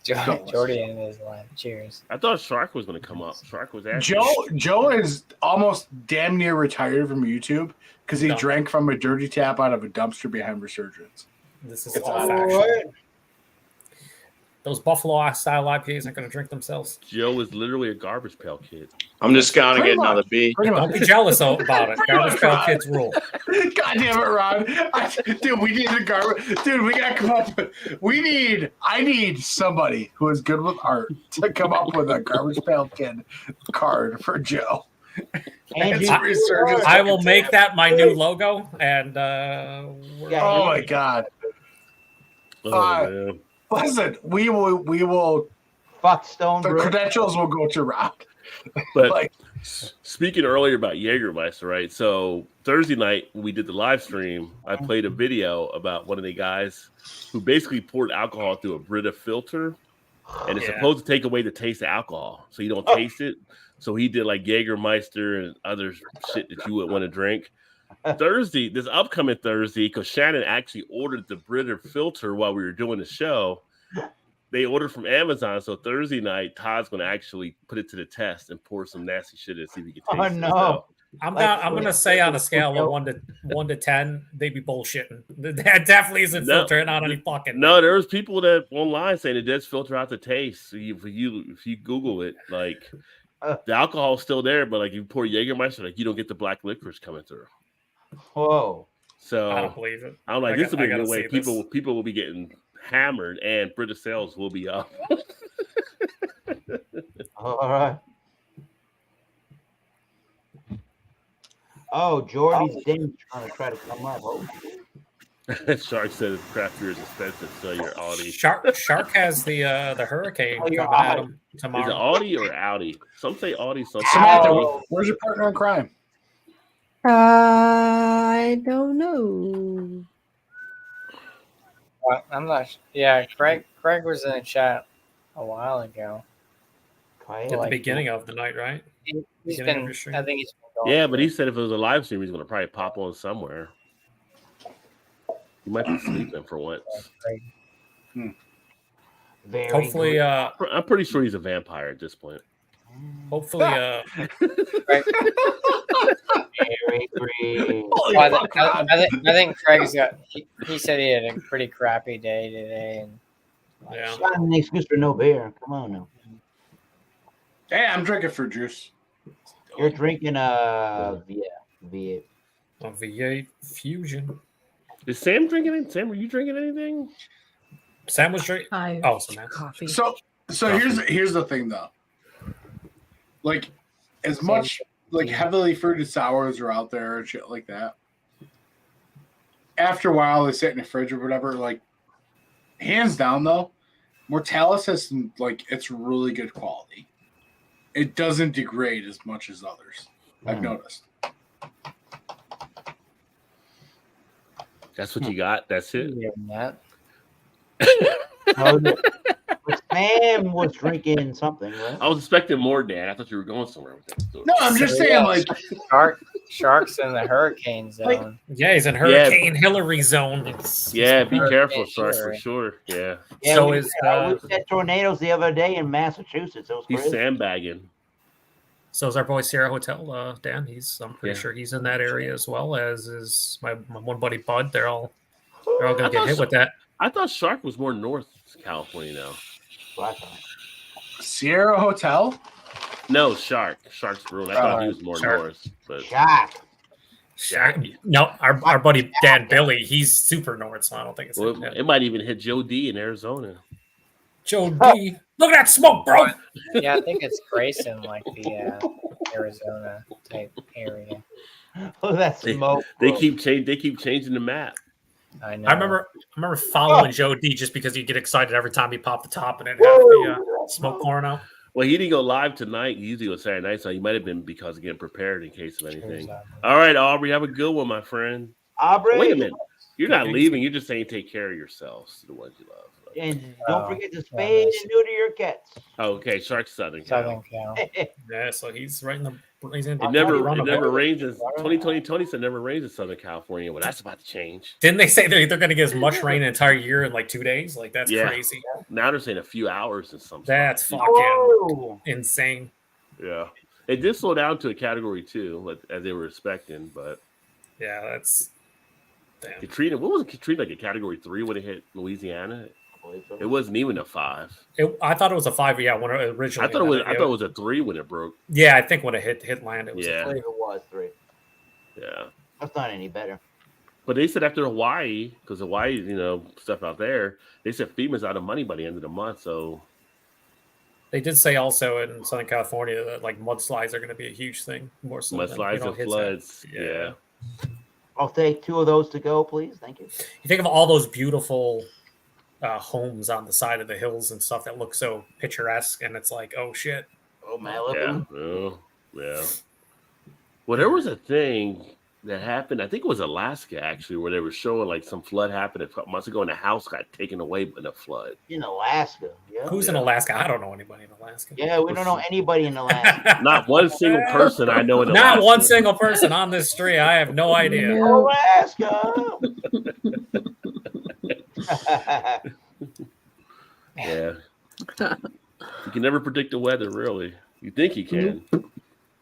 Jordy in his life. Cheers. I thought Shark was going to come up. Shark was asking. Joe is almost damn near retired from YouTube because he drank from a dirty tap out of a dumpster behind Resurgence. This is all factual. Those Buffalo style IPAs aren't going to drink themselves. Joe is literally a garbage pail kid. I'm just going to get another beer. Don't be jealous about it. Garbage pail kids rule. God damn it, Ron! Dude, we need a garbage. Dude, we got to come up with. I need somebody who is good with art to come up with a garbage pail kid card for Joe. I will make that my new logo. And oh my god! Man. Listen, we will. Fuck Stone. The credentials will go to Rob. But speaking earlier about Jägermeister, right? So Thursday night when we did the live stream, I played a video about one of the guys who basically poured alcohol through a Brita filter, and it's supposed to take away the taste of alcohol, so you don't taste it. So he did like Jägermeister and other shit that you would want to drink. Thursday, this upcoming Thursday, because Shannon actually ordered the Brita filter while we were doing the show. They ordered from Amazon, so Thursday night, Todd's going to actually put it to the test and pour some nasty shit in and see if he can taste it. No. So, I'm going to say on a scale of 1 to 10, they be bullshitting. That definitely isn't filtering out any fucking. No, there's people that online saying it does filter out the taste. So if you Google it, like the alcohol's still there, but like you pour Jägermeister, like you don't get the black licorice coming through. Whoa! So I don't believe it. I'm like, this will be a good way. People will be getting hammered, and British sales will be up. All right. Oh, Jordy's trying to try to come up. Oh. Shark says craft beer is expensive, so you're Audi. Shark has the hurricane coming at him tomorrow. Is it Audi or Audi? Some say Audi, some say Samantha, Audi. where's your partner in crime? I don't know. I'm not. Yeah, Craig was in the chat a while ago. At the beginning of the night, right? He's been. I think he's. Been yeah, but he said if it was a live stream, he's going to probably pop on somewhere. He might be sleeping for once. Hopefully, I'm pretty sure he's a vampire at this point. Hopefully, I think Craig's got. He said he had a pretty crappy day today, and yeah, not an excuse for no beer. Come on now. Hey, I'm drinking fruit juice. You're drinking V8 Fusion. Is Sam drinking anything? Sam, were you drinking anything? Sam was drinking. Coffee. So here's the thing though. Like, as much like heavily fruited sours are out there and shit like that. After a while, they sit in the fridge or whatever. Like, hands down though, Mortalis has some it's really good quality. It doesn't degrade as much as others. I've noticed. That's what you got. That's it. Sam was drinking something, right? I was expecting more, Dan. I thought you were going somewhere with that. No, I'm just saying, Shark's in the hurricane zone. Yeah, he's in Hurricane Hillary zone. Be careful, Shark, for sure. Yeah. So we had tornadoes the other day in Massachusetts. It was he's crazy. sandbagging. So is our boy Sierra Hotel, Dan. I'm pretty sure he's in that area as well as is my one buddy Bud. They're all gonna get hit with that. I thought Shark was more North California now. Sierra Hotel? No, Shark's brewing. I thought he was more North. But Shark. No, our buddy Dan Billy, he's super North, so I don't think it's it might even hit Joe D in Arizona. Joe D. Look at that smoke, bro. Yeah, I think it's Grayson, like the Arizona type area. Look at that smoke. They keep changing the map. I know. I remember following Joe D just because he'd get excited every time he popped the top and it had the smoke pouring out. Well, he didn't go live tonight. He usually goes Saturday night, so he might have been because of getting prepared in case of anything. All right, Aubrey, have a good one, my friend. Aubrey, wait a minute. You're not leaving. You're just saying take care of yourselves, the ones you love. And don't Oh, forget to yeah, spay nice. and neuter your cats. Okay, Shark Southern Cal. Southern Cal. Yeah, so he's right in the. He's in It never run of ranges. 2020 said never rains in Southern California. Well, that's about to change. Didn't they say they're going to get as much rain an entire year in like 2 days? Like that's Yeah. crazy. Now they're saying a few hours in some That's spots. fucking Oh, insane. Yeah, it did slow down to a category 2, as they were expecting, but Yeah, that's damn. Katrina. What was Katrina, like a category 3 when it hit Louisiana? It wasn't even a 5. I thought it was a 5. Yeah, when it originally. I thought it was a 3 when it broke. Yeah, I think when it hit land, it was. Yeah. I believe it was 3. Yeah. That's not any better. But they said after Hawaii, because Hawaii, stuff out there, they said FEMA's out of money by the end of the month. So They did say also in Southern California that like mudslides are going to be a huge thing. More so than, mudslides and hits floods. that. Yeah. I'll take 2 of those to go, please. Thank you. You think of all those beautiful homes on the side of the hills and stuff that look so picturesque, and it's like, oh shit. Oh, Malibu. Yeah. Well, there was a thing that happened. I think it was Alaska actually, where they were showing like some flood happened a couple months ago, and the house got taken away in a flood. In Alaska. Yeah. Who's in Alaska? I don't know anybody in Alaska. Yeah, we don't know anybody in Alaska. Not one single person I know in Not Alaska. one single person on this street. I have no idea. Alaska. Yeah. You can never predict the weather, really. You think you can.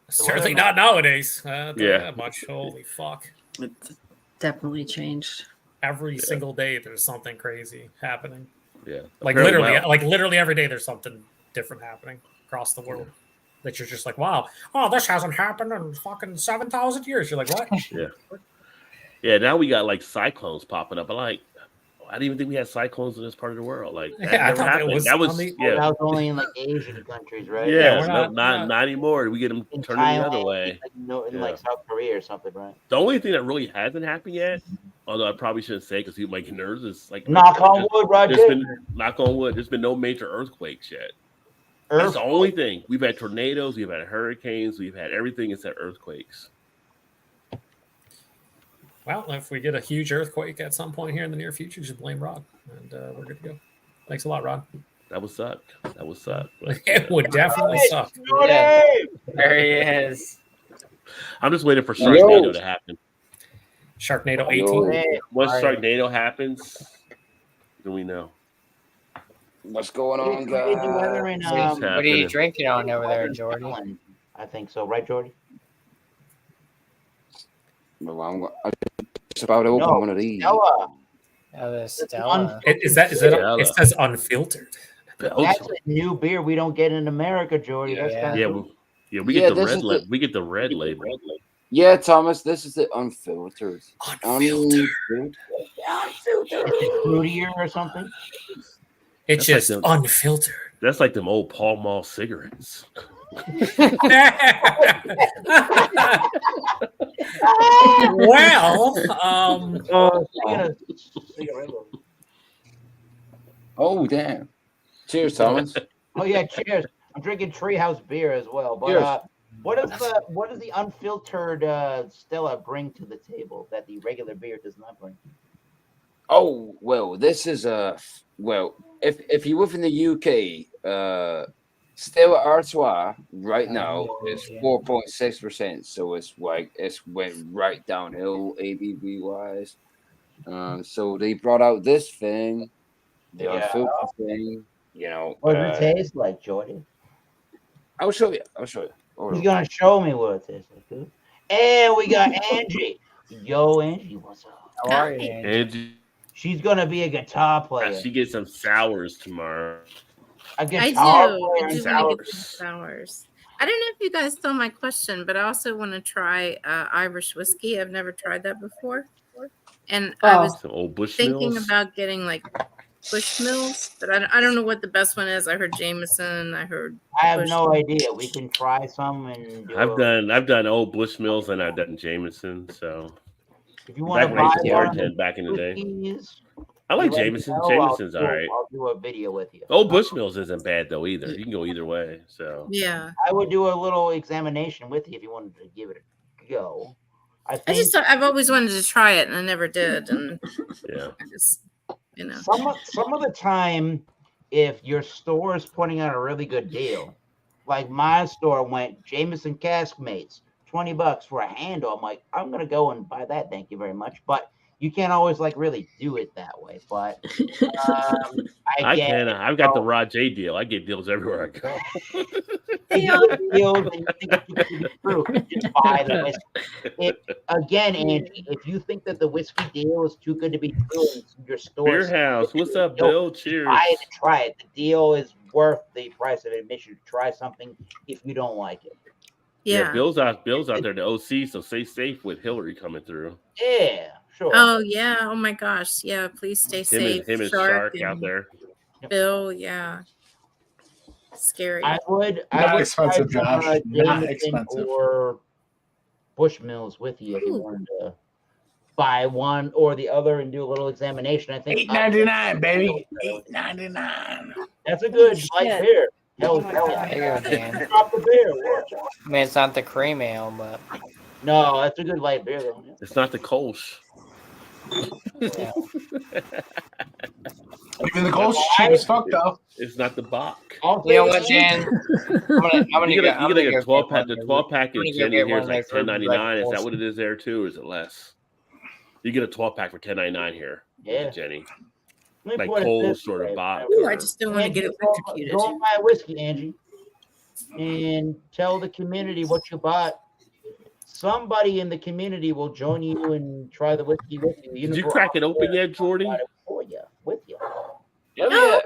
Certainly not nowadays. Yeah. That much. Holy fuck. It's definitely changed. Every single day there's something crazy happening. Yeah. Like Apparently, literally every day there's something different happening across the world. That you're just like, wow, this hasn't happened in fucking 7,000 years. You're like, what? Yeah. Yeah, now we got like cyclones popping up. I didn't even think we had cyclones in this part of the world. Like that Yeah, I never thought happened. that was That was only in like Asian countries, right? Yeah, we're not anymore. We get them In turning the other Thailand, way. in like South Korea or something, right? The only thing that really hasn't happened yet, although I probably shouldn't say because people might get nervous, is like Knock on wood, Roger. knock on wood. There's been no major earthquakes yet. That's the only thing. We've had tornadoes, we've had hurricanes, we've had everything except earthquakes. Well, if we get a huge earthquake at some point here in the near future, just blame Rod, and we're good to go. Thanks a lot, Rod. That would suck. But, It would definitely suck. Yeah. There he is. I'm just waiting for Sharknado to happen. Sharknado 18. Once Sharknado happens, then we know. What's going on, Crazy weather in, guys? What are you drinking on over there, Jordy? I think so, right, Jordy? Well, I'm just about to open one of these. Stella. Oh, the Stella. Is that it says unfiltered. That's a new beer we don't get in America, Jordy. That's kind of we get the red label. We get the red label. Yeah, Thomas, this is the unfiltered. Unfiltered. It's fruitier or something. It's That's just like unfiltered. That's like them old Pall Mall cigarettes. Well, Oh, damn. Cheers, Thomas. Oh yeah, cheers. I'm drinking Treehouse beer as well. But what does the unfiltered Stella bring to the table that the regular beer does not bring? Oh, well, this is if you live in the UK, Stella Artois right now is 4.6%, so it's went right downhill ABV wise. So they brought out this thing, the unfiltered thing. What does it taste like, Jordy? I'll show you. He's gonna show me what it tastes like, dude. And we got Angie. Yo, Angie, what's up? How are you, Angie? She's gonna be a guitar player. She gets some sours tomorrow. A I guitar do. player I and do want to get sours. some sours. I don't know if you guys saw my question, but I also want to try Irish whiskey. I've never tried that before. And I was Some old thinking Bushmills. about getting like Bushmills, but I don't know what the best one is. I heard Jameson. I heard. I have no idea. We can try some and do I've done old Bushmills and I've done Jameson. So If you want to back buy when I one, used to bartend back in the day. whiskeys, I like let me Jameson. know. Jameson's all right. I'll do a video with you. Old Bushmills isn't bad though either. You can go either way. So Yeah. I would do a little examination with you if you wanted to give it a go. I I think just I've always wanted to try it and I never did. And yeah. I just You know, some of the time, if your store is putting out a really good deal, like my store went Jameson cask mates, $20 for a handle. I'm like, I'm gonna go and buy that. Thank you very much. But you can't always like really do it that way. But I can. I've got the Rod J deal. I get deals everywhere I go. If you get deals and you think it's too good to be true, just buy the whiskey. Again, Angie, if you think that the whiskey deal is too good to be true in your store, Beer House, what's up, Bill? Cheers. Buy it and try it. The deal is worth the price of admission to try something if you don't like it. yeah. Bill's out there, the OC, so stay safe with Hillary coming through. Yeah, sure. Oh yeah. Oh my gosh. Yeah. Please stay safe. Him and Shark out there. Bill. Yeah. Scary. I would expensive, try Josh. Not Jameson expensive. or Bushmills with you if you wanted to buy one or the other and do a little examination. I think $8.99, baby. $8.99. that's a good light beer. Hell yeah. There you go, Dan. Drop the beer. I mean, it's not the cream ale, but No, that's a good light beer though. It's not the Kolsch. yeah. Even the Colts cheap as fuck, though. It's not the Bach. You know what, Dan? I'm gonna You get get a 12 pack. The one. 12 pack I'm in gonna Jenny get here is one like of those $10.99. Is like that what it is there too, or is it less? You get a 12 pack for $10.99 here. Yeah. Jenny. Let me Like put it Kolsch this or way. Bach. Ooh, I just don't want to get Angie, electrocuted. Go and buy whiskey, Angie, and tell the community what you bought. Somebody in the community will join you and try the whiskey with you. Did you crack it open yet, Jordy? For you, with you. Oh,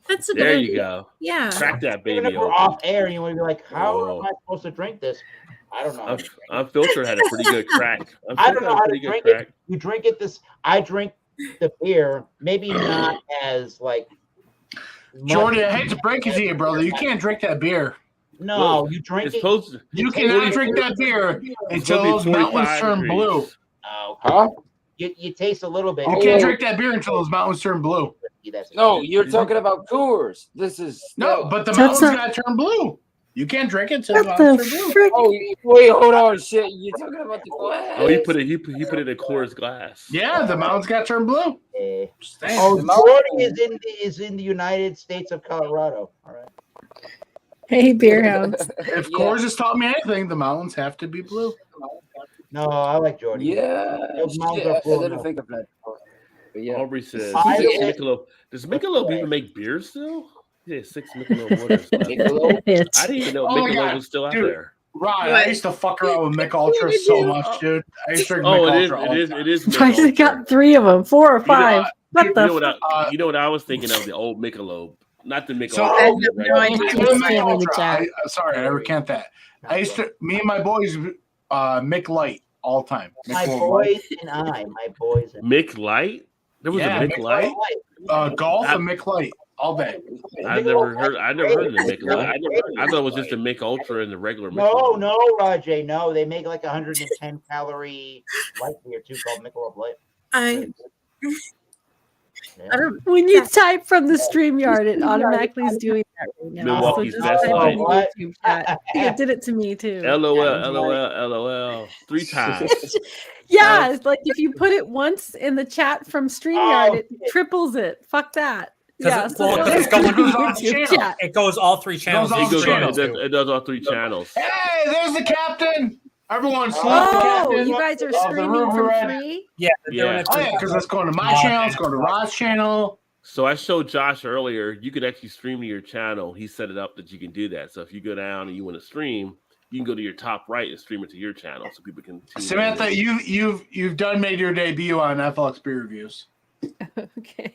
that's a good There idea. you go. Yeah. Crack that Even baby if we're open. off air and you want to be like, how Whoa. am I supposed to drink this? I don't know. Unfiltered had a pretty good crack. I don't know how to drink it. You drink it I drink the beer, maybe not as like. Jordy, I hate to break it to you, brother. You can't drink that beer. No, you drink it. You cannot drink that beer until those mountains turn blue. Oh, Huh? You taste a little bit. You can't drink that beer until those mountains turn blue. No, you're talking about Coors. This is No, but the mountains got to turn blue. You can't drink it until the What mountains the turn blue. frick? Oh, wait, hold on, shit. You're talking about the glass. Oh, he put it in a Coors glass. Yeah, the mountains got to turn blue. Oh, Jordan is in the United States of Colorado. All right. Hey, Beer House. If Coors has taught me anything, the mountains have to be blue. No, I like Jordan. Yeah, Those mountains shit, are I blue didn't enough. think of that. But yeah. Aubrey says, I- does Michelob even make beer still? Yeah, 6 Michelob waters. Michelob? I didn't even know Oh my Michelob God, was still out dude. there. Right, I used to fuck around with Mick Ultra so much, dude. I used to drink Mick Ultra all the time. It is. Twice it got 3 of them, 4 or 5. What You the? know what I was thinking of? The old Michelob, not the Michelob. So, sorry, I recant that. I used to, me and my boys, Mick Light all the time. My Mick boys and I, my boys. And Mick Light? There was a Mick Light? Golf and Mick Light all day. I never heard of the Mick Light. I thought it was just the Mick Ultra and the regular Mick No, Light. no, Rajay, no. They make like 110 calorie light beer too called Michelob Light. I don't. When you type from the StreamYard, it automatically is doing that right now. Milwaukee's so best just type light. in the YouTube chat. It did it to me too. LOL. 3 times. Yeah, it's like if you put it once in the chat from StreamYard, it triples it. Fuck that. Yeah, it's going on chat. It goes all 3 channels. It does all 3 channels. Hey, there's the captain. Everyone, oh, you guys are streaming from free? Yeah, yeah. Oh, yeah, because it's going to my channel, it's going to Rod's channel. So I showed Josh earlier, you could actually stream to your channel. He set it up that you can do that. So if you go down and you want to stream, you can go to your top right and stream it to your channel so people can. Samantha, you've done made your debut on FLX Beer Reviews. Okay.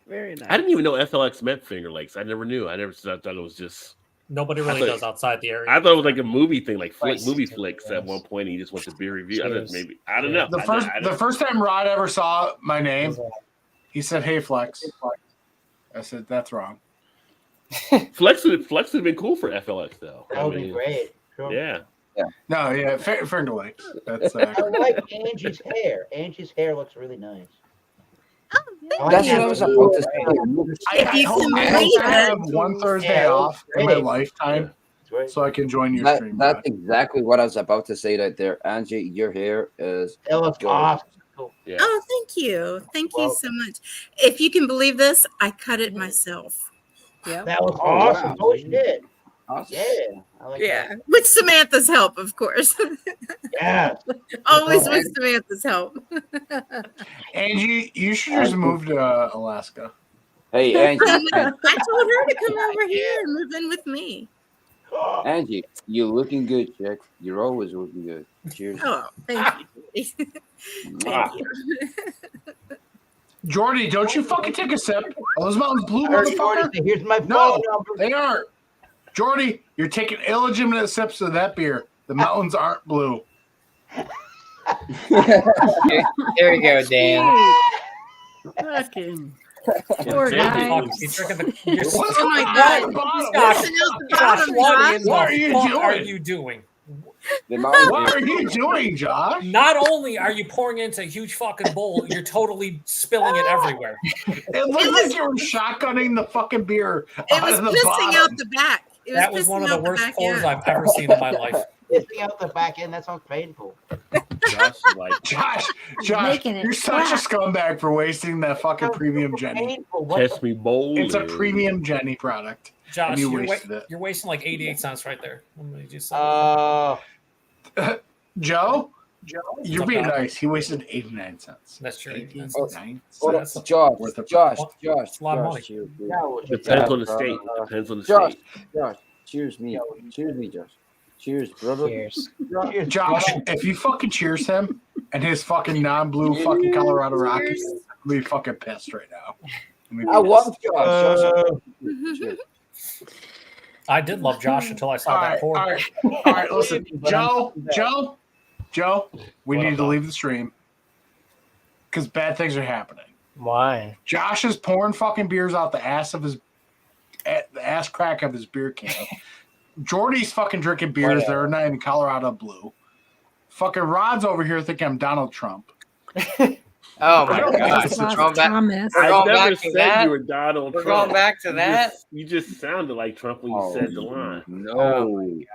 Very nice. I didn't even know FLX meant Finger Lakes. I never knew. I thought it was just. Nobody really does outside the area. I thought it was like a movie thing, like movie flicks at one point. And he just went to beer review. I don't know. The first time Rod ever saw my name, he said, "Hey, Flex." I said, "That's wrong." Flex would have been cool for FLX though. That would be great. Sure. Yeah. No, yeah, Finger Lakes. That's. I like Angie's hair. Angie's hair looks really nice. That's what I was about to say. I hope I have one Thursday off in my lifetime, so I can join your stream. That's exactly what I was about to say right there, Angie. Your hair is awesome. Yeah. Oh, thank you. Thank you so much. If you can believe this, I cut it myself. Yeah. That was Oh, awesome. wow. Oh shit. Awesome. Yeah. I like Yeah. With Samantha's help, of course. that. Yeah. Always with Samantha's help. Angie, you should just move to Alaska. Hey, Angie. I told her to come over here and move in with me. Angie, you're looking good, chick. You're always looking good. Cheers. Oh, thank you. Thank you. Jordy, don't you fucking take a sip. Are those mountains blue, Jordy, motherfucker? here's my phone No, number. they aren't. Jordy, you're taking illegitimate sips of that beer. The mountains aren't blue. There you go, Dan. Fucking You're poor guy. drinking the. What's Oh my going God. on? Josh, Listen out the Josh, bottom, what in Josh. What the are you fuck doing? are you doing? The mountain What are you doing, Josh? Not only are you pouring it into a huge fucking bowl, you're totally spilling it everywhere. It looked like you were shotgunning the fucking beer It out was of the pissing bottom. out the back. It That was one of pissing the out worst back pours end. I've ever seen in my life. Pissing out the back end. That sounds painful. Josh is like, Josh, Making it you're such a flat. scumbag for wasting that fucking premium Jenny. Painful. What test me bold. It's a premium Jenny product. Josh, And you you're, wasted it. you're wasting like 88 cents right there. What did you say? Joe, you're being Okay. nice. He wasted 89 cents. That's true. 89 Oh, cents. Oh, that's a- Josh, worth of- Josh, It's a lot of money. cheers, dude. No, Depends on the state. Depends on the Josh, state. Josh, cheers me. Cheers me, Josh. Cheers, brother. Cheers. Josh, if you fucking cheers him and his fucking non-blue fucking Colorado Rockies, Cheers. I'm gonna be fucking pissed right now. I love Josh. Cheers. I did love Josh until I saw All that right, pour. all right, listen, Joe, we need to leave the stream because bad things are happening. Why? Josh is pouring fucking beers out the ass crack of his beer can. Jordy's fucking drinking beers that are not even Colorado blue. Fucking Rod's over here thinking I'm Donald Trump. Oh my Lost gosh. We're going back, Thomas. we're I going never back to said that. you were Donald We're Trump. going back to that. You just sounded like Trump when you said the line. No. God.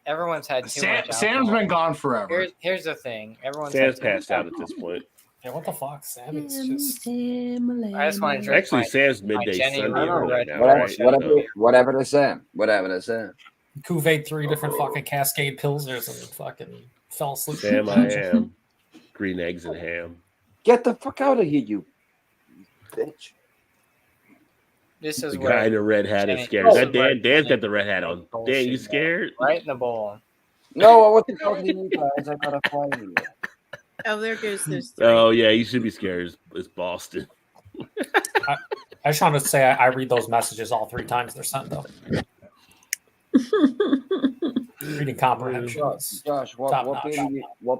Everyone's had too much Sam's alcohol. been gone forever. Here's the thing. Everyone's Sam's had too much passed out at alcohol. this point. Yeah, what the fuck, Sam? It's just I just want to drink Actually, my, Sam's midday Jenny Sunday River right Red now. Bull. Right? Whatever to say. Whatever to say. Cuvée 3 different fucking Cascade Pilsners and fucking fell asleep. Sam, I am. Green eggs and ham. Get the fuck out of here, you bitch. This is The where guy in the red hat is Jenny- scared. Is that this is where Dan? Dan's got Jenny the red hat on. bullshit Dan, you goes. scared? Right in the bowl. No, I wasn't talking to you guys. I gotta fly you. Oh, there goes those three. Oh, yeah, you should be scared. It's Boston. I just wanted to say I read those messages all 3 times they're sent, though. Reading comprehension. is Josh, what top-notch.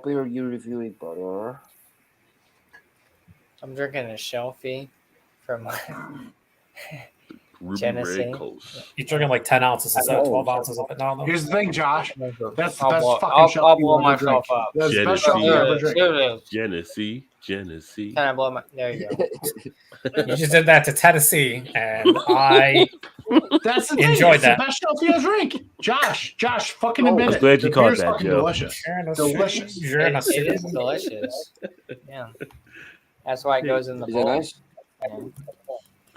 beer are you reviewing, brother? I'm drinking a Shelfie from Ruby Genesee. Red Coast. You're drinking like 10 ounces instead of 12 ounces of it now, though. Here's the thing, Josh. That's the best I'll fucking blow Shelfie blow you ever myself drink. up. That's the best Genesee. Shelfie you ever drink. Genesee. Can I blow my? There you go. You just did that to Tennessee, and I That's the thing. Enjoyed It's that. the best Shelfie you ever drink. Josh, fucking admit I'm it. glad you The caught beer's that, fucking Joe. delicious. Delicious. It is delicious. Yeah, that's why it goes in the Is it bowl. nice?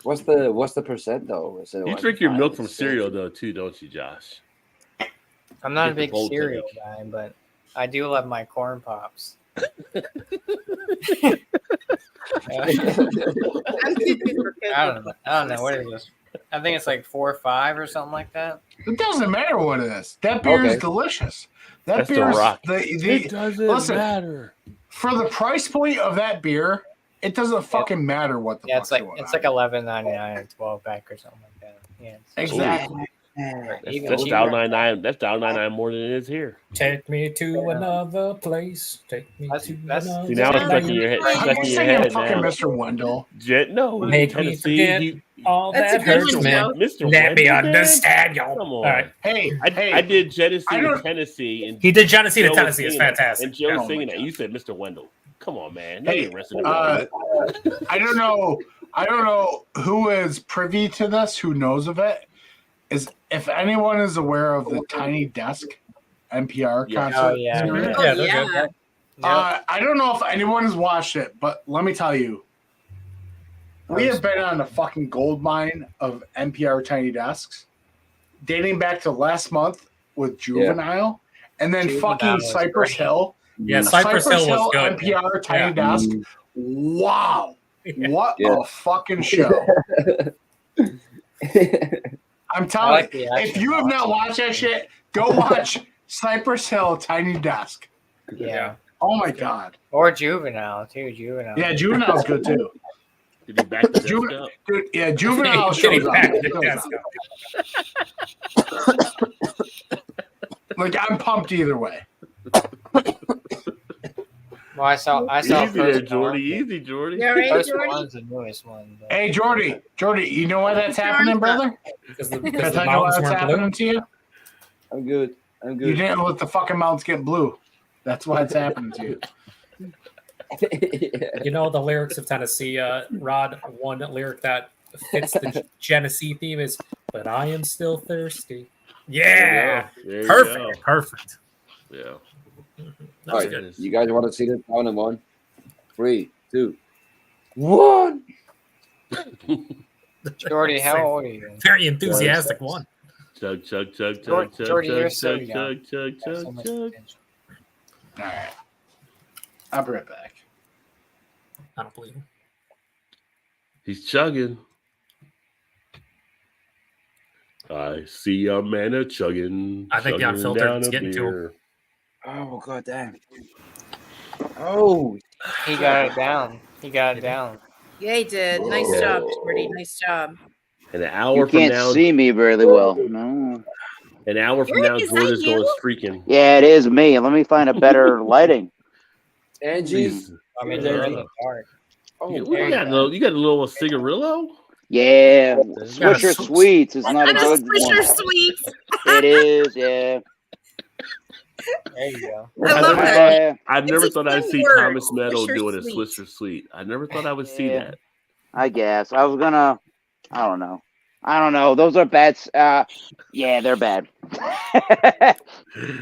What's the percent though? Is it You like drink your 5, milk from 6? cereal, though, too, don't you, Josh? I'm not a Get the big bowl cereal guy, but I do love my corn pops. I'm keeping for I don't know what it is. I think it's like 4 or 5 or something like that. It doesn't matter what it is. That beer is Okay. delicious. That That's the beer is rock. the doesn't listen, matter. for the price point of that beer, it doesn't fucking matter what the Yeah, fuck's it's like going it's on. like $11.99 or 12 pack or something like that. Yeah, it's Exactly. even That's cheaper. $1.99. That's $1.99 more than it is here. Take me to another place. Take me That's- to that's- another See, now it's stuck in your head. Are Stuck you in your singing head fucking now. Mr. Wendell? No, Make me Tennessee. forget all That's that a good hurts one, me. Joe. Mr. Let me Wendell, man? understand, y'all. Come All on. right. Hey, I did Genesee I to don't- Tennessee. And He did Genesee to Joe was Tennessee. It's singing that. fantastic. And Joe Yeah. was singing that. You said Mr. Wendell. Come on, man. Now Hey, you're wrestling the I don't know who is privy to this, who knows of it. Is if anyone is aware of the Tiny Desk NPR Yeah. concert. Oh yeah, series. yeah. Yeah, they're yeah. good. I don't know if anyone has watched it, but let me tell you, we have been on a fucking gold mine of NPR Tiny Desks, dating back to last month with Juvenile, and then fucking Cypress Hill. Yeah, Cypress Hill was good. NPR Tiny Desk. Wow. What a fucking show. I'm telling you, if you have not watched that shit, go watch Cypress Hill Tiny Desk. Yeah. Oh my God. Or Juvenile too. Juvenile. Yeah, Juvenile's good too. Did he back the desk up? Dude, yeah, Juvenile shows up. Like, I'm pumped either way. Well, I saw. Easy there, Jordy. Easy, Jordy. Yeah, right, First Jordy? one's the newest one. But... Hey, Jordy, you know why that's happening, brother? Because Can I tell you why that's happening to you? I'm good. You didn't let the fucking mountains get blue. That's why it's happening to you. You know the lyrics of Tennessee, Rod. One lyric that fits the Genesee theme is "But I am still thirsty." Yeah, perfect, perfect. Yeah. All right, good. You guys want to see this down in 1, 3, 2, 1? Jordy, how old are you? Very enthusiastic one. Chug, chug, chug, chug, chug, Jordy, you're chug, so chug, young. chug, chug, So much chug. potential. All right. I'll be right back. I don't believe him. He's chugging. I see a man a chugging. I think the unfiltered's getting to him. Oh, God damn. Oh. He got it down. He got it down. Yeah, he did. Nice job, Jordy. Nice job. And an hour You from can't now, see me really well. No. an hour from now, is that Jordan's going you? streaking. Yeah, it is me. Let me find a better lighting. Angie. I mean, they're in the dark. Oh, You got a little cigarillo? Yeah, Got a Swisher sw- Sweets is not a And a good Swisher one. Sweets. It is, yeah. There you go. I love that. Yeah. I never It's a thought I'd good see word, Thomas Meadow Swisher doing a Sweet. Swisher Sweet. I never thought I would see Yeah. that. I guess. I was gonna. I don't know. Those are bad. Yeah, they're bad.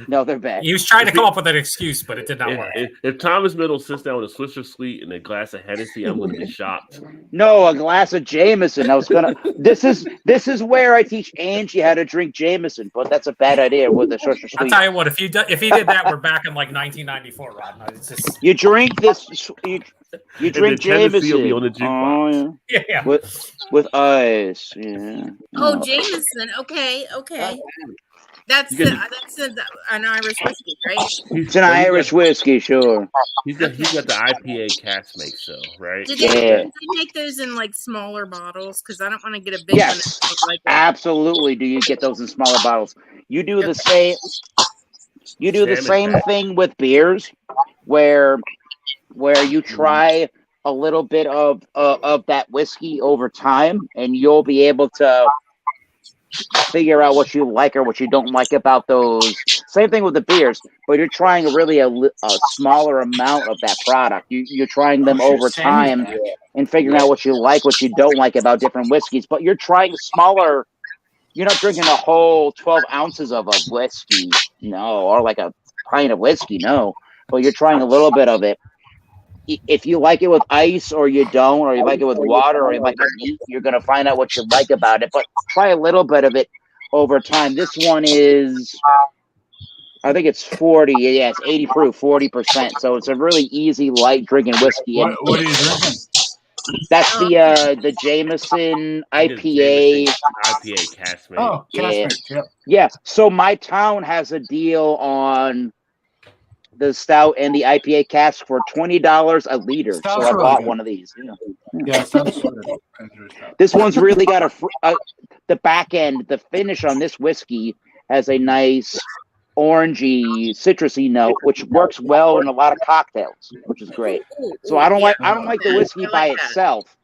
No, they're bad. He was trying to come up with an excuse, but it did not work. If Thomas Middle sits down with a Swisher Sweet and a glass of Hennessy, I'm going to be shocked. No, a glass of Jameson. I was gonna. This is where I teach Angie how to drink Jameson, but that's a bad idea with the Swisher I'll Sweet. tell you what, if he did that, we're back in like 1994, Rod. No, it's just You drink this. You drink then Tennessee will Jameson. be on the jukebox. Oh, yeah. yeah. With ice. Yeah. Oh, Jameson. Okay. That's an Irish whiskey, right? It's an Irish whiskey, sure. He's got the IPA cask mix, though, right? Did Yeah. they make those in like smaller bottles? Because I don't want to get a big Yes, one. Like that. absolutely. Do you get those in smaller bottles? You do the same. You do the Salmon same pack. thing with beers, where you try a little bit of that whiskey over time, and you'll be able to figure out what you like or what you don't like about those. Same thing with the beers, but you're trying really a smaller amount of that product. You're trying them over time and figuring out what you like, what you don't like about different whiskeys. But you're trying smaller. You're not drinking a whole 12 ounces of a whiskey, no, or like a pint of whiskey, no. But you're trying a little bit of it. If you like it with ice or you don't, or you like it with water or you like it neat, you're going to find out what you like about it. But try a little bit of it over time. This one is, I think it's 40. Yeah, it's 80 proof, 40%. So it's a really easy, light drinking whiskey. What are you drinking? That's the Jameson IPA. IPA cask mix. Oh, Yeah. Casper. Yep. Yeah. So my town has a deal on the stout and the IPA cask for $20 a liter. Stout's so I really bought good. one of these. Yeah. Yeah, sounds good. This one's really got the back end, the finish on this whiskey has a nice orangey, citrusy note, which works well in a lot of cocktails, which is great. So I don't like the whiskey by itself.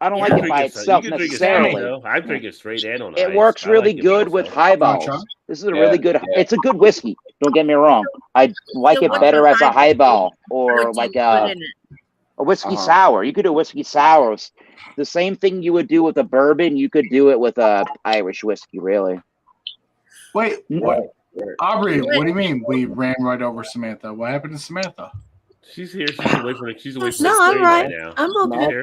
I don't like it by itself necessarily. I drink it straight and on It ice. works I really like it good myself. with highballs. This is a really good. It's a good whiskey. Don't get me wrong. I like So it what's better the as a highball or What do like you put in it? a whiskey sour. You could do whiskey sours. The same thing you would do with a bourbon, you could do it with a Irish whiskey. Really. Wait, what? Aubrey, what do you mean we ran right over Samantha? What happened to Samantha? She's here. She's away from the. She's away from No, the I'm screen right. now. I'm okay.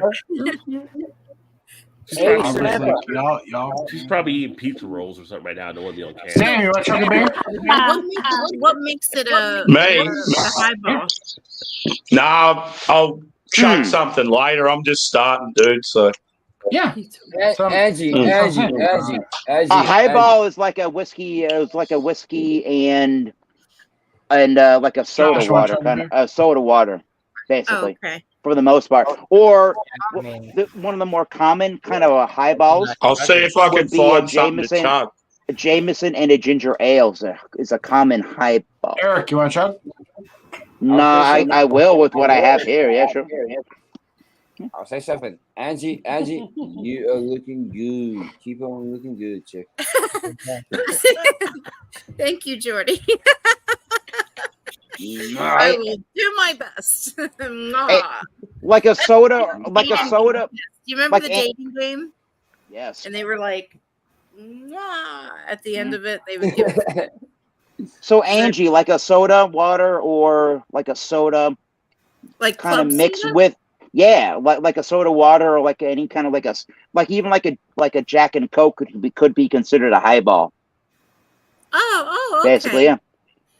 She's Hey, probably, Samantha. she's probably eating pizza rolls or something right now. I don't want to be on camera. Sam, you want to chuck a beer? What makes it a highball? Nah, I'll chuck something later. I'm just starting, dude. So Yeah. Angie, A highball is like a whiskey. It's like a whiskey and like a soda Josh, water want kind of soda water, Oh, basically, okay. for the most part. Or one of the more common kind of highballs. I'll see if I can would be a find something to chuck. A Jameson and a ginger ale is a common highball. Eric, you want to chuck? No, I will with what I have here. Yeah, sure. I'll say something. Angie, you are looking good. Keep on looking good, chick. Thank you, Jordy. I Right. will do my best. Hey, like a soda. Do you remember like the dating game? Yes. And they were like, "Mwah." At the end of it, they would give it. So Angie, like a soda water or like a soda, like kind of club mixed soda? with, like a soda water or like any kind of even like a Jack and Coke could be considered a highball. Oh, okay. Basically, yeah.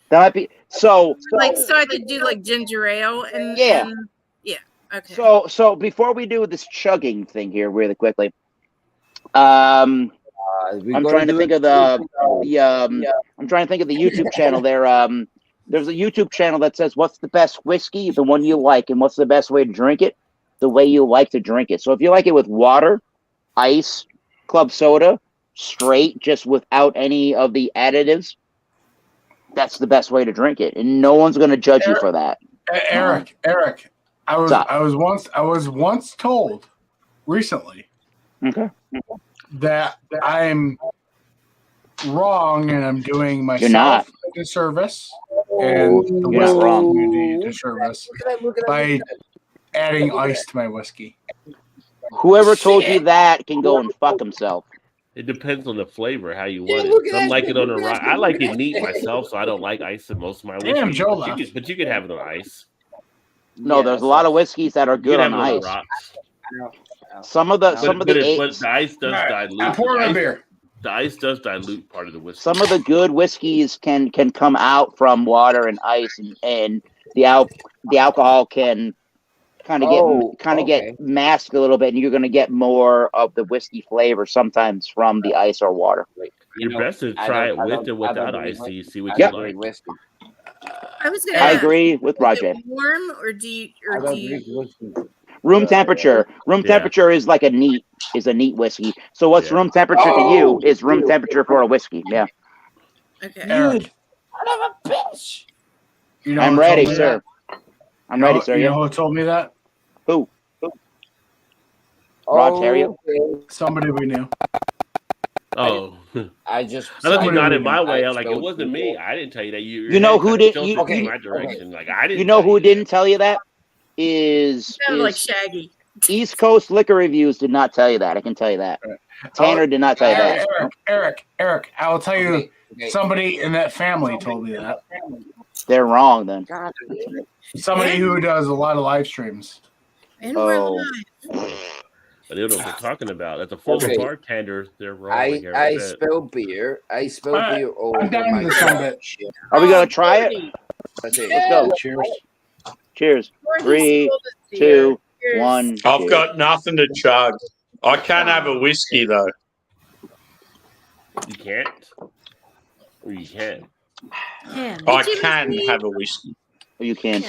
That might be so. So I could do like ginger ale and Yeah. and, yeah. Okay. So before we do this chugging thing here really quickly, I'm trying to think of the YouTube channel there. There's a YouTube channel that says what's the best whiskey, the one you like, and what's the best way to drink it, the way you like to drink it. So if you like it with water, ice, club soda, straight, just without any of the additives, that's the best way to drink it, and no one's going to judge you for that. Eric, I was once told recently that I'm wrong and I'm doing myself a disservice and the You're not whiskey wrong. community a disservice by adding ice to my whiskey. Whoever told you that can go and fuck himself. It depends on the flavor, how you want it. Some like it on a rock. I like it neat myself, so I don't like ice in most of my whiskey. Damn, Joe but you can have it on ice. No, there's a lot of whiskeys that are You good can on have it ice. rocks. Some of the But the ice does dilute. I'm pouring a beer. The ice does dilute part of the whiskey. Some of the good whiskeys can come out from water and ice, and the alcohol can kind of get masked a little bit, and you're going to get more of the whiskey flavor sometimes from the ice or water. Your best is try it with or without ice, so you see what Yep. you like. I was gonna I ask, agree with is Rajay. it warm or do you Room temperature. Room temperature is like a neat whiskey. So what's room temperature to you is room temperature for a whiskey. Yeah. Okay. Eric, son of a bitch. you know I'm who ready, told me sir. that? I'm ready, sir. You Yeah. know who told me that? Who? Rod Terrio? Somebody we knew. Oh, I just I thought you got it Somebody my we way. knew. I'm like, it wasn't me. I didn't tell you that. You know who did? You my direction. Like I didn't. You know tell who didn't tell you that? Is sound like Shaggy? East Coast Liquor Reviews did not tell you that. I can tell you that. Tanner did not tell you that. Eric, I will tell you, somebody in that family told me that. They're wrong then. Somebody who does a lot of live streams. And Oh. But they don't know what they're talking about. That's a former bartender. They're wrong. I spill beer. I spill beer over I'm down my to the son of a bitch. Are we gonna try it? Let's Let's go. Cheers. Cheers. 3, 2, 1. I've got nothing to chug. I can't have a whiskey though. You can't. Or you can. I can have a whiskey. You can.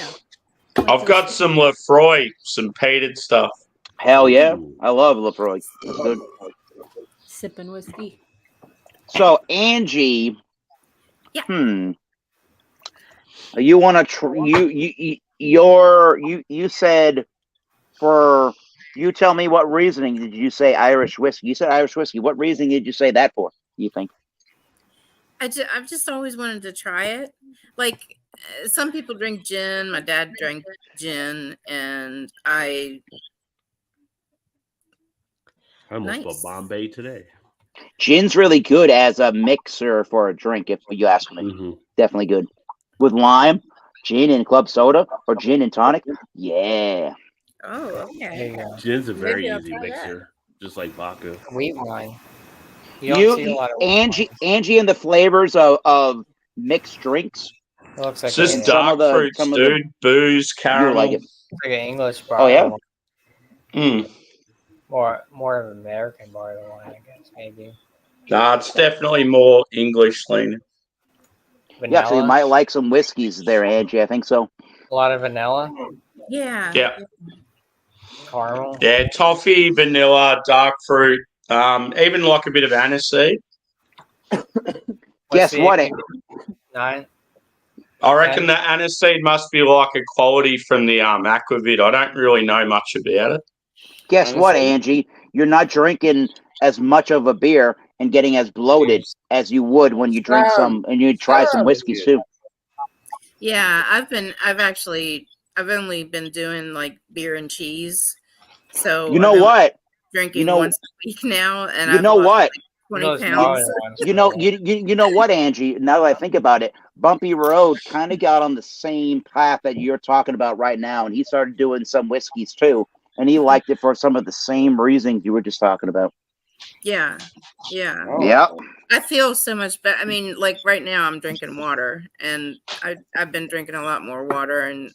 I've got some Lefroy, some peated stuff. Hell yeah. I love Lefroy. It's good. Sipping whiskey. So Angie, you want to you said for you tell me what reasoning did you say Irish whiskey? You said Irish whiskey. What reasoning did you say that for? You think? I've just always wanted to try it. Like some people drink gin. My dad drank gin, and I almost bought Bombay today. Gin's really good as a mixer for a drink, if you ask me. Mm-hmm. Definitely good with lime. gin and club soda or gin and tonic. Yeah. Oh, There you okay. go. Gin's a very Maybe I'll easy try that. mixer, just like vodka. Wheat wine. You don't see a lot of Angie and the flavors of mixed drinks. It looks like It's just and dark fruits, dude. Booze, you caramel. like it. like an English Oh yeah. bottle. More of an American bottle wine, I guess, maybe. Nah, it's definitely more English leaning. Vanilla. You actually might like some whiskeys there, Angie. I think so. A lot of vanilla. Yeah. Yeah. Caramel. Yeah, toffee, vanilla, dark fruit, even like a bit of aniseed. Guess what? 9. I reckon the aniseed must be like a quality from the aquavit. I don't really know much about it. Guess what, Angie? You're not drinking as much of a beer and getting as bloated as you would when you drink some and you try some whiskeys too. Yeah, I've only been doing like beer and cheese. So You know I've been what? drinking You know- once a week now, and You I've know lost what? like 20 pounds. You know what, Angie? Now that I think about it, Bumpy Road kind of got on the same path that you're talking about right now, and he started doing some whiskeys too, and he liked it for some of the same reasons you were just talking about. Yeah. Yeah. I feel so much better. I mean, like right now, I'm drinking water, and I've been drinking a lot more water and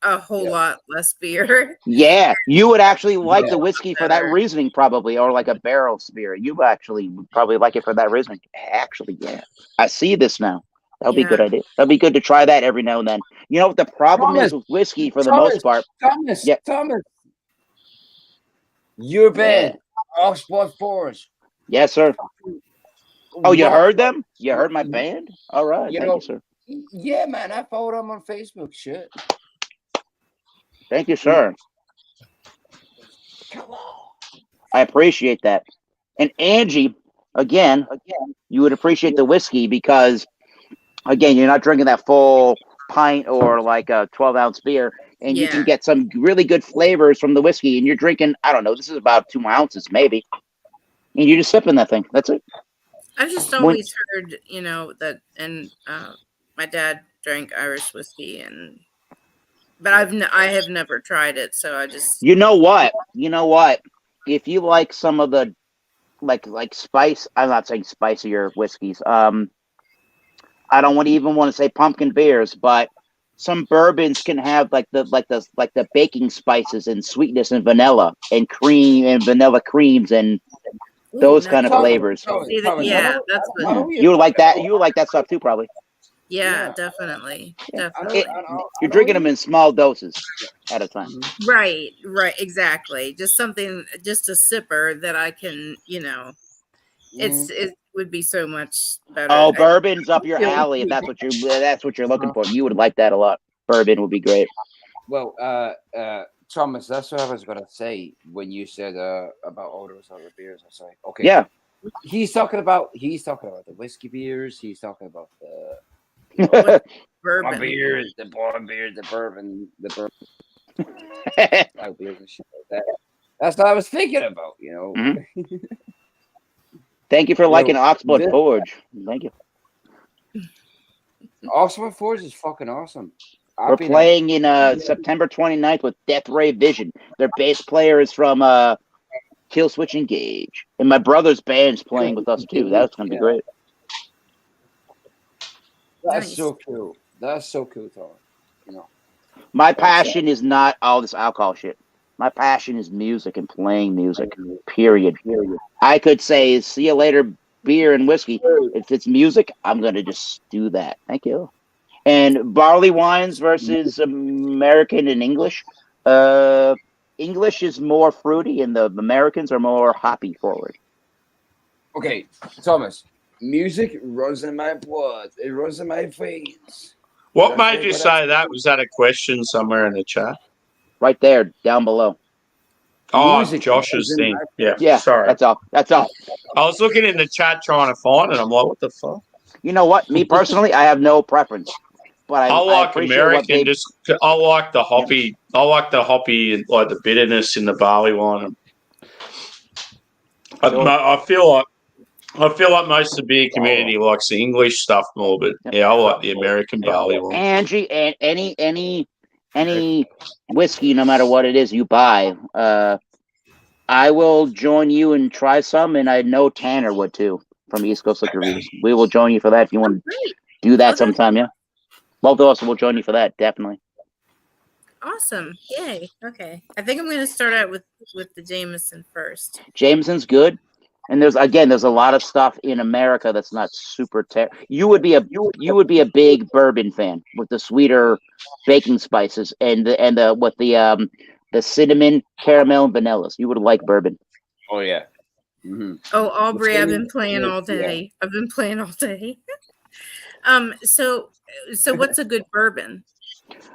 a whole lot less beer. Yeah, you would actually like the Yeah. whiskey for that reasoning, probably, or like a barrel spirit. You actually would probably like it for that reasoning. Actually, yeah, I see this now. That'll be a good idea. That'll be good to try that every now and then. You know what the problem is with whiskey for the most part? Thomas, Yeah. Thomas, your band, Oxford Forest. Yes, sir. Oh, you Rock- heard them? You heard my band? All right, You thank know, you, sir. Yeah, man, I followed them on Facebook. Shit. Thank you, sir. I appreciate that. And Angie, again, you would appreciate the whiskey because, again, you're not drinking that full pint or like a 12-ounce beer, and you can get some really good flavors from the whiskey. And you're drinking, I don't know, this is about 2 ounces maybe, and you're just sipping that thing. That's it. I've just always heard, that, and my dad drank Irish whiskey, but I have never tried it, so I just. You know what? If you like some of the like spice, I'm not saying spicier whiskeys. I don't even want to say pumpkin beers, but some bourbons can have like the baking spices and sweetness and vanilla and cream and vanilla creams and those kind of flavors. Yeah, that's what. You would like that. You would like that stuff too, probably. Yeah, definitely. You're drinking them in small doses at a time. Right, exactly. Just something, just a sipper that I can, it would be so much better. Oh, bourbon's up your alley. If that's what you're looking for. You would like that a lot. Bourbon would be great. Well, Thomas, that's what I was gonna say when you said about all those other beers. I was like, okay, yeah. He's talking about the whiskey beers. He's talking about the bourbon beers, the bourbon beers, the bourbon. Beers and shit like that. That's what I was thinking about. Mm-hmm. Thank you for liking Oxford Forge. Thank you. Oxford Forge is fucking awesome. We're playing in September 29th with Death Ray Vision. Their bass player is from Kill Switch Engage. And my brother's band's playing with us too. That's going to be great. That's so cool. That's so cool, Tom. My passion is not all this alcohol shit. My passion is music and playing music. Period. I could say, see you later, beer and whiskey. If it's music, I'm going to just do that. Thank you. And barley wines versus American and English. English is more fruity, and the Americans are more hoppy forward. Okay, Thomas. Music runs in my blood. It runs in my veins. What made you say that? Was that a question somewhere in the chat? Right there, down below. Oh, music Josh's thing. Yeah, sorry. That's all. I was looking in the chat trying to find it. I'm like, what the fuck? You know what? Me personally, I have no preference. But I like American. I like the hoppy. I like the hoppy and like the bitterness in the barley wine. I feel like I feel like most of the beer community likes the English stuff more, but yeah, I like the American barley one. Angie, and any whiskey, no matter what it is you buy, I will join you and try some, and I know Tanner would too from East Coast Liquor Reviews. We will join you for that if you want to do that sometime. Yeah, both of us will join you for that, definitely. Awesome! Yay! Okay, I think I'm going to start out with the Jameson first. Jameson's good, and there's a lot of stuff in America that's not super. You would be a big bourbon fan with the sweeter baking spices and the cinnamon, caramel, and vanillas. You would like bourbon. Oh yeah. Mm-hmm. Oh, Aubrey, I've been playing all day. Yeah. I've been playing all day. So what's a good bourbon?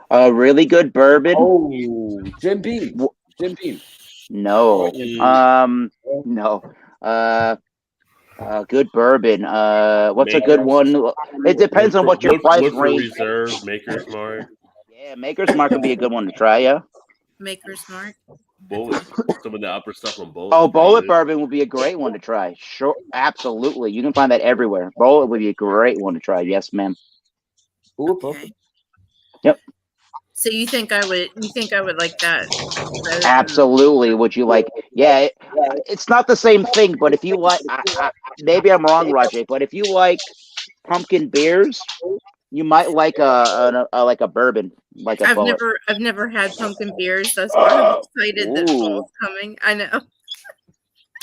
A really good bourbon. Oh, Jim Beam. Jim Beam. No. No. Good bourbon. What's a good one? It depends on what your price range. Reserve, Maker's Mark. Yeah, Maker's Mark would be a good one to try. Yeah. Maker's Mark. Bullet. Some of the upper stuff on Bullet. Oh, Bullet bourbon would be a great one to try. Sure, absolutely. You can find that everywhere. Bullet would be a great one to try. Yes, ma'am. Okay. Yep. So you think I would like that? Absolutely. Would you like? Yeah, it's not the same thing, but if you like, maybe I'm wrong, Rajay, but if you like pumpkin beers, you might like a bourbon. Like a Bullet. I've never had pumpkin beers. That's why I'm excited that fall's coming. I know.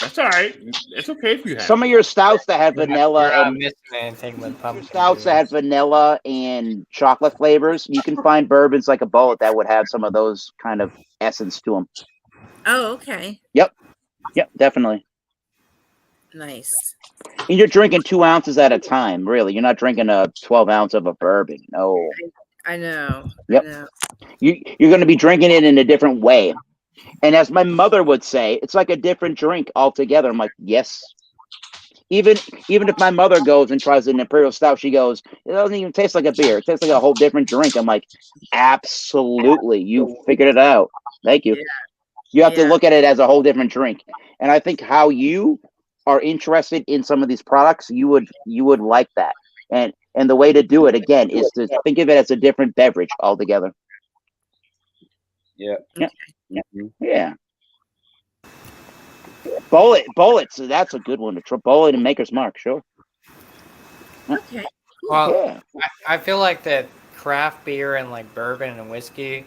That's all right. It's okay if you have some of your stouts that have vanilla and stouts that have vanilla and chocolate flavors. You can find bourbons like a Bullet that would have some of those kind of essence to them. Oh, okay. Yep, definitely. Nice. And you're drinking 2 ounces at a time. Really, you're not drinking a 12 ounce of a bourbon. No. I know. Yep. I know. You're going to be drinking it in a different way. And as my mother would say, it's like a different drink altogether. I'm like, yes. Even if my mother goes and tries an Imperial Stout, she goes, it doesn't even taste like a beer. It tastes like a whole different drink. I'm like, absolutely. You figured it out. Thank you. Yeah. You have to look at it as a whole different drink. And I think how you are interested in some of these products, you would like that. And the way to do it, again, is to think of it as a different beverage altogether. Yeah. Yeah. Yeah. Bullet. So that's a good one to try. Bullet and Maker's Mark, sure. Okay. Well, I feel like that craft beer and like bourbon and whiskey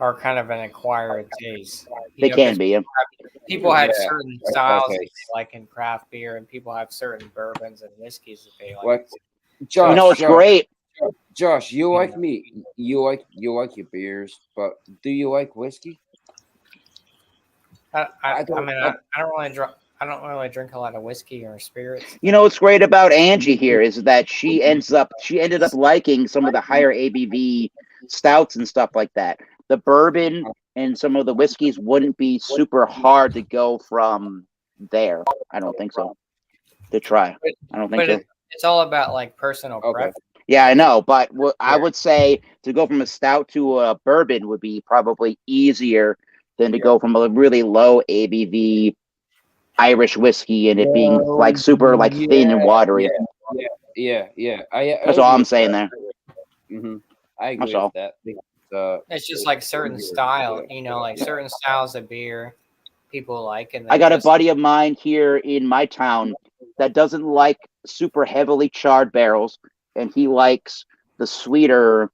are kind of an acquired taste. They can be. People have certain styles that they like in craft beer, and people have certain bourbons and whiskeys that they like. What? Josh, it's great. Josh, you like me. You like your beers, but do you like whiskey? I don't really drink a lot of whiskey or spirits. You know what's great about Angie here is that she ended up liking some of the higher ABV stouts and stuff like that. The bourbon and some of the whiskeys wouldn't be super hard to go from there. I don't think so. To try. I don't think so. It's all about like personal preference. Yeah, I know, but I would say to go from a stout to a bourbon would be probably easier than to go from a really low ABV Irish whiskey and it being like super like thin and watery. Yeah. That's all I'm saying there. Mm-hmm. I agree with that. It's just like certain style, like certain styles of beer people like. And I got a buddy of mine here in my town that doesn't like super heavily charred barrels, and he likes the sweeter,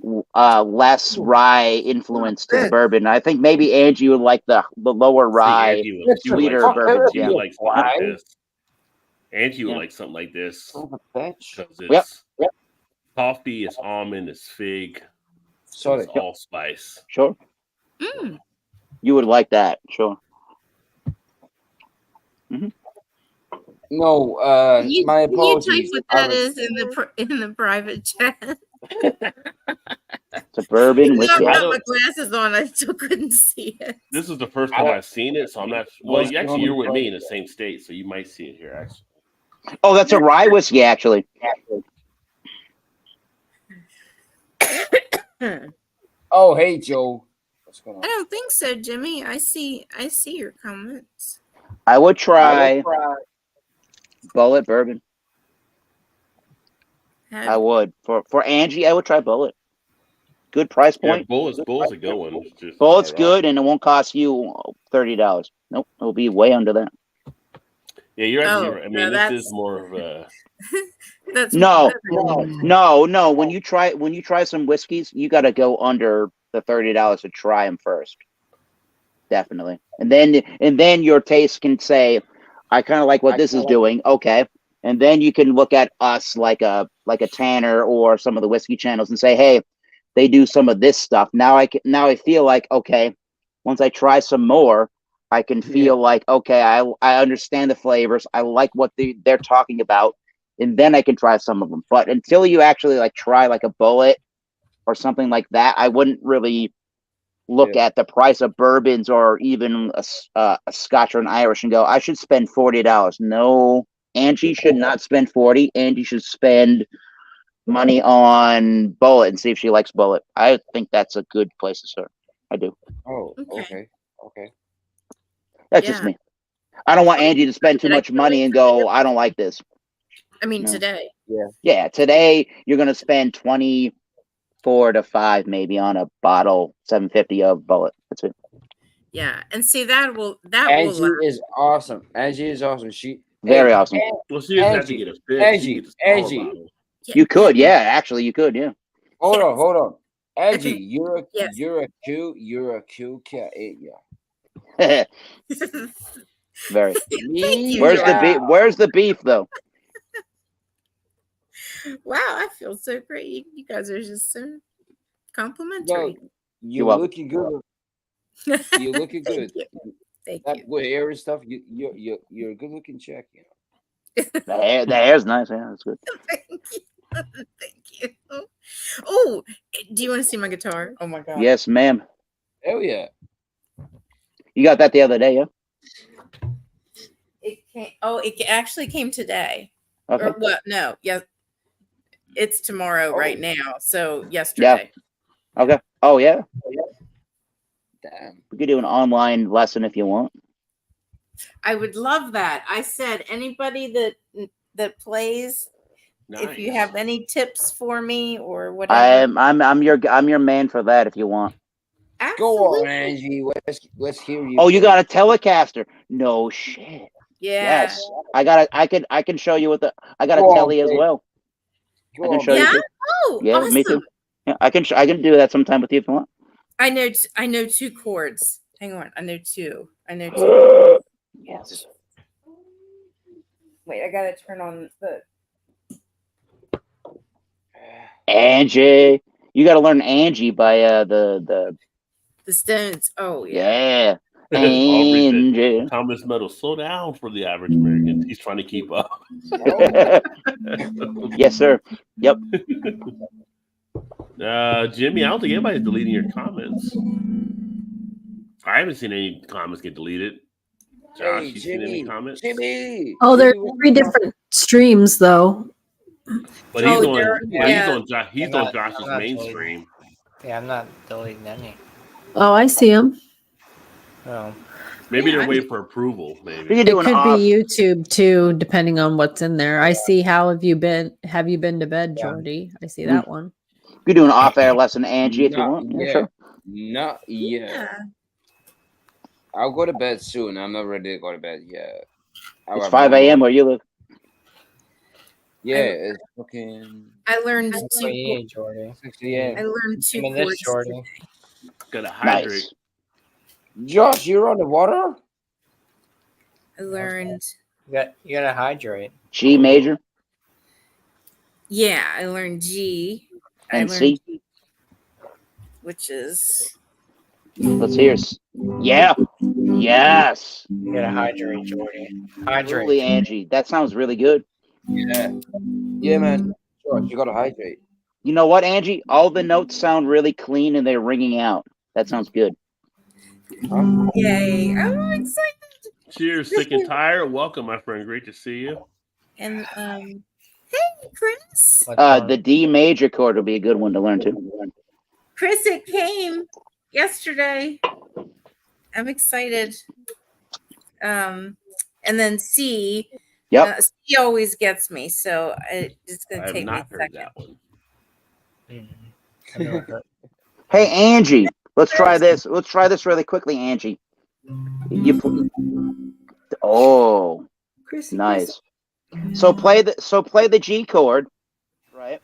less rye influence to the bourbon. I think maybe Angie would like the lower rye, sweeter bourbon. Yeah. Angie would like something like this because it's coffee, it's almond, it's fig, so it's allspice. Sure. You would like that, sure. Mm-hmm. No, my apologies. Can you type what that is in the private chat? It's a bourbon whiskey. I got my glasses on. I still couldn't see it. This is the first time I've seen it, so I'm not. Well, you're with me in the same state, so you might see it here. Actually. Oh, that's a rye whiskey, actually. Oh, hey, Joe. What's going on? I don't think so, Jimmy. I see your comments. I would try Bullet bourbon. I would for Angie. I would try Bullet. Good price point. Bullet's a good one. It's just Bullet's good, and it won't cost you $30. Nope, it'll be way under that. Yeah, you're actually right. I mean, this is more of a. No. When you try some whiskeys, you got to go under the $30 to try them first. Definitely, and then your taste can say, I kind of like what this is doing. Okay, and then you can look at us like a Tanner or some of the whiskey channels and say, hey, they do some of this stuff. Now I feel like, okay, once I try some more, I can feel like, okay, I understand the flavors. I like what they're talking about, and then I can try some of them. But until you actually like try like a Bullet or something like that, I wouldn't really look at the price of bourbons or even a Scotch or an Irish and go, I should spend $40. No, Angie should not spend 40. Angie should spend money on Bullet and see if she likes Bullet. I think that's a good place to start. I do. Oh, okay. That's just me. I don't want Angie to spend too much money and go, I don't like this. I mean, today. Yeah. Today you're gonna spend 24 to 5 maybe on a bottle, $7.50 of Bullet. That's it. Yeah, and see Angie is awesome. Angie is awesome. She very awesome. Well, she doesn't have to get a fifth. Angie. You could, actually, you could, yeah. Hold on. Angie, you're a cute cat, yeah. Very. You, Where's the beef? Where's the beef, though? Wow, I feel so great. You guys are just so complimentary. No, you're looking good. You're looking good. Thank that you. With hair and stuff, you're a good looking chick. You know. The hair's nice. Yeah, that's good. Thank you. Oh, do you want to see my guitar? Oh my god. Yes, ma'am. Hell yeah. You got that the other day, yeah? It came. Oh, it actually came today. Okay. Or what? No. Yeah. It's tomorrow right now. So yesterday. Yeah. Okay. Oh yeah. Damn. We could do an online lesson if you want. I would love that. I said anybody that plays. Nice. If you have any tips for me or whatever, I'm your man for that. If you want, absolutely. Go on, Angie. Let's hear you. Oh, you got a Telecaster? No shit. Yeah. Yes, I can show you I got a Telly as well. I can show you. Too. Oh, yeah, awesome. Me too. Yeah, I can do that sometime with you if you want. I know 2 chords. Hang on, I know 2. Yes. Wait, I gotta turn on the. Angie, you got to learn Angie by the Stones. Oh yeah. Yeah. Angie. Thomas Meadow, slow down for the average American. He's trying to keep up. Yes, sir. Yep. Jimmy, I don't think anybody's deleting your comments. I haven't seen any comments get deleted. Josh, you seen any comments? Jimmy. Oh, there's 3 different streams though. But he's on Josh's mainstream. Yeah, I'm not deleting any. Oh, I see them. Oh. Maybe they're waiting for approval. Maybe it could be YouTube too, depending on what's in there. I see. How have you been? Have you been to bed, Jordy? I see that one. You do an off-air lesson, Angie, if you want. Yeah, sure. Not yet. I'll go to bed soon. I'm not ready to go to bed yet. It's 5 a.m. where you live. Yeah, it's fucking. I learned 2. 6 a.m. I learned 2 chords today. Gotta hydrate. Nice. Josh, you're on the water? I learned. You gotta hydrate. G major. Yeah, I learned G. And C. G, which is. Let's hear. Yeah. Yes. You gotta hydrate, Jordy. Hydrate. Absolutely, Angie. That sounds really good. Yeah. Yeah, man. Josh, you gotta hydrate. You know what, Angie? All the notes sound really clean and they're ringing out. That sounds good. Yay. I'm excited. Cheers, sick and tired. Welcome, my friend. Great to see you. And hey, Chris. The D major chord will be a good one to learn too. Chris, it came yesterday. I'm excited. And then C, Yep. C always gets me, so it's going I to have take me a not heard second. that one. Hey, Angie, let's try this. Let's try this really quickly, Angie. Oh, Chrissy, nice. So play the G chord, right?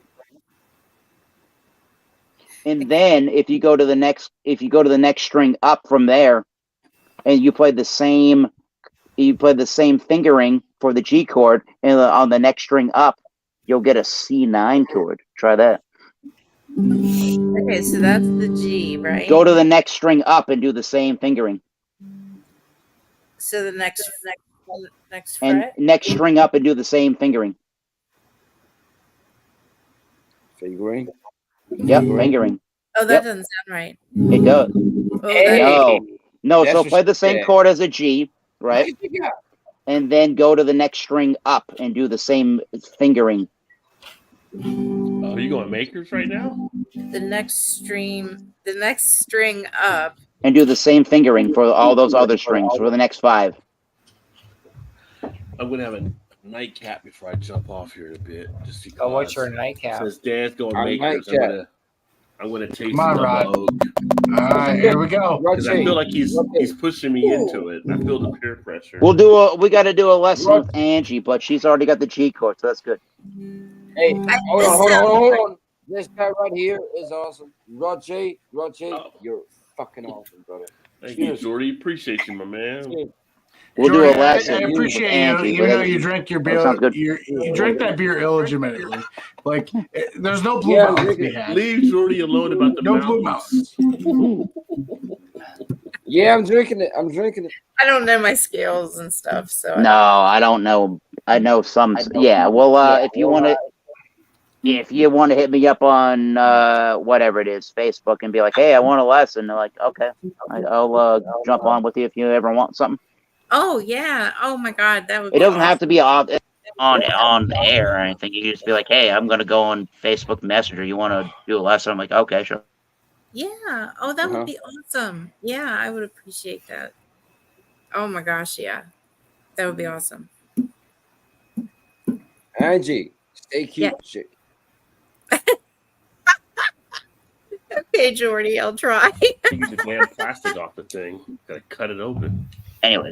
And then if you go to the next string up from there, and you play the same fingering for the G chord, and on the next string up, you'll get a C9 chord. Try that. Okay, so that's the G, right? Go to the next string up and do the same fingering. So the next And fret? next string up and do the same fingering. Fingering? Yep, fingering. Oh, that Yep. doesn't sound right. It does. Oh, No, That's so what play she the same said. chord as a G, right? What you got? And then go to the next string up and do the same fingering. Oh, are you going makers right now? the next string up. And do the same fingering for all those other strings for the next 5. I'm gonna have a nightcap before I jump off here in a bit. Just because. Oh, what's your nightcap? Since Dan's going Our makers, nightcap. I'm gonna taste Come on, the Rod. double oak All right, here we go. because I feel like he's pushing me into it. I feel the peer pressure. We got to do a lesson with Angie, but she's already got the G chord, so that's good. Hey, hold on. This guy right here is awesome. Roger, you're fucking awesome, brother. Thank you, Jordy. Appreciate you, my man. We'll Jordan, do a lesson. I appreciate with you, Angie, even but though you drink your beer. sounds good. You drink that beer illegitimately. Like, there's no Blue Mountains to be had. Leave Jordy alone about the no Blue Mountains. Yeah, I'm drinking it. I don't know my scales and stuff, so No, I don't know. I know some. Yeah, well, if you want to hit me up on whatever it is, Facebook, and be like, "Hey, I want a lesson," they're like, "Okay, I'll jump on with you if you ever want something." Oh yeah. Oh my God, that would. It be doesn't awesome. have to be on the air or anything. You just be like, "Hey, I'm gonna go on Facebook Messenger. You want to do a lesson?" I'm like, "Okay, sure." Yeah. Oh, that would be awesome. Yeah, I would appreciate that. Oh my gosh, yeah, that would be awesome. Angie, stay cute, Yeah. chick. Okay, Jordy, I'll try. Take the damn plastic off the thing. Gotta cut it open. Anyway,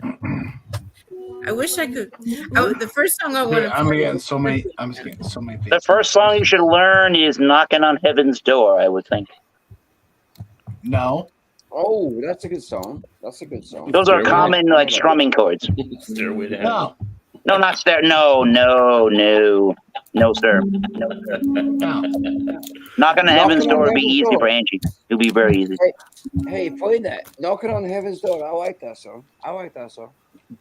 I wish I could. The first song I want to. I'm getting so many. the first song you should learn is "Knocking on Heaven's Door." I would think. No. Oh, that's a good song. Those are common strumming chords. Stairway to Heaven. No, not stair. No, sir. No. Knocking on Heaven's Door would be easy for Angie. It would be very easy. Hey, play that. Knocking on Heaven's Door. I like that song.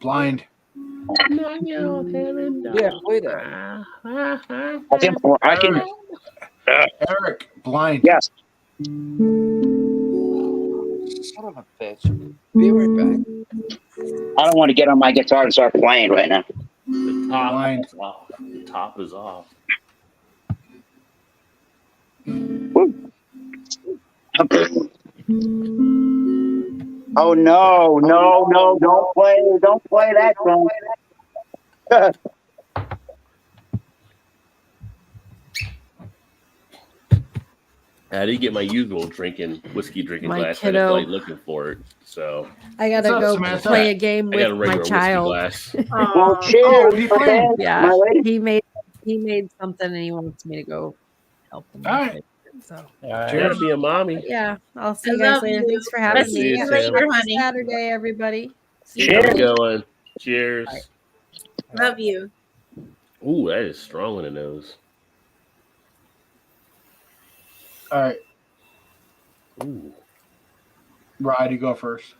Blind. Yeah, play that. I can. Eric, blind. Yes. Son of a bitch. Be right back. I don't want to get on my guitar and start playing right now. The top is off. The top is off. Oh no! Don't play that song. I didn't get my usual whiskey drinking My glass. kiddo. I was like looking for it, so I gotta What's up, go Samantha? play a game I got a with my regular whiskey child. glass. Well, cheers, he for playing? that, Yeah, my lady. he made something and he wants me to go help him. All right. It, so Gotta be a mommy. yeah, I'll see I you guys love later. you. Thanks for having I'll see me. you, Happy Sam. honey. Saturday, everybody. See Cheers. How's it going? Cheers. Love you. Ooh, that is strong in the nose. All right. Ooh. Rod, you go first.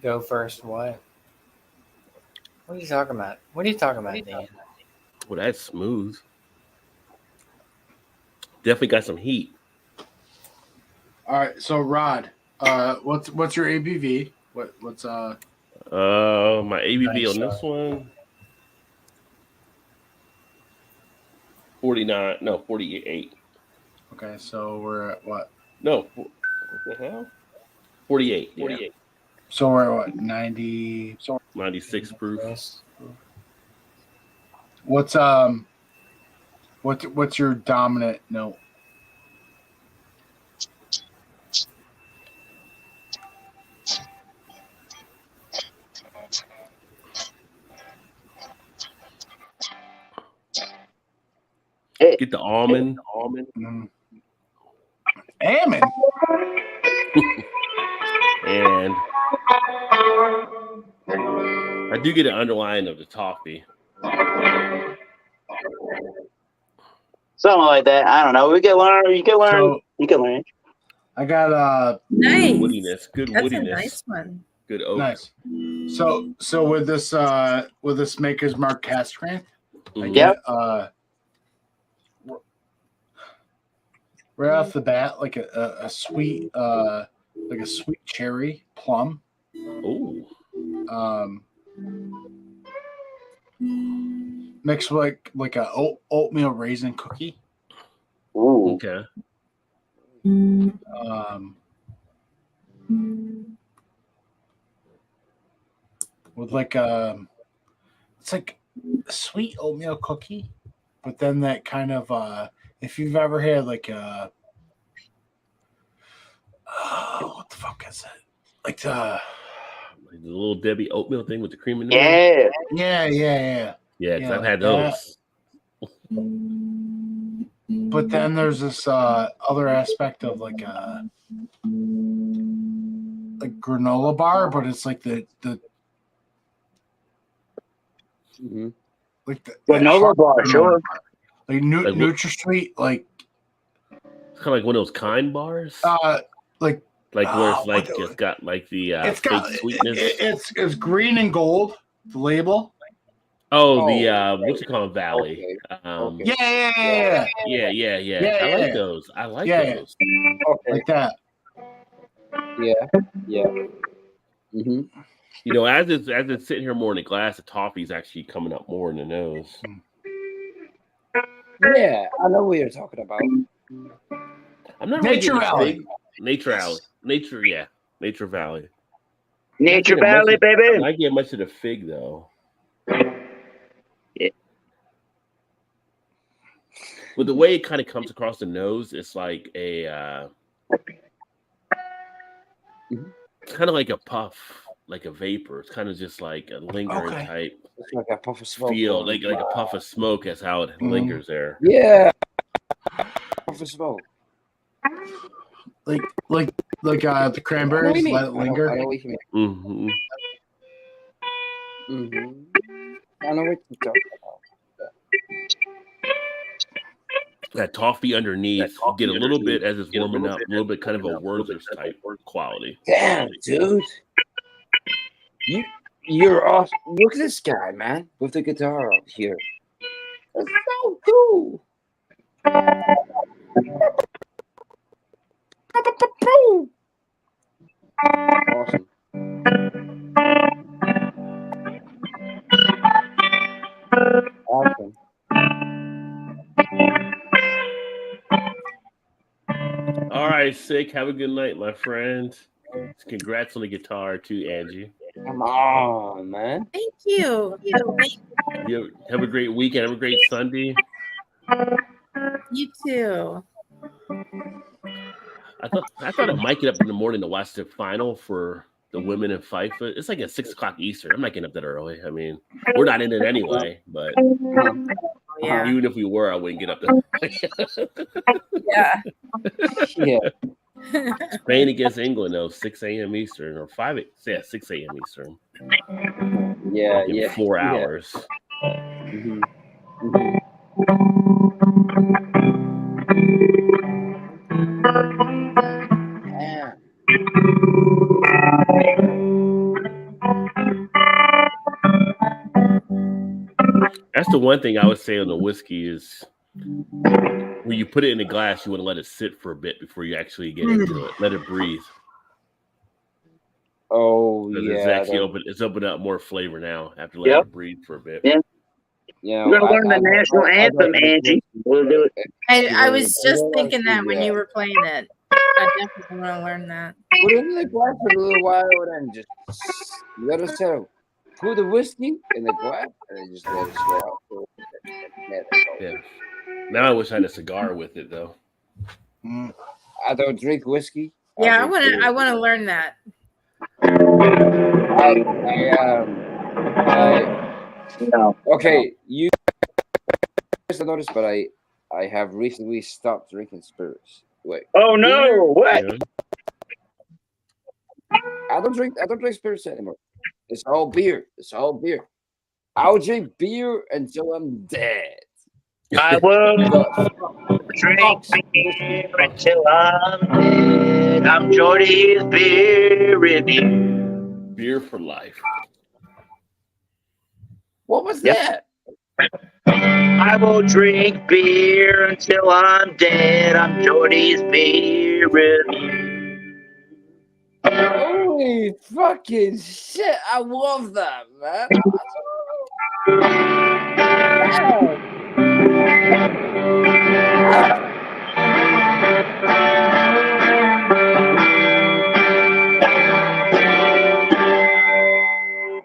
Go first. What? What are you talking about? Dan? Well, that's smooth. Definitely got some heat. All right. So, Rod, what's your ABV? What's my ABV Nice on this one 48. Okay, so we're at what? No, what the hell? 48. 48. So we're what 90? 96 proof. What's your dominant note? Get the almond. Almond. And I do get an underline of the toffee. Something like that. I don't know. We can learn. You can learn. So, you can learn. I got Nice. Woodiness. Good That's woodiness. a nice one. Good oak. Nice. So with this Maker's Mark cast strength, I Mhm. get right off the bat like a sweet like a sweet cherry plum. Ooh. Mixed with like a oatmeal raisin cookie. Ooh. Okay. With like it's like a sweet oatmeal cookie, but then that kind of if you've ever had like what the fuck is it? Like the little Debbie oatmeal thing with the cream in it. Yeah. Yeah, because I've like had that. those. But then there's this other aspect of like granola bar, but it's like the like the Granola bar, sure. Like NutraSweet, like it's kind of like one of those kind bars. Like where it's like it's got like the it's fake got sweetness. It's green and gold, the label. The what you call it, Valley. Yeah. I like those. I like those. Like that. Yeah. You know, as it's sitting here more in the glass, the toffee's actually coming up more in the nose. Yeah, I know what you're talking about. I'm not really Nature getting Valley. big. Nature Valley. Nature Valley. Nature Valley, baby. I'm not getting much of the fig though. Yeah. But the way it kind of comes across the nose, it's like a kind of like a puff, like a vapor. It's kind of just like a lingering type. It's like a puff of smoke. Feel like a puff of smoke. That's how it lingers there. Yeah, puff of smoke. Like the cranberries, let it linger. I know what you mean. Mm-hmm. I know what you're talking about. That toffee underneath, you get a little bit as it's warming up, a little bit kind of a Werther's type quality. Damn, dude. You're awesome. Look at this guy, man, with the guitar up here. That's so cool. Awesome. Awesome. All right, Sick. Have a good night, my friend. Congrats on the guitar too, Angie. Come on, man. Thank you. You have a great weekend. Have a great Sunday. You too. I thought I might get up in the morning to watch the final for the women in FIFA. It's like at 6 o'clock Eastern. I'm not getting up that early. I mean, we're not in it anyway, but Yeah. even if we were, I wouldn't get up that Yeah. Spain against England, though, 6 a.m. Eastern or 6 a.m. Eastern. Yeah. 4 hours. Yeah. That's the one thing I would say on the whiskey is when you put it in a glass, you want to let it sit for a bit before you actually get into it. Let it breathe. Oh, It's yeah. actually it's opened up more flavor now after letting it breathe for a bit. Yeah, We're gonna learn the national anthem, Angie. We'll do it. I was just thinking that when you were playing it. definitely want to learn that. Put it in the glass for a little while, and then just let it settle. Put the whiskey in the glass, and then just let it swell out. Yeah. Now I wish I had a cigar with it though. I don't drink whiskey. Yeah, I want to learn that. Okay, you guys noticed, but I have recently stopped drinking spirits. Wait. Oh no! What? Yeah. I don't drink spirits anymore. It's all beer. It's all beer. I'll drink beer until I'm dead. I will drink beer until I'm dead. I'm Jordy's beer review. Beer for life. What was that? I will drink beer until I'm dead. I'm Jordy's beer review. Holy fucking shit! I love that, man.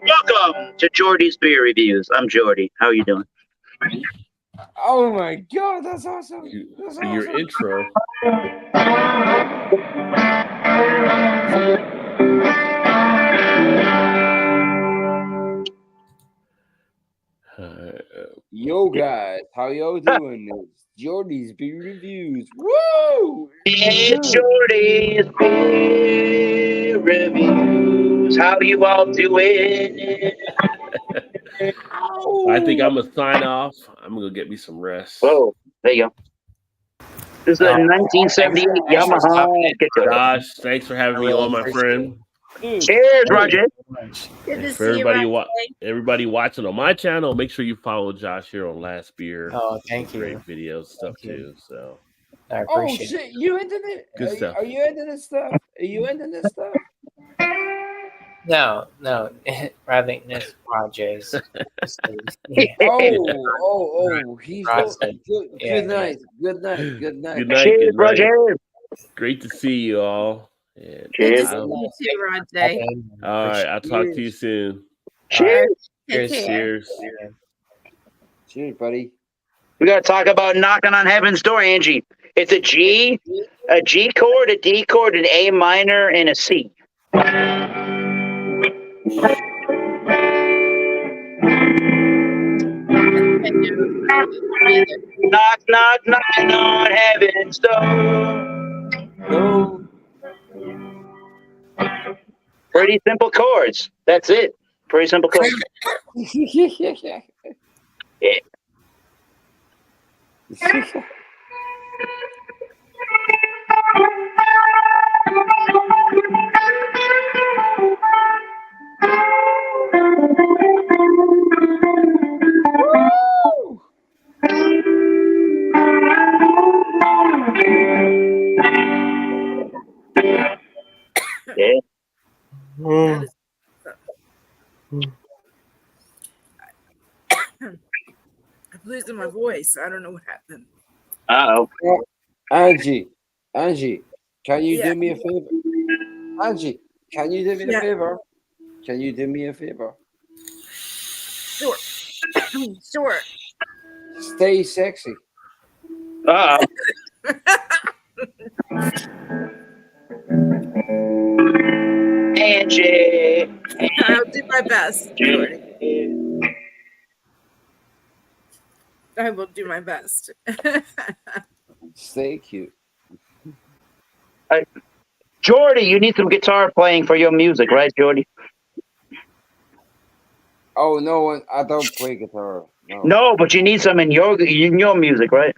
Welcome to Jordy's Beer Reviews. I'm Jordy. How are you doing? Oh my god, that's awesome. That's awesome. Your intro. Yo guys, how y'all doing? It's Jordy's Beer Reviews. Woo! It's Jordy's Beer Reviews. How you all doing? I think I'm gonna sign off. I'm gonna get me some rest. Whoa, there you go. This is a 1978 Yamaha guitar. Josh, thanks for having me on, my friend. Cheers, Roger. Good to For see you. everybody watching on my channel, make sure you follow Josh here on Last Beer. Oh, thank you. Great videos, stuff too. So I Oh appreciate shit, you into it? Good stuff. Are you into this stuff? Are you into this stuff? No, I think this projects. Oh, he's Roger. good night. Good night. good night. Cheers, Good night. Roger. Great to see you all. And Good to Cheers. see I'll- you too, Roger. all right, I'll talk to you soon. Cheers. Take care. Cheers. Cheers, buddy. We got to talk about knocking on heaven's door, Angie. It's a G chord, a D chord, an A minor, and a C. Knock, knock, knocking on heaven's door. Go. Pretty simple chords. That's it. Pretty simple chords. Yeah. Yeah. I'm losing my voice. I don't know what happened. Uh-oh. Angie, can you Yeah. do me a favor? Angie, can you do me Yeah. a favor? Can you do me a favor? Sure. Sure. Stay sexy. Uh-oh. Angie. I'll do my best, Jordy. I will do my best. Stay cute. Jordy, you need some guitar playing for your music, right, Jordy? Oh no, I don't play guitar. No. No, but you need some in your music, right?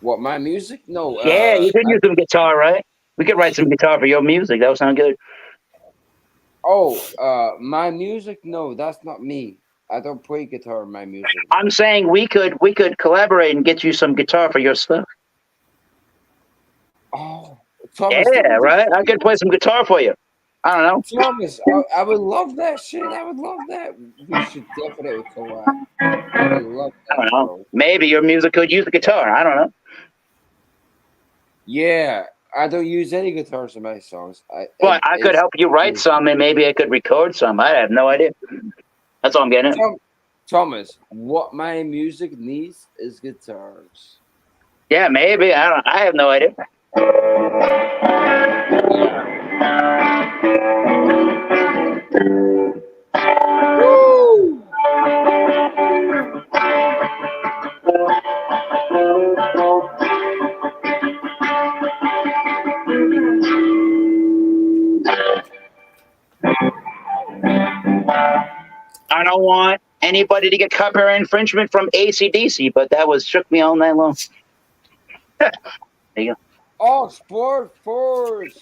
What, my music? No. Yeah, you could use some guitar, right? We could write some guitar for your music. That would sound good. My music? No, that's not me. I don't play guitar in my music. I'm saying we could collaborate and get you some guitar for your stuff. Oh, Thomas, Yeah, right. I could play some guitar for you. I don't know. Thomas, I would love that shit. I would love that. We should definitely collab. I would love that. I don't know. Bro. Maybe your music could use the guitar. I don't know. Yeah, I don't use any guitars in my songs. Well, I could help you write some, and maybe I could record some. I have no idea. That's all I'm getting at. Thomas, what my music needs is guitars. Yeah, maybe. I have no idea. Woo! I don't want anybody to get copyright infringement from AC/DC, but that shook me all night long. There you go. Oh, Sport Force.